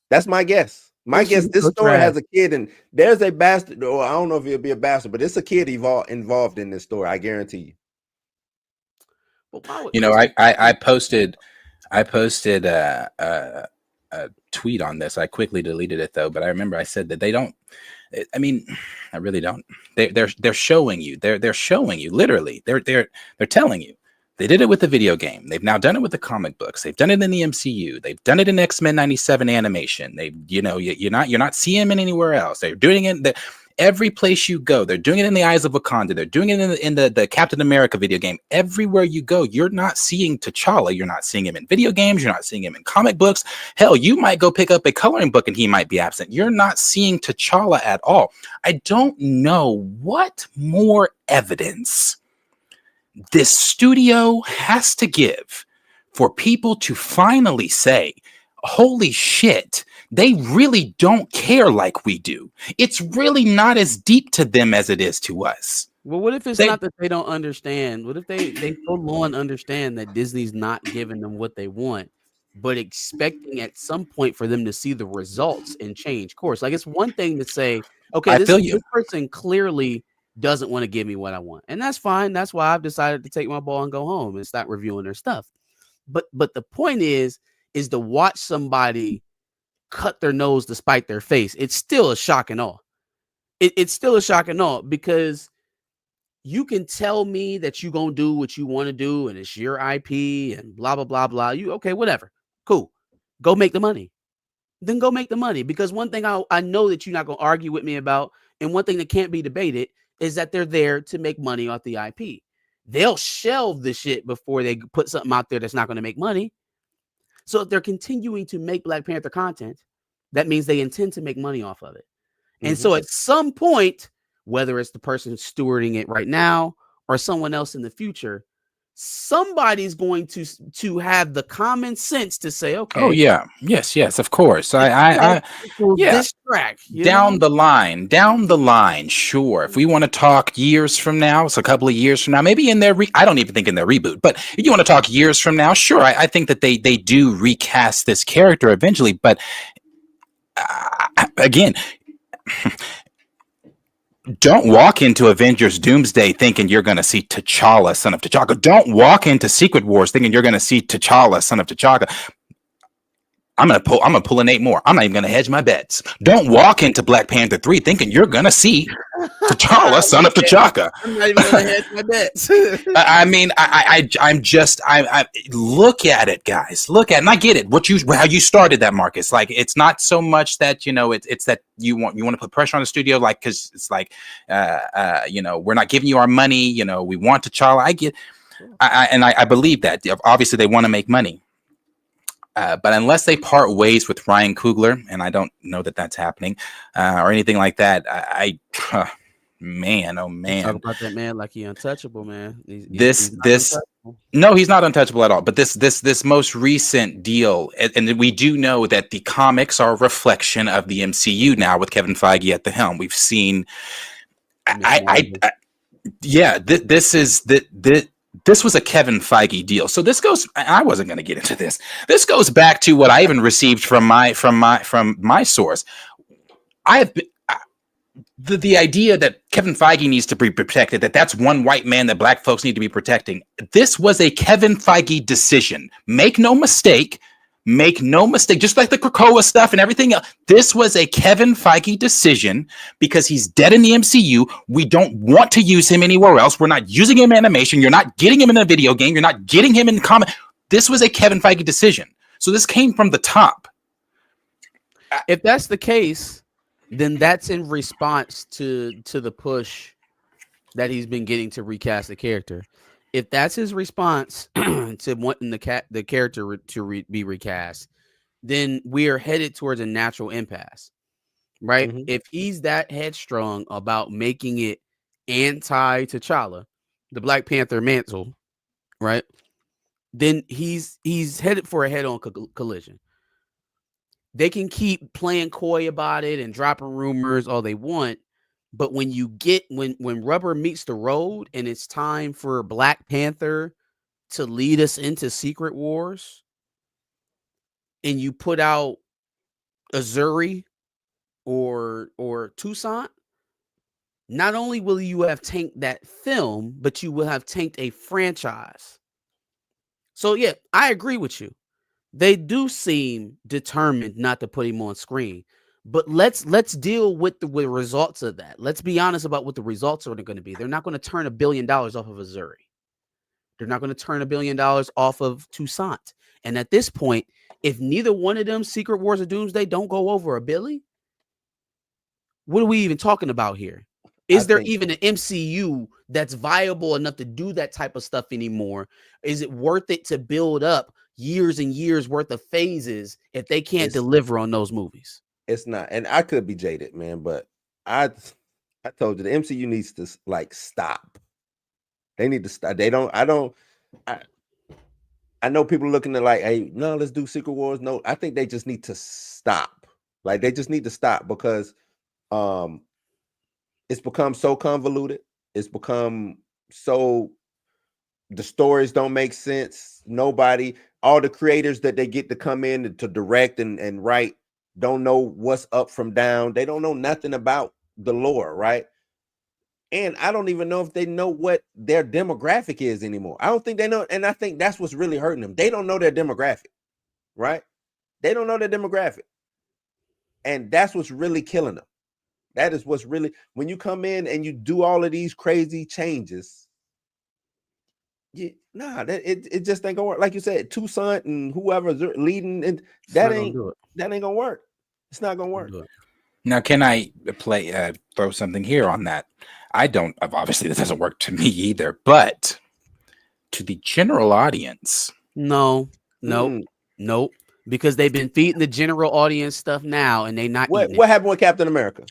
That's my guess. My guess, this story has a kid, and there's a bastard, or I don't know if it'll be a bastard, but it's a kid involved in this story. I guarantee you. You know, I posted a tweet on this. I quickly deleted it though, but I remember I said that they don't. I mean, I really don't. They're showing you. They're showing you literally. They're telling you. They did it with the video game. They've now done it with the comic books. They've done it in the MCU. They've done it in X-Men 97 animation. You're not seeing them anywhere else. They're doing it every place you go. They're doing it in the Eyes of Wakanda. They're doing it in the Captain America video game. Everywhere you go, you're not seeing T'Challa. You're not seeing him in video games. You're not seeing him in comic books. Hell, you might go pick up a coloring book and he might be absent. You're not seeing T'Challa at all. I don't know what more evidence this studio has to give for people to finally say, holy shit, they really don't care like we do. It's really not as deep to them as it is to us. Well, what if it's not that they don't understand? What if they full on understand that Disney's not giving them what they want, but expecting at some point for them to see the results and change course? Like, it's one thing to say, okay, this person clearly doesn't want to give me what I want, and that's fine. That's why I've decided to take my ball and go home and start reviewing their stuff. But the point is to watch somebody cut their nose to spite their face. It's still a shock and awe. It's still a shock and awe, because you can tell me that you're gonna do what you want to do and it's your IP and blah blah blah blah. You okay, whatever, cool, go make the money. Then go make the money, because one thing I know that you're not gonna argue with me about, and one thing that can't be debated, is that they're there to make money off the IP. They'll shelve the shit before they put something out there that's not going to make money. So if they're continuing to make Black Panther content, that means they intend to make money off of it. And so at some point, whether it's the person stewarding it right now or someone else in the future, somebody's going to have the common sense to say, okay, oh yeah, yes, of course. I this track down the line, sure. If we want to talk years from now, it's a couple of years from now, maybe in their I don't even think in their reboot, but if you want to talk years from now, sure. I think that they do recast this character eventually, but again. Don't walk into Avengers Doomsday thinking you're going to see T'Challa, son of T'Chaka. Don't walk into Secret Wars thinking you're going to see T'Challa, son of T'Chaka. I'm gonna pull a Nate Moore. I'm not even gonna hedge my bets. Don't walk into Black Panther 3 thinking you're gonna see T'Challa, son of T'Chaka. I'm not even gonna hedge my bets. I mean, I look at it, guys. Look at it, and I get it. How you started that, Marcus. Like, it's not so much that it's that you want to put pressure on the studio, like, because it's like we're not giving you our money. We want T'Challa. I get, I believe that. Obviously, they want to make money. But unless they part ways with Ryan Coogler, and I don't know that that's happening, or anything like that, man, oh man, talk about that man like he untouchable, man. This No, he's not untouchable at all. But this most recent deal, and we do know that the comics are a reflection of the MCU now with Kevin Feige at the helm. We've seen, this was a Kevin Feige deal. So this goes. I wasn't going to get into this. This goes back to what I even received from my source. I have been. The idea that Kevin Feige needs to be protected, that's one white man that black folks need to be protecting. This was a Kevin Feige decision. Make no mistake. Just like the Krakoa stuff and everything else. This was a Kevin Feige decision because he's dead in the MCU. We don't want to use him anywhere else. We're not using him in animation. You're not getting him in a video game. You're not getting him in comic. This was a Kevin Feige decision. So this came from the top. If that's the case, then that's in response to the push that he's been getting to recast the character. If that's his response to wanting the character to be recast, then we are headed towards a natural impasse, right? Mm-hmm. If he's that headstrong about making it anti-T'Challa, the Black Panther mantle, right? Then he's headed for a head-on collision. They can keep playing coy about it and dropping rumors all they want, but when rubber meets the road and it's time for Black Panther to lead us into Secret Wars, and you put out Azuri or Toussaint, not only will you have tanked that film, but you will have tanked a franchise. So yeah, I agree with you. They do seem determined not to put him on screen, but let's deal with the results of that. Let's be honest about what the results are going to be. They're not going to turn $1 billion off of Azuri. They're not going to turn $1 billion off of Toussaint. And at this point, if neither one of them Secret Wars of Doomsday don't go over $1 billion, what are we even talking about here? Is there even an MCU that's viable enough to do that type of stuff anymore? Is it worth it to build up years and years worth of phases if they can't deliver on those movies? It's not. And I could be jaded, man, but I told you the MCU needs to stop. They need to stop. I know people looking at hey, no, let's do Secret Wars. No, I think they just need to stop. They just need to stop because it's become so convoluted. It's become so, the stories don't make sense. All the creators that they get to come in to direct and write don't know what's up from down. They don't know nothing about the lore, right? And I don't even know if they know what their demographic is anymore. I don't think they know. And I think that's what's really hurting them. They don't know their demographic, right? They don't know their demographic. And that's what's really killing them. That is what's really, when you come in and you do all of these crazy changes, it just ain't gonna work. Like you said, Toussaint and whoever's leading, and that ain't gonna work. It's not gonna work. Now, can I throw something here on that? Obviously this doesn't work to me either, but to the general audience, nope, because they've been feeding the general audience stuff now, and they not. What happened with Captain America?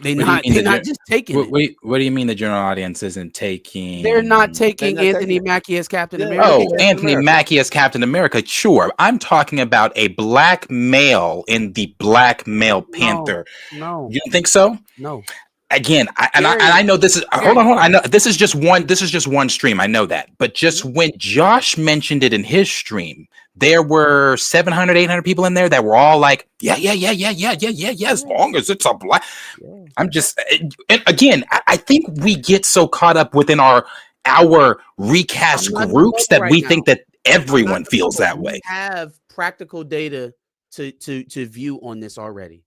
They're not just taking it. Wait, what do you mean the general audience isn't taking? They're not taking Anthony Mackie as Captain America. Oh, Anthony Mackie as Captain America. Sure. I'm talking about a black male in the Black Male Panther. No. You don't think so? No. Again, I know this is hold on. I know this is just one stream. I know that. But just when Josh mentioned it in his stream, there were 700, 800 people in there that were all like, yeah, as long as it's a black. I'm just, and again, I think we get so caught up within our recast groups that we think that everyone feels that way. We have practical data to view on this already,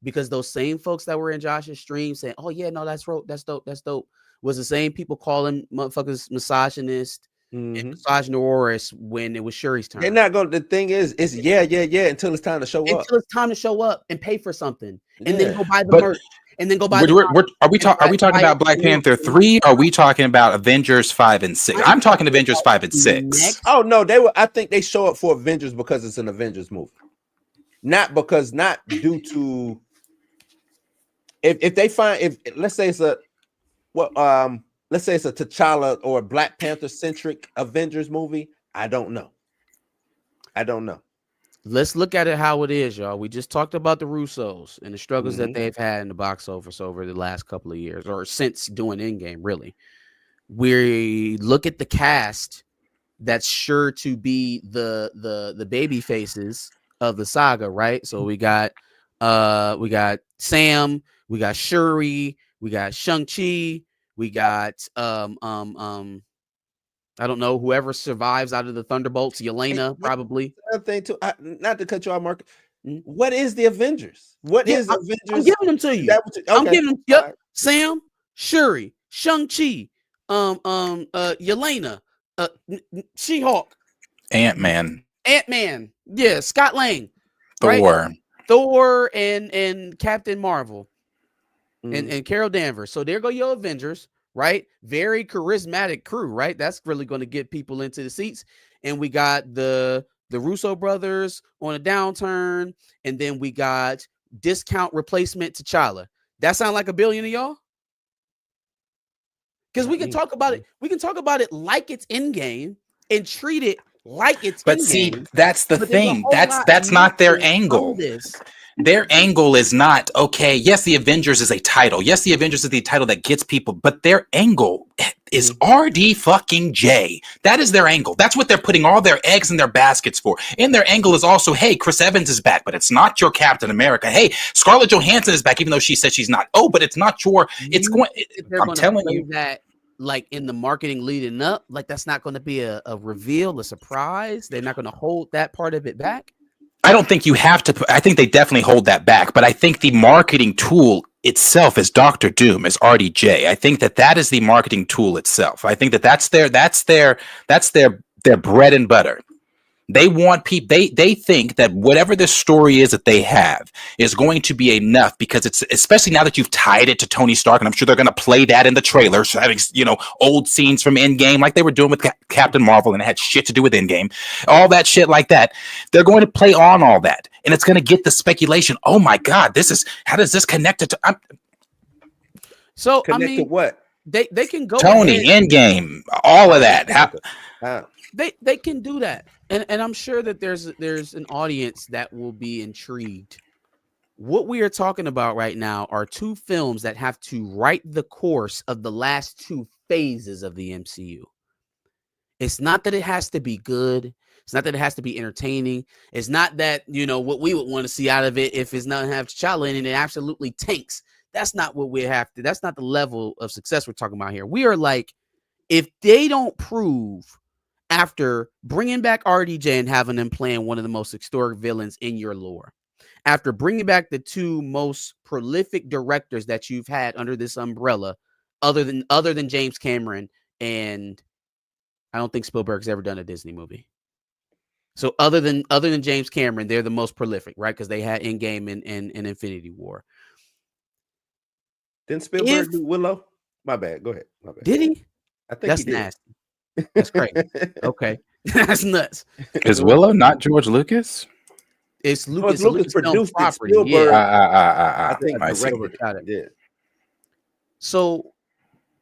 because those same folks that were in Josh's stream saying, "Oh yeah, no, that's dope," was the same people calling motherfuckers misogynist. And misogynoirous when it was Shuri's turn. They're not going. The thing is, it's yeah until it's time to show up. Until it's time to show up and pay for something, and then go buy the merch, and then go buy. Are we talking about Black Panther 3? Or are we talking about Avengers 5 and 6? I'm talking Avengers 5 and 6. Oh no, I think they show up for Avengers because it's an Avengers movie, not due to. If let's say it's let's say it's a T'Challa or a Black Panther centric Avengers movie, I don't know. Let's look at it how it is, y'all. We just talked about the Russos and the struggles that they've had in the box office over the last couple of years, or since doing Endgame, really. We look at the cast that's sure to be the baby faces of the saga, right? So we got Sam, we got Shuri, we got Shang-Chi, we got I don't know, whoever survives out of the Thunderbolts, Yelena, probably. Another thing too, not to cut you off, Mark. What is the Avengers? What is Avengers? I'm giving them to you. I'm giving them. Yep. Right. Sam, Shuri, Shang-Chi, Yelena, She-Hulk, Ant-Man, yeah, Scott Lang, Thor, right? and Captain Marvel, and Carol Danvers. So there go your Avengers. Right, very charismatic crew, right? That's really going to get people into the seats. And we got the Russo brothers on a downturn, and then we got discount replacement T'Challa. That sound like $1 billion to y'all? Because we can talk about it. We can talk about it like it's Endgame and treat it like it's. But see, that's the thing. That's not their angle. Their angle is not, okay, yes, the Avengers is a title. Yes, the Avengers is the title that gets people, but their angle is RD fucking J. That is their angle. That's what they're putting all their eggs in their baskets for. And their angle is also, hey, Chris Evans is back, but it's not your Captain America. Hey, Scarlett Johansson is back, even though she said she's not. Oh, but it's not your, it's going, I'm telling you. That, like, in the marketing leading up, like, that's not going to be a reveal, a surprise. They're not going to hold that part of it back. I don't think you have to. I think they definitely hold that back, but I think the marketing tool itself is Dr. Doom, is RDJ. I think that is the marketing tool itself. I think that's their bread and butter. They want people. They think that whatever the story is that they have is going to be enough, because it's, especially now that you've tied it to Tony Stark, and I'm sure they're going to play that in the trailers, having old scenes from Endgame like they were doing with Captain Marvel, and it had shit to do with Endgame, all that shit like that. They're going to play on all that, and it's going to get the speculation. Oh my God, how does this connect it to? So connect to what? They can go Tony, Endgame, all of that. They can do that. And I'm sure that there's an audience that will be intrigued. What we are talking about right now are two films that have to write the course of the last two phases of the MCU. It's not that it has to be good. It's not that it has to be entertaining. It's not that, what we would want to see out of it if it's not have T'Challa in it, and it absolutely tanks. That's not what we have to. That's not the level of success we're talking about here. We are like, if they don't prove, after bringing back RDJ and having them playing one of the most historic villains in your lore, after bringing back the two most prolific directors that you've had under this umbrella, other than James Cameron, and I don't think Spielberg's ever done a Disney movie. So other than James Cameron, they're the most prolific, right? Because they had Endgame and Infinity War. Didn't Spielberg do Willow? My bad. Go ahead. My bad. Did he? I think that's he did. Nasty. That's crazy. Okay, that's nuts. Is Willow not George Lucas? It's Lucas. Lucas produced property. Spielberg, I think I see. directed it. Yeah. So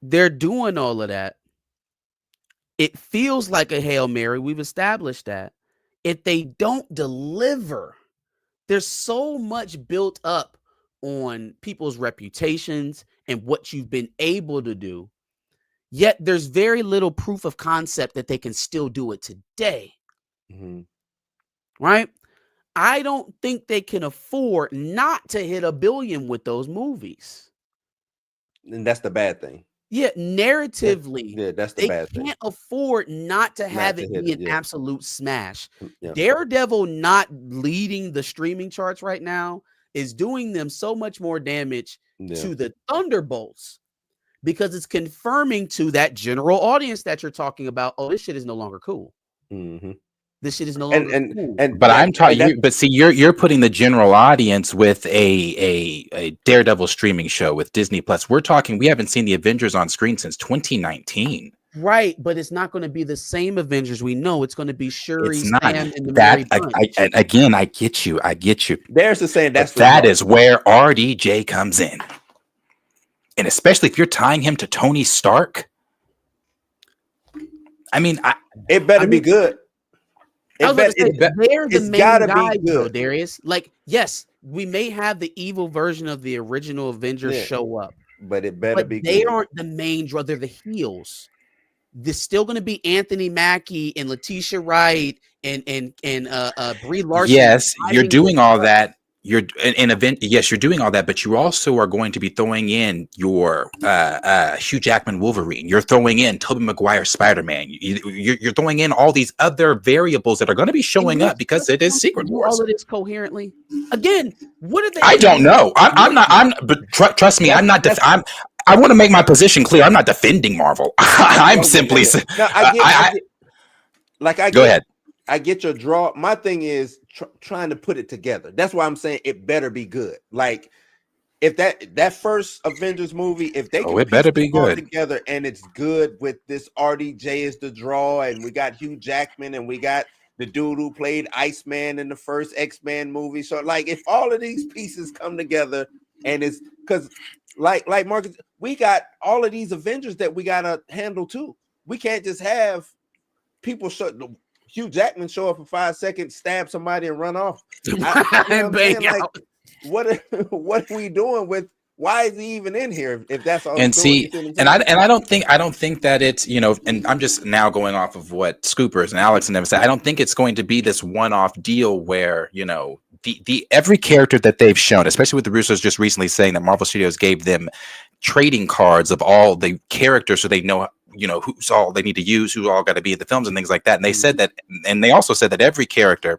they're doing all of that. It feels like a Hail Mary. We've established that. If they don't deliver, there's so much built up on people's reputations and what you've been able to do. Yet there's very little proof of concept that they can still do it today. Mm-hmm. Right? I don't think they can afford not to hit $1 billion with those movies. And that's the bad thing. Yeah, narratively, that's the bad thing. They can't afford not to have it be an absolute smash. Yeah. Daredevil not leading the streaming charts right now is doing them so much more damage to the Thunderbolts, because it's confirming to that general audience that you're talking about, oh, this shit is no longer cool. Mm-hmm. This shit is no longer cool. But I'm talking you. But see, you're putting the general audience with a Daredevil streaming show with Disney Plus. We're talking. We haven't seen the Avengers on screen since 2019. Right, but it's not going to be the same Avengers we know. It's going to be Shuri, Sam, and the that. Mary Again, I get you. There's the saying that is where RDJ comes in, and especially if you're tying him to Tony Stark. I mean, It better be good. I was about to say, they're the it's main gotta be guys, though, good. Darius. Like, yes, we may have the evil version of the original Avengers Yeah. show up, But it better but be they good. aren't the main draw. They're the heels. There's still going to be Anthony Mackie and Letitia Wright and Brie Larson. yes, you're driving doing the all truck. that. You're an event. Yes, you're doing all that, but you also are going to be throwing in your Hugh Jackman Wolverine. You're throwing in Tobey Maguire Spider-Man. You're throwing in all these other variables that are going to be showing up because it is Secret Do Wars. all of this coherently. Again, what are they? I don't know. I'm not. But trust me, I'm not. I want to make my position clear. I'm not defending Marvel. I'm simply. No, Go ahead. I get your draw. My thing is trying to put it together. That's why I'm saying it better be good. Like if that first Avengers movie, if they can it better be piece it all good together and it's good with this RDJ is the draw, and we got Hugh Jackman and we got the dude who played Iceman in the first X-Men movie. So like if all of these pieces come together and it's because like Marcus, we got all of these Avengers that we gotta handle too. We can't just have people Hugh Jackman show up for 5 seconds, stab somebody, and run off. What are we doing with? Why is he even in here? If that's all. And see, and I don't think that it's and I'm just now going off of what Scoopers and Alex and them said. I don't think it's going to be this one-off deal where the every character that they've shown, especially with the Russos just recently saying that Marvel Studios gave them trading cards of all the characters so they know who's all they need to use, who's all got to be in the films and things like that. And they said that, and they also said that every character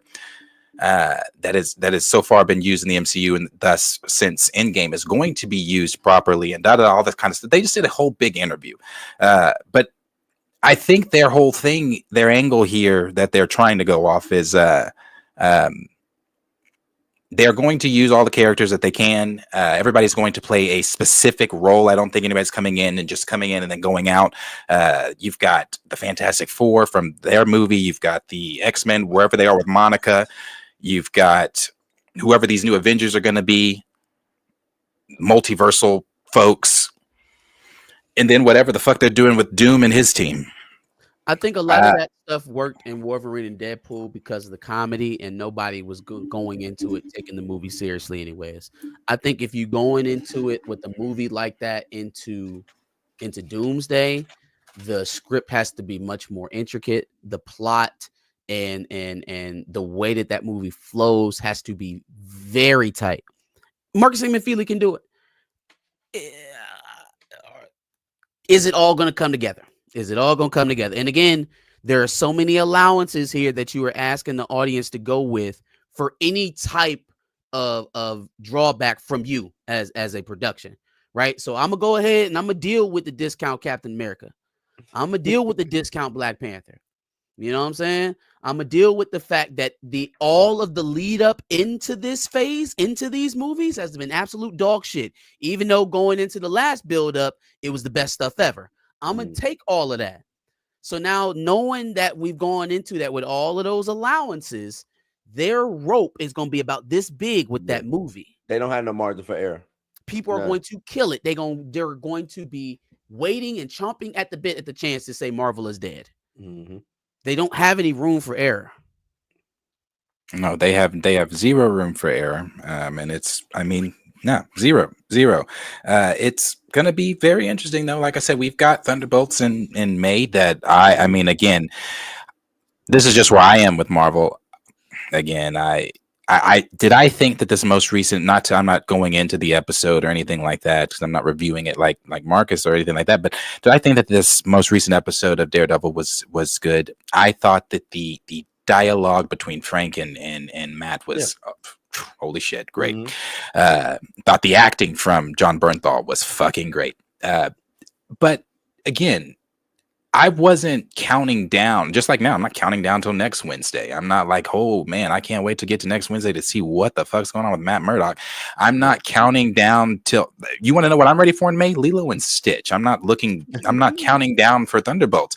that is so far been used in the MCU and thus since Endgame is going to be used properly and all that kind of stuff. They just did a whole big interview. But I think their whole thing, their angle here that they're trying to go off is they're going to use all the characters that they can. Everybody's going to play a specific role. I don't think anybody's coming in and then going out. You've got the Fantastic Four from their movie. You've got the X-Men, wherever they are with Monica. You've got whoever these new Avengers are going to be, multiversal folks. And then whatever the fuck they're doing with Doom and his team. I think a lot of that stuff worked in Wolverine and Deadpool because of the comedy, and nobody was going into it taking the movie seriously anyways. I think if you're going into it with a movie like that into Doomsday, the script has to be much more intricate. The plot and the way that movie flows has to be very tight. Marcus Feely can do it. Is it all going to come together? Is it all going to come together? And again, there are so many allowances here that you are asking the audience to go with for any type of drawback from you as a production, right? So I'm going to go ahead and I'm going to deal with the discount Captain America. I'm going to deal with the discount Black Panther. You know what I'm saying? I'm going to deal with the fact that all of the lead up into this phase, into these movies has been absolute dog shit. Even though going into the last build up, it was the best stuff ever. I'm going to take all of that. So now knowing that we've gone into that with all of those allowances, their rope is going to be about this big with that movie. They don't have no margin for error. People are going to kill it. They're going to be waiting and chomping at the bit at the chance to say Marvel is dead. Mm-hmm. They don't have any room for error. No, they have zero room for error. And it's, no, zero. It's going to be very interesting, though. Like I said, we've got Thunderbolts in May that again, this is just where I am with Marvel. Again, I think that this most recent, I'm not going into the episode or anything like that because I'm not reviewing it like Marcus or anything like that. But did I think that this most recent episode of Daredevil was good? I thought that the dialogue between Frank and Matt was holy shit, great. Mm-hmm. Thought the acting from John Bernthal was fucking great. But again, I wasn't counting down, just like now. I'm not counting down till next Wednesday. I'm not like, oh man, I can't wait to get to next Wednesday to see what the fuck's going on with Matt Murdock. I'm not counting down till you want to know what I'm ready for in May? Lilo and Stitch. I'm not counting down for Thunderbolts.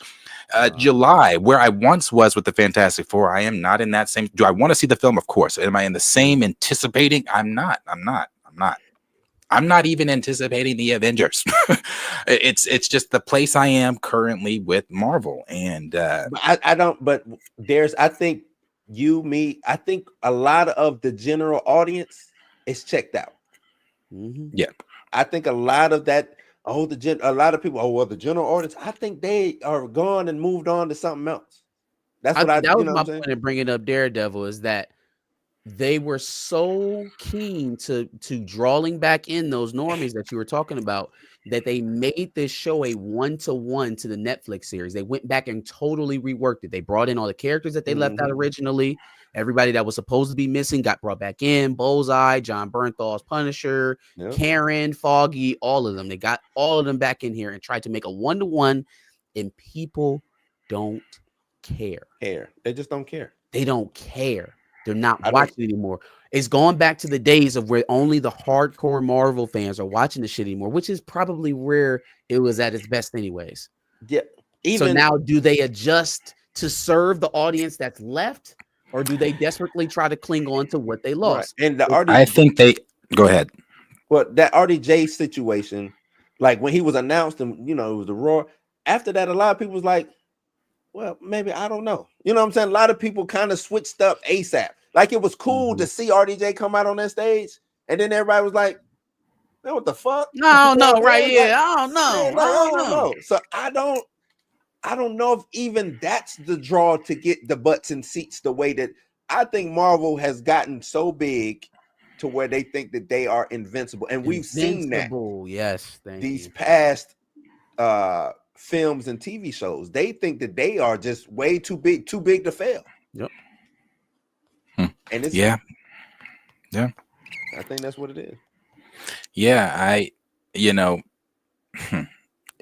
July, where I once was with the Fantastic Four, I am not in that same. Do I want to see the film? Of course. Am I in the same anticipating? I'm not. I'm not even anticipating the Avengers. It's just the place I am currently with Marvel, and But I don't. But I think I think a lot of the general audience is checked out. yeah, I think a lot of that. A lot of people. Oh well, the general audience. I think they are gone and moved on to something else. That's what that was you know my what I'm saying? point in bringing up Daredevil, is that they were so keen to drawing back in those normies that you were talking about, that they made this show a 1-to-1 to the Netflix series. They went back and totally reworked it. They brought in all the characters that they left out originally. Everybody that was supposed to be missing got brought back in. Bullseye, John Bernthal's Punisher, Karen, Foggy, all of them. They got all of them back in here and tried to make a 1-to-1, and people don't care. They just don't care. They don't care. They're not watching anymore. It's going back to the days of where only the hardcore Marvel fans are watching the shit anymore, which is probably where it was at its best anyways. Yeah. So now, do they adjust to serve the audience that's left, or do they desperately try to cling on to what they lost? Right. And I think they go ahead. Well, that RDJ situation, like when he was announced, and it was the roar. After that, a lot of people was like, well, maybe, I don't know. You know what I'm saying? A lot of people kind of switched up ASAP. Like it was cool to see RDJ come out on that stage, and then everybody was like, man, what the fuck? I don't know, right? Like, Yeah, I don't know. Man, I don't know. So I don't know if even that's the draw to get the butts and seats the way that I think Marvel has gotten so big to where they think that they are invincible. And we've seen that. Yes, these past films and TV shows. They think that they are just way too big to fail. Yep. And it's yeah. I think that's what it is. Yeah,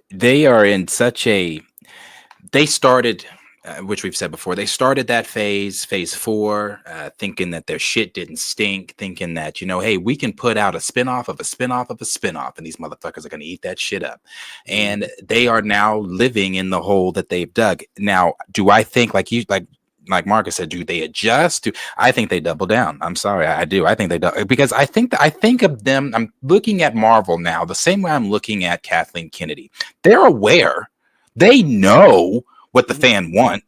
they are in such a. They started, which we've said before, they started that phase 4, thinking that their shit didn't stink, thinking that, hey, we can put out a spinoff of a spinoff of a spinoff, and these motherfuckers are going to eat that shit up. And they are now living in the hole that they've dug. Now, do I think, like Marcus said, do they adjust? I think they double down. I'm sorry, I do. I think they do, because I think of them. I'm looking at Marvel now the same way I'm looking at Kathleen Kennedy. They're aware. They know what the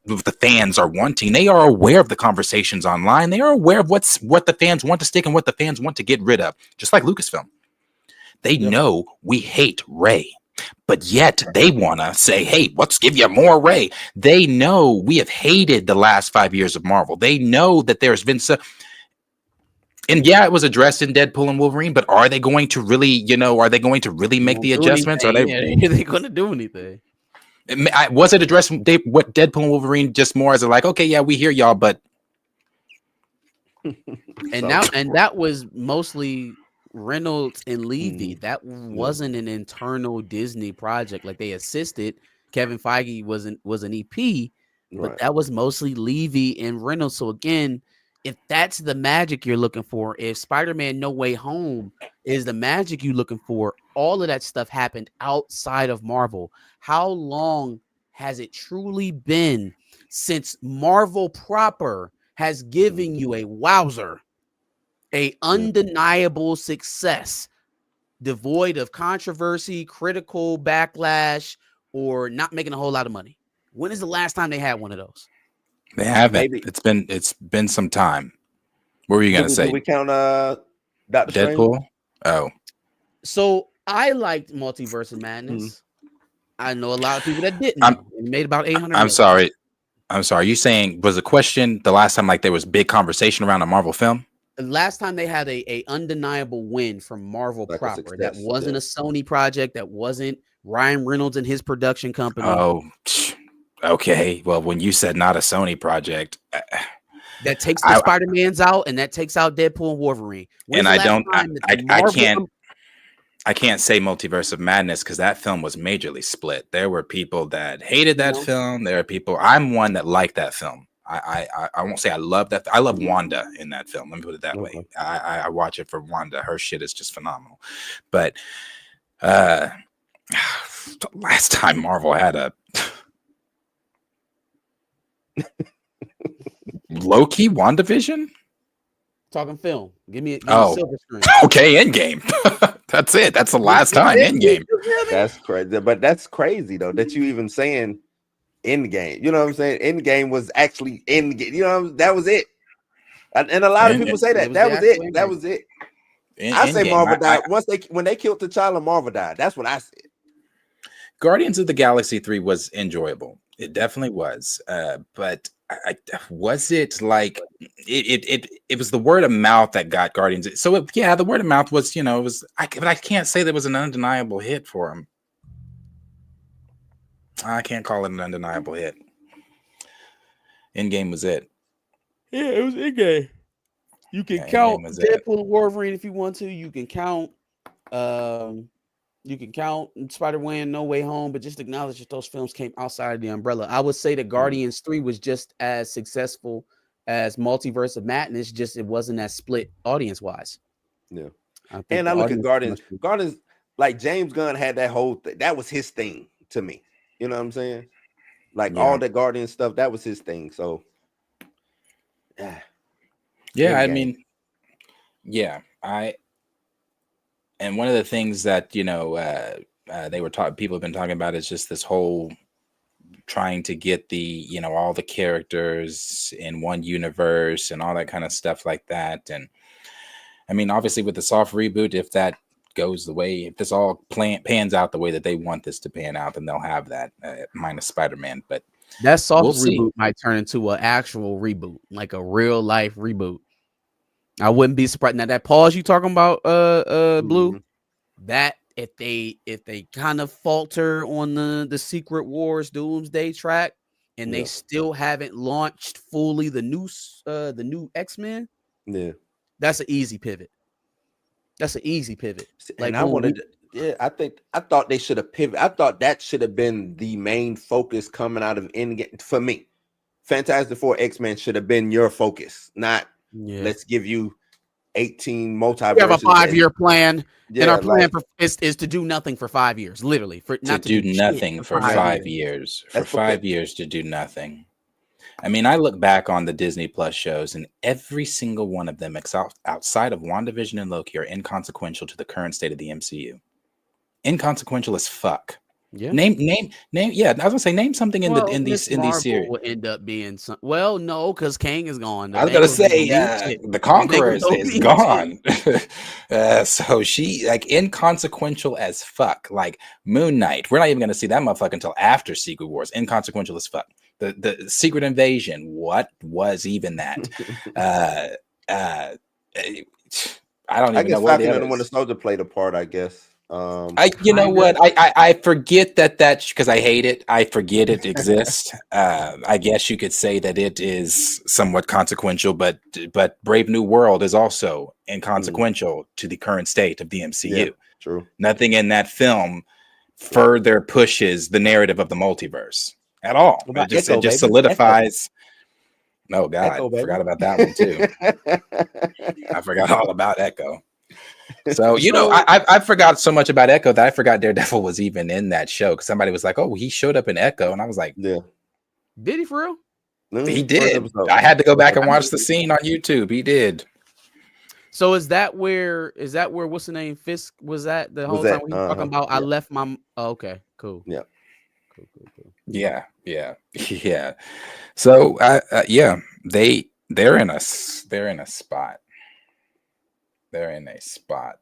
what the fans are wanting. They are aware of the conversations online. They are aware of what the fans want to stick and what the fans want to get rid of. Just like Lucasfilm, they know we hate Rey, but yet they want to say, "Hey, let's give you more Rey." They know we have hated the last 5 years of Marvel. They know that there's been so. And yeah, it was addressed in Deadpool and Wolverine, but are they going to really, make the adjustments? Are they going to do anything? Was it addressed what Deadpool and Wolverine just more as a like, okay, yeah, we hear y'all, but that was mostly Reynolds and Levy. That wasn't an internal Disney project. Like, they assisted. Kevin Feige was an EP, but that was mostly Levy and Reynolds. So again, if that's the magic you're looking for, if Spider-Man No Way Home is the magic you're looking for, all of that stuff happened outside of Marvel. How long has it truly been since Marvel proper has given you a wowzer, a undeniable success, devoid of controversy, critical backlash, or not making a whole lot of money? When is the last time they had one of those? They haven't. Maybe. It's been some time. What were you gonna say? Do we count Dr. Deadpool? Strange? Oh. So I liked Multiverse of Madness. I know a lot of people that didn't. It made about 800. I'm sorry. You saying, was the question the last time like there was big conversation around a Marvel film? The last time they had a undeniable win from Marvel proper. That wasn't a Sony project. That wasn't Ryan Reynolds and his production company. Oh, okay. Well, when you said not a Sony project, that takes the Spider-Mans out, and that takes out Deadpool and Wolverine. And I can't say Multiverse of Madness because that film was majorly split. There were people that hated that film. There are people. I'm one that liked that film. I won't say I love that. I love Wanda in that film. Let me put it that way. I watch it for Wanda. Her shit is just phenomenal. But the last time Marvel had a Loki WandaVision? Talking film. Give me Oh. silver screen. Okay, Endgame. That's it. That's the last time. Endgame. That's crazy. But that's crazy though that you even saying Endgame. You know what I'm saying? Endgame was actually Endgame. You know, that was it. And a lot of people say that. That was it. That was it. I say Marvel died. When they killed T'Challa, Marvel died. That's what I said. Guardians of the Galaxy 3 was enjoyable. It definitely was. But was it like it was the word of mouth that got Guardians. So the word of mouth was, it was, but I can't say there was an undeniable hit for him. I can't call it an undeniable hit. Endgame was it. Yeah, it was Endgame. You can count Deadpool and Wolverine if you want to. You can count Spider-Man No Way Home, but just acknowledge that those films came outside of the umbrella. I would say that Guardians 3 was just as successful as Multiverse of Madness, just it wasn't as split audience-wise. Yeah. And I look at Guardians, like James Gunn had that whole thing. That was his thing to me. You know what I'm saying? Like all the Guardian stuff, that was his thing. So I mean, and one of the things that people have been talking about is just this whole trying to get the all the characters in one universe and all that kind of stuff like that. And I mean, obviously with the soft reboot, if that goes the way, if this all pans out the way that they want this to pan out, then they'll have that minus Spider-Man. But that soft reboot might turn into an actual reboot, like a real life reboot. I wouldn't be surprised. Now that pause you talking about, Blue, that if they kind of falter on the Secret Wars Doomsday track, and they still haven't launched fully the new X-Men, that's an easy pivot. That's an easy pivot. Like I thought they should have pivoted. I thought that should have been the main focus coming out of Endgame for me. Fantastic Four X-Men should have been your focus, not let's give you 18 multiverses. We have a 5-year plan, and our plan is to do nothing for 5 years, literally. To do nothing for 5 years. For 5 years to do nothing. I mean, I look back on the Disney Plus shows, and every single one of them, outside of WandaVision and Loki, are inconsequential to the current state of the MCU. Inconsequential as fuck. Yeah. Name. Yeah, I was gonna say name something in these series. Will end up being some. Well, no, because Kang is gone. I was gonna say the Conqueror is gone. So she inconsequential as fuck. Like Moon Knight, we're not even gonna see that motherfucker until after Secret Wars. Inconsequential as fuck. The Secret Invasion. What was even that? I don't even know what the Winter Soldier played a part, I guess. I forget that because I hate it. I forget it exists. I guess you could say that it is somewhat consequential, but Brave New World is also inconsequential to the current state of the MCU. Yeah, true. Nothing in that film further pushes the narrative of the multiverse at all. It just solidifies. Oh God, I forgot about that one too. I forgot all about Echo. So I forgot so much about Echo that I forgot Daredevil was even in that show, because somebody was like, "Oh, he showed up in Echo," and I was like, "Yeah, did he for real?" He did. I had to go back and watch the scene on YouTube. He did. So is that where what's the name Fisk was at the whole time when he was talking about? I left my. Oh, okay, cool. Yeah, cool. Yeah. So they're in a spot. They're in a spot.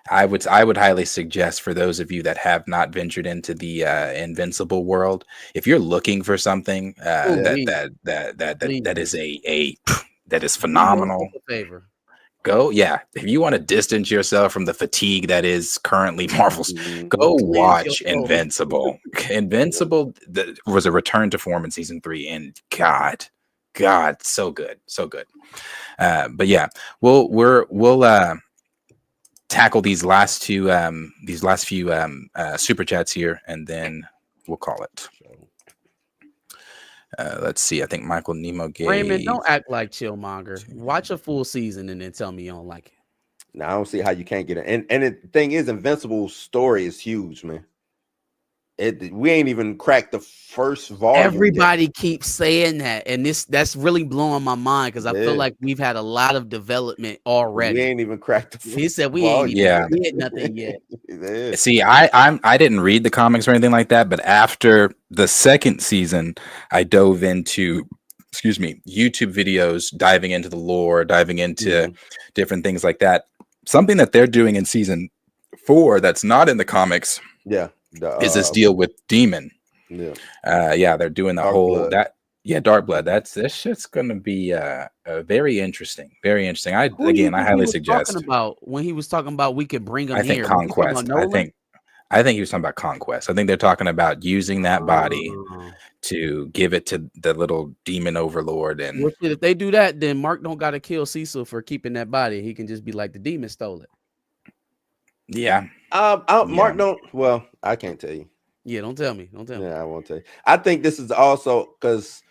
I would highly suggest, for those of you that have not ventured into the Invincible world, if you're looking for something that is phenomenal, go. Yeah, if you want to distance yourself from the fatigue that is currently Marvel's, go watch Invincible. Invincible was a return to form in season 3, and God, so good. But yeah, we'll tackle these last few super chats here, and then we'll call it. Let's see. I think Michael Nemo gave. Raymond, don't act like Chillmonger. Watch a full season and then tell me you don't like it. Now I don't see how you can't get it. And the thing is, Invincible's story is huge, man. We ain't even cracked the first volume. Everybody keeps saying that, and that's really blowing my mind because I feel Yeah. like we've had a lot of development We already. ain't even cracked the He said we volume. ain't even Yeah. did nothing yet. Yeah. See, I didn't read the comics or anything like that, but after the second season, I dove into, YouTube videos, diving into the lore, diving into different things like that. Something that they're doing in season 4 that's not in the comics Yeah. is this deal with Demon. Yeah. They're doing the Dark whole Blood. that. Yeah, Dark Blood. This shit's gonna be very interesting. Very interesting. I Who do you think he highly was suggest. talking about when he was talking about we could bring him I think here? Was he talking about Conquest. Nolan? I think he was talking about Conquest. I think they're talking about using that body Oh. to give it to the little demon overlord. And Well, shit, if they do that, then Mark don't got to kill Cecil for keeping that body. He can just be like the demon stole it. yeah, Mark don't. Well, I can't tell you. Yeah, don't tell me. Don't tell me. Yeah, I won't tell you. I think this is also because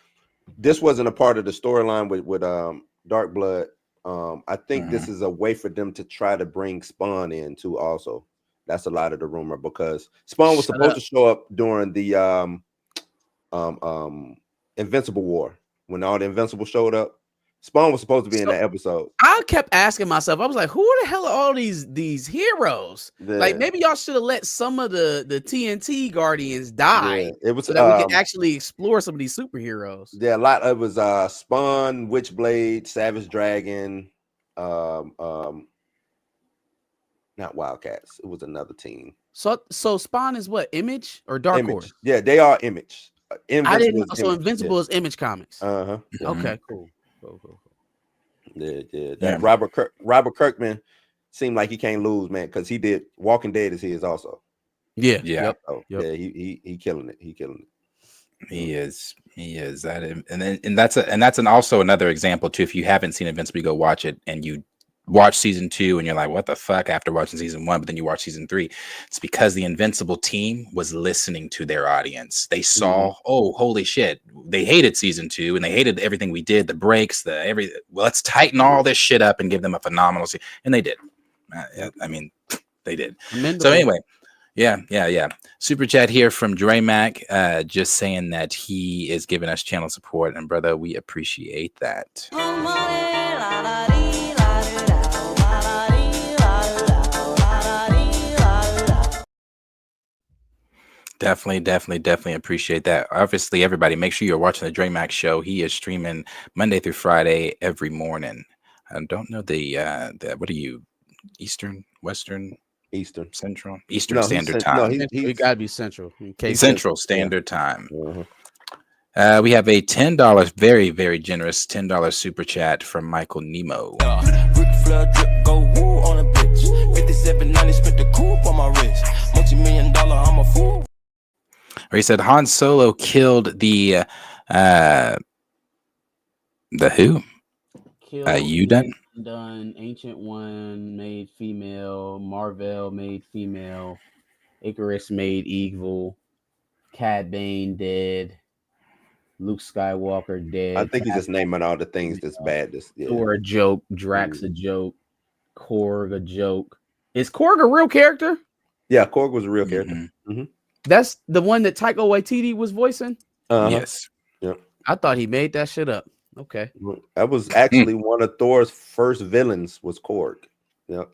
this wasn't a part of the storyline with Dark Blood. I think this is a way for them to try to bring Spawn in too. Also, that's a lot of the rumor because Spawn was supposed to show up during the Invincible War when all the Invincible showed up. Spawn was supposed to be in that episode. I kept asking myself, I was like, who the hell are all these heroes? Yeah. Like maybe y'all should have let some of the TNT Guardians die. Yeah, it was so that we could actually explore some of these superheroes. Yeah, a lot. It was Spawn, Witchblade, Savage Dragon, not Wildcats. It was another team. So Spawn is what, Image or Dark Horse? Yeah, they are Image. I didn't know. So Image, Invincible is Image Comics. Uh-huh. Okay, cool. Yeah. That Robert Kirkman seemed like he can't lose, man, because he did Walking Dead is his also. Yeah. Yep. Oh, yeah, he killing it. He killing it. He is that, and that's also another example too. If you haven't seen Invincible, you go watch it, and you watch season 2 and you're like, what the fuck, after watching season 1, but then you watch season 3. It's because the Invincible team was listening to their audience. They saw, oh, holy shit, they hated season 2 and they hated everything we did, the breaks, well, let's tighten all this shit up and give them a phenomenal season. And they did. I mean, they did. So anyway, yeah. Super chat here from Dre Mac, just saying that he is giving us channel support, and brother, we appreciate that. Definitely appreciate that. Obviously, everybody, make sure you're watching the Dre Max show. He is streaming Monday through Friday every morning. I don't know the what are you, Eastern, Western, Eastern, Central, Eastern Standard Time. No, he gotta be Central. Central Standard Time. We have a $10, very, very generous $10 super chat from Michael Nemo. Go woo on a bitch. 5790 spent the coupe on my wrist. Multi-million-dollar, I'm a fool. Or he said Han Solo killed the who? You done? Ancient One made female. Marvel made female. Icarus made evil. Cad Bane dead. Luke Skywalker dead. I think he's just naming all the things that's bad. Thor a joke. Drax a joke. Korg a joke. Is Korg a real character? Yeah, Korg was a real character. That's the one that Taika Waititi was voicing? Yes. Yep. I thought he made that shit up. Okay. That was actually one of Thor's first villains was Korg. Yep.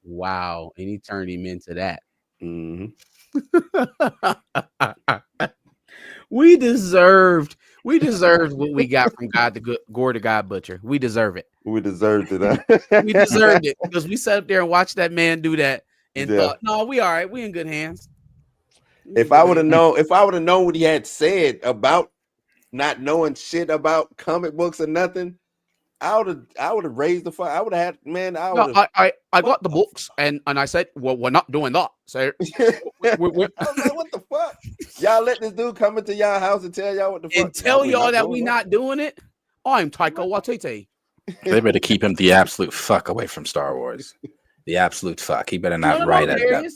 Wow. And he turned him into that. We deserved what we got from Gore to God Butcher. We deserve it. We deserved it. We deserved it because we sat up there and watched that man do that and thought, no, we all right. We in good hands. If I would have known what he had said about not knowing shit about comic books or nothing, I would have raised the fuck. I would have had, man. I got the books and I said, well, we're not doing that. So I was like, what the fuck? Y'all let this dude come into y'all house and tell y'all what the fuck? And tell y'all that we not doing it. I'm Taika Waititi. They better keep him the absolute fuck away from Star Wars. The absolute fuck. He better not write it.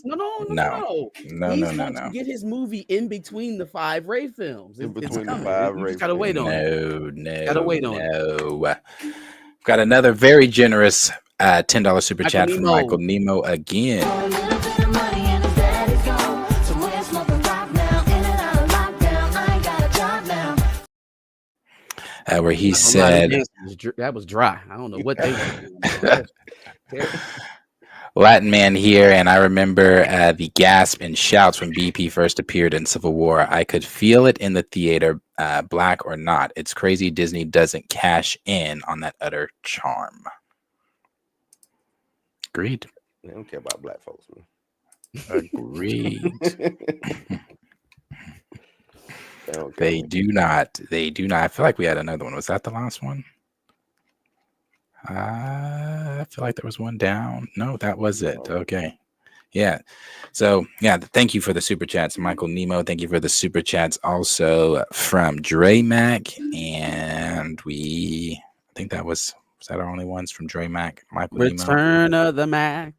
No. Get his movie in between the 5 Ray films. In between the 5 Ray. Gotta wait on it. Gotta wait on it. Got another very generous $10 super chat from Michael Nemo again. where he I'm not said, gonna lie, that was dry. I don't know what they did. Latin man here, and I remember the gasp and shouts when BP first appeared in Civil War. I could feel it in the theater, black or not. It's crazy Disney doesn't cash in on that utter charm. Agreed. They don't care about black folks, man. Agreed. don't They do not. They do not. I feel like we had another one. Was that the last one? I feel like there was one down. No, that was it. Okay. Yeah. So, yeah, thank you for the super chats, Michael Nemo. Thank you for the super chats also from Dre Mac. And I think was that our only ones from Dre Mac? Michael Return Nemo. of the Mac.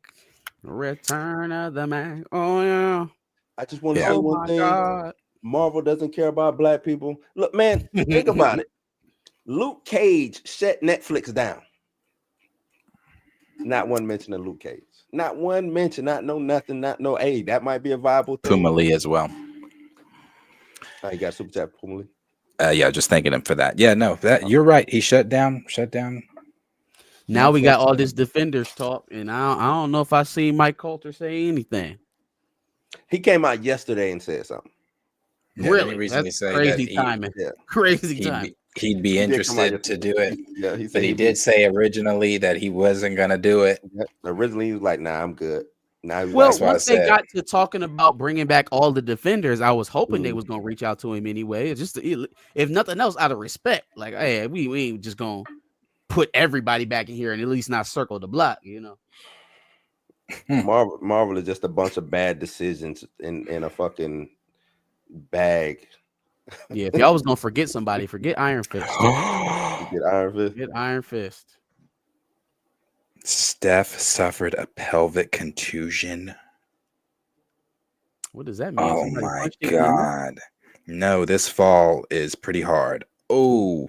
Return of the Mac. Oh, yeah. I just want to say one thing. God. Marvel doesn't care about black people. Look, man, think about it. Luke Cage shut Netflix down. Not one mention of Luke Cage. Not one mention. Not no nothing. Not no. Hey, that might be a viable thing. Puma Lee as well. Oh, you got super chat Puma Lee. Yeah, just thanking him for that. Yeah, no, you're right. He shut down. Now we got all this Defenders talk, and I don't know if I seen Mike Coulter say anything. He came out yesterday and said something. Yeah, really? That's crazy timing. Crazy timing. He'd be interested to do it. Yeah, but he did say originally that he wasn't gonna do it. Yeah. Originally, he was like, "Nah, I'm good." Now, once they got to talking about bringing back all the Defenders, I was hoping they was gonna reach out to him anyway. Just if nothing else, out of respect. Like, hey, we ain't just gonna put everybody back in here and at least not circle the block, you know. Marvel is just a bunch of bad decisions in a fucking bag. Yeah, if y'all was gonna forget somebody, forget Iron Fist. Get Iron Fist. Get Iron Fist. Steph suffered a pelvic contusion. What does that mean? Oh my god! No, this fall is pretty hard. Oh,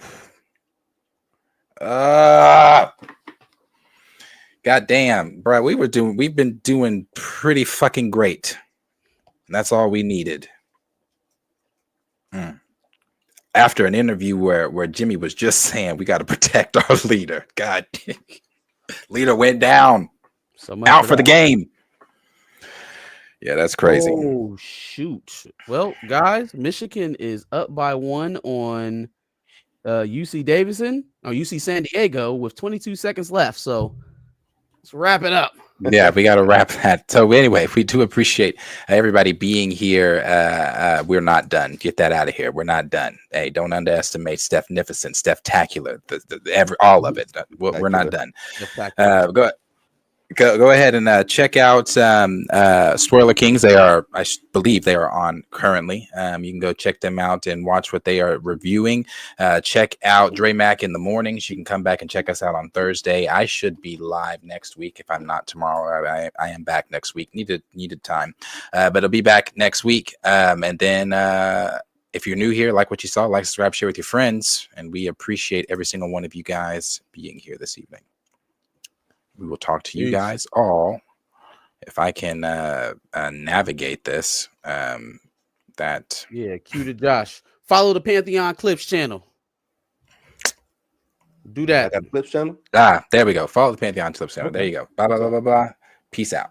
god damn, bro. We've been doing pretty fucking great, and that's all we needed. After an interview where Jimmy was just saying we got to protect our leader. God, leader went down. Out for the game. Yeah, that's crazy. Oh shoot. Well, guys, Michigan is up by 1 on UC Davidson or UC San Diego with 22 seconds left. So let's wrap it up. Yeah, we got to wrap that. So anyway, we do appreciate everybody being here. We're not done. Get that out of here. We're not done. Hey, don't underestimate Steph-nificent, Steph-tacular, all of it. We're not done. Go ahead and check out Spoiler Kings. I believe they are on currently. You can go check them out and watch what they are reviewing. Check out Dre Mac in the mornings. You can come back and check us out on Thursday. I should be live next week if I'm not tomorrow. I am back next week. Needed time, but I'll be back next week. And then if you're new here, like what you saw, like, subscribe, share with your friends, and we appreciate every single one of you guys being here this evening. We will talk to you guys all. If I can navigate this, cue to Josh. Follow the Pantheon Clips channel. Do that. I got the Clips channel. There we go. Follow the Pantheon Clips channel. There you go. Blah blah blah blah blah. Peace out.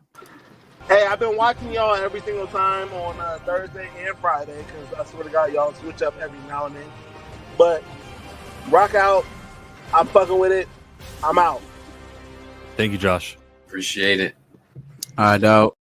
Hey, I've been watching y'all every single time on Thursday and Friday because I swear to God, y'all switch up every now and then. But rock out. I'm fucking with it. I'm out. Thank you, Josh. Appreciate it. All right, dog.